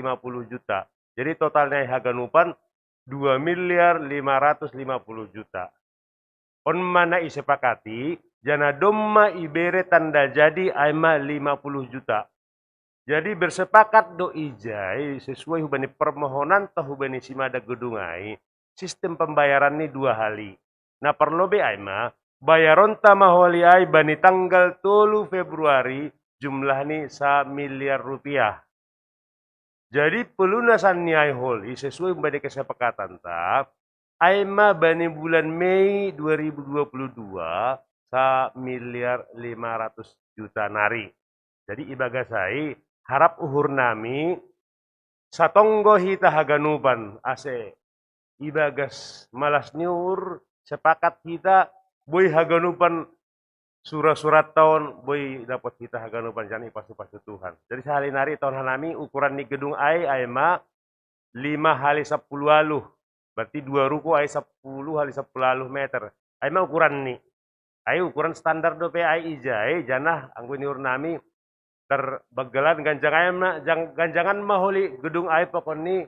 juta jadi totalnya haganupan 2 miliar 550 juta. On mana isepakati, jana domma ibere tanda jadi aima 50 juta. Jadi bersepakat do ijai sesuai hubani permohonan atau hubani simada gedungai, sistem pembayaran ini 2 hali. Nah perlobe aima, bayaron tamaholi ai bani tanggal 3 Februari jumlah ini 1 miliar rupiah. Jadi pelunasan niai holi sesuai hubani kesepakatan tak, aima bani bulan Mei 2022 1 miliar 500 juta nari. Jadi ibagasai harap uhur nami satonggo hita haganupan ase ibagas malas niur sepakat kita boy haganupan surat-surat tahun boy dapat kita haganupan jangan ipasu-pasu Tuhan. Jadi sehari nari tahun hanami ukuran ni gedung aima 5 kali 10 aluh. Berarti 2 ruko ay 10 kali 10 meter. Ay mah ukuran ni. Ay ukuran standar do pe ay ijai janah anggo ni urnami terbagalan ganjangan maholi gedung ay pokon ni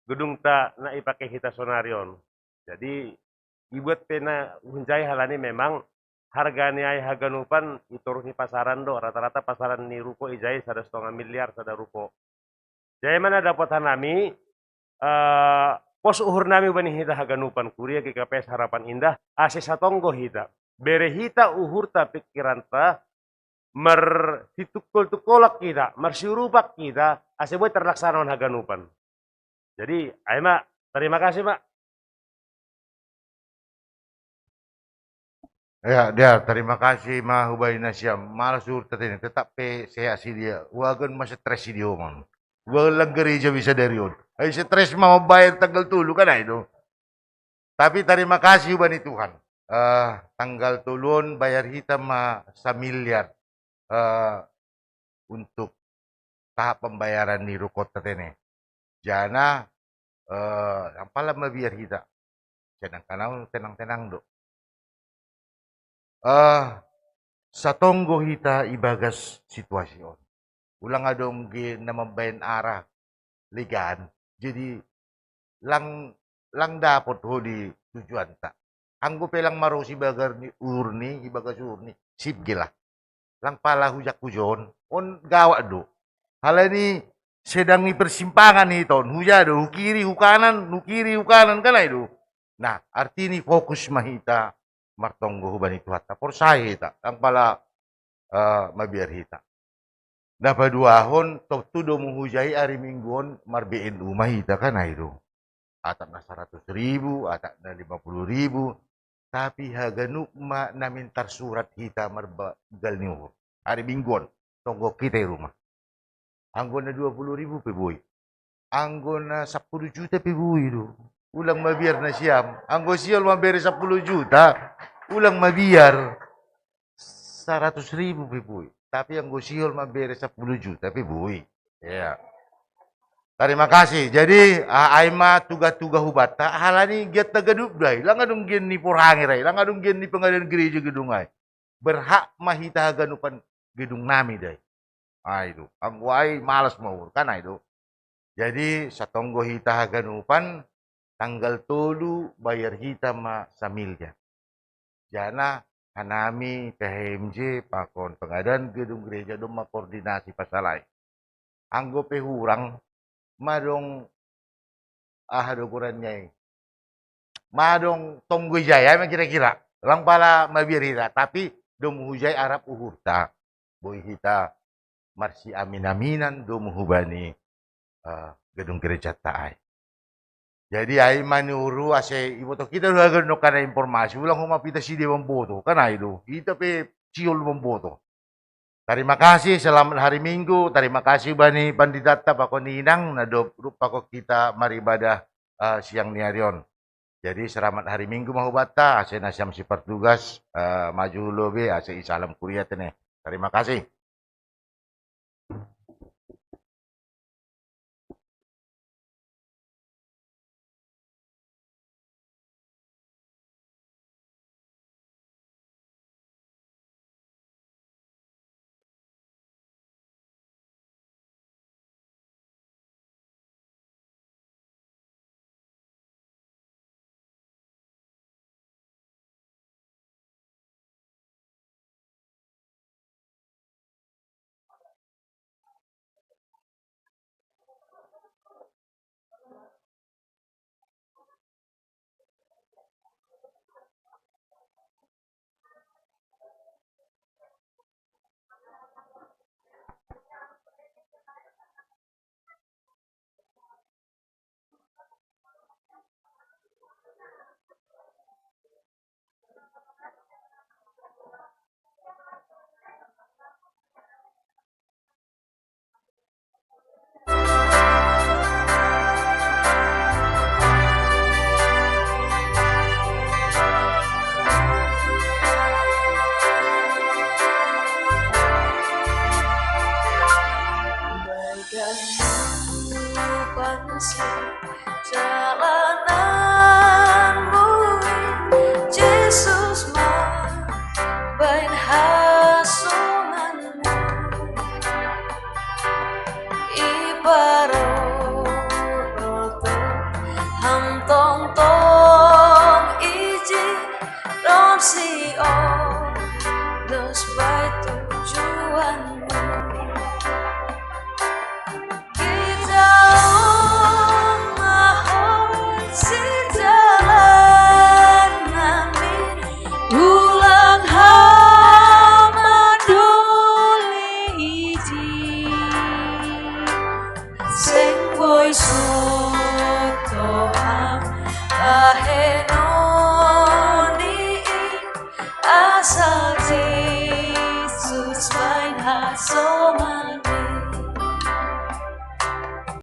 gedung ta na ipake hita sonarion. Jadi ibuat pena hunjai halani memang harga ni ay haganupan iturun ni pasaran do rata-rata pasaran ni ruko ijai 1,5 miliar sada ruko. Jadi mana dapat hanami pos uhur nami bani hita haganupan kuria KKPS Harapan Indah ase satonggo hita bere hita uhur ta pikiran ta mer hitukol-tukolak kita mer siurupak kita ase boy terlaksana haganupan. Jadi aima terima kasih Pak. Ya, dia terima kasih mah Hubay Nasyam. Malas urut ini tetap pe saya si dia. Wagan masih stres dia man. Walang gereja bisa dari on. Ay stres mau bayar tanggal 3 kan itu. Tapi terima kasih bani Tuhan. Tanggal 3 bayar hitam 1 miliar untuk tahap pembayaran di rukot tetene. Jana yang paling mabiar kita. Jangan kanau tenang-tenang do. Satonggo hita ibagas situasi on. Ulang adong na mabayan arah ligan. Jadi lang dapat ho di tujuan ta. Anggo pelang marosi bagar ni urni ibagas urni sip gila. Lang pala hujak hujon on gawa do. Hala ni sedang ni persimpangan ni ton hujado hukiri hukanan kan itu. Nah arti ni fokus mahita martonggo hubani tuhatta por saya hita ang pala mabiar hita. Dapat 2 hon tok tudo menghujai hari mingguan marbein rumah hita kan itu. Atap na 100.000, atap na 50.000. Tapi haga nukma na mintar surat hita marbagal ni uhur. Hari mingguan tonggo kita rumah. Anggo na 20.000 pe boy. Anggo na 10 juta pe boy do. Ulang mabiar na siyam. Ang gosiol mabere 10 juta. Ulang mabiar 100.000 pipuy. Tapi ang gosiol mabere 10 juta pipuy. Ya. Terima kasih. Jadi aima tuga-tuga hubata halani giat tagadup dai. Langadung gen ni porhangi rai. Langadung gen ni pengadilan gereja gedung ai. Berhak mahita ganupan gedung nami dai. Itu. Ang wai malas mau kan itu. Jadi satonggo hita ganupan tanggal 3 bayar hita ma samilja. Jana hanami KHMJ pakon pengadilan gedung gereja dong koordinasi pasalai. Anggo pehurang madong ukurannya madong tonggo jaya kira-kira lang pala mabirira tapi dom hujay Arab uhurta boy hita marsi amin-aminan dom hubani gedung gereja taay. Jadi ay manuru ase ibu to kita udah gano kana informasi ulang humapita si di memboto kana itu kita pe ciol memboto. Terima kasih, selamat hari Minggu. Terima kasih Bani Panditata Pako Ninang na rupa ko kita maribadah siang niarion. Jadi selamat hari Minggu mahubata, ase nasyam si pertugas maju lobe ase isalam kuria tene. Terima kasih. Jalananmu Yesus bain hasunganmu ibarat ham tong tong iji rom sio dos baik tujuanmu sing boy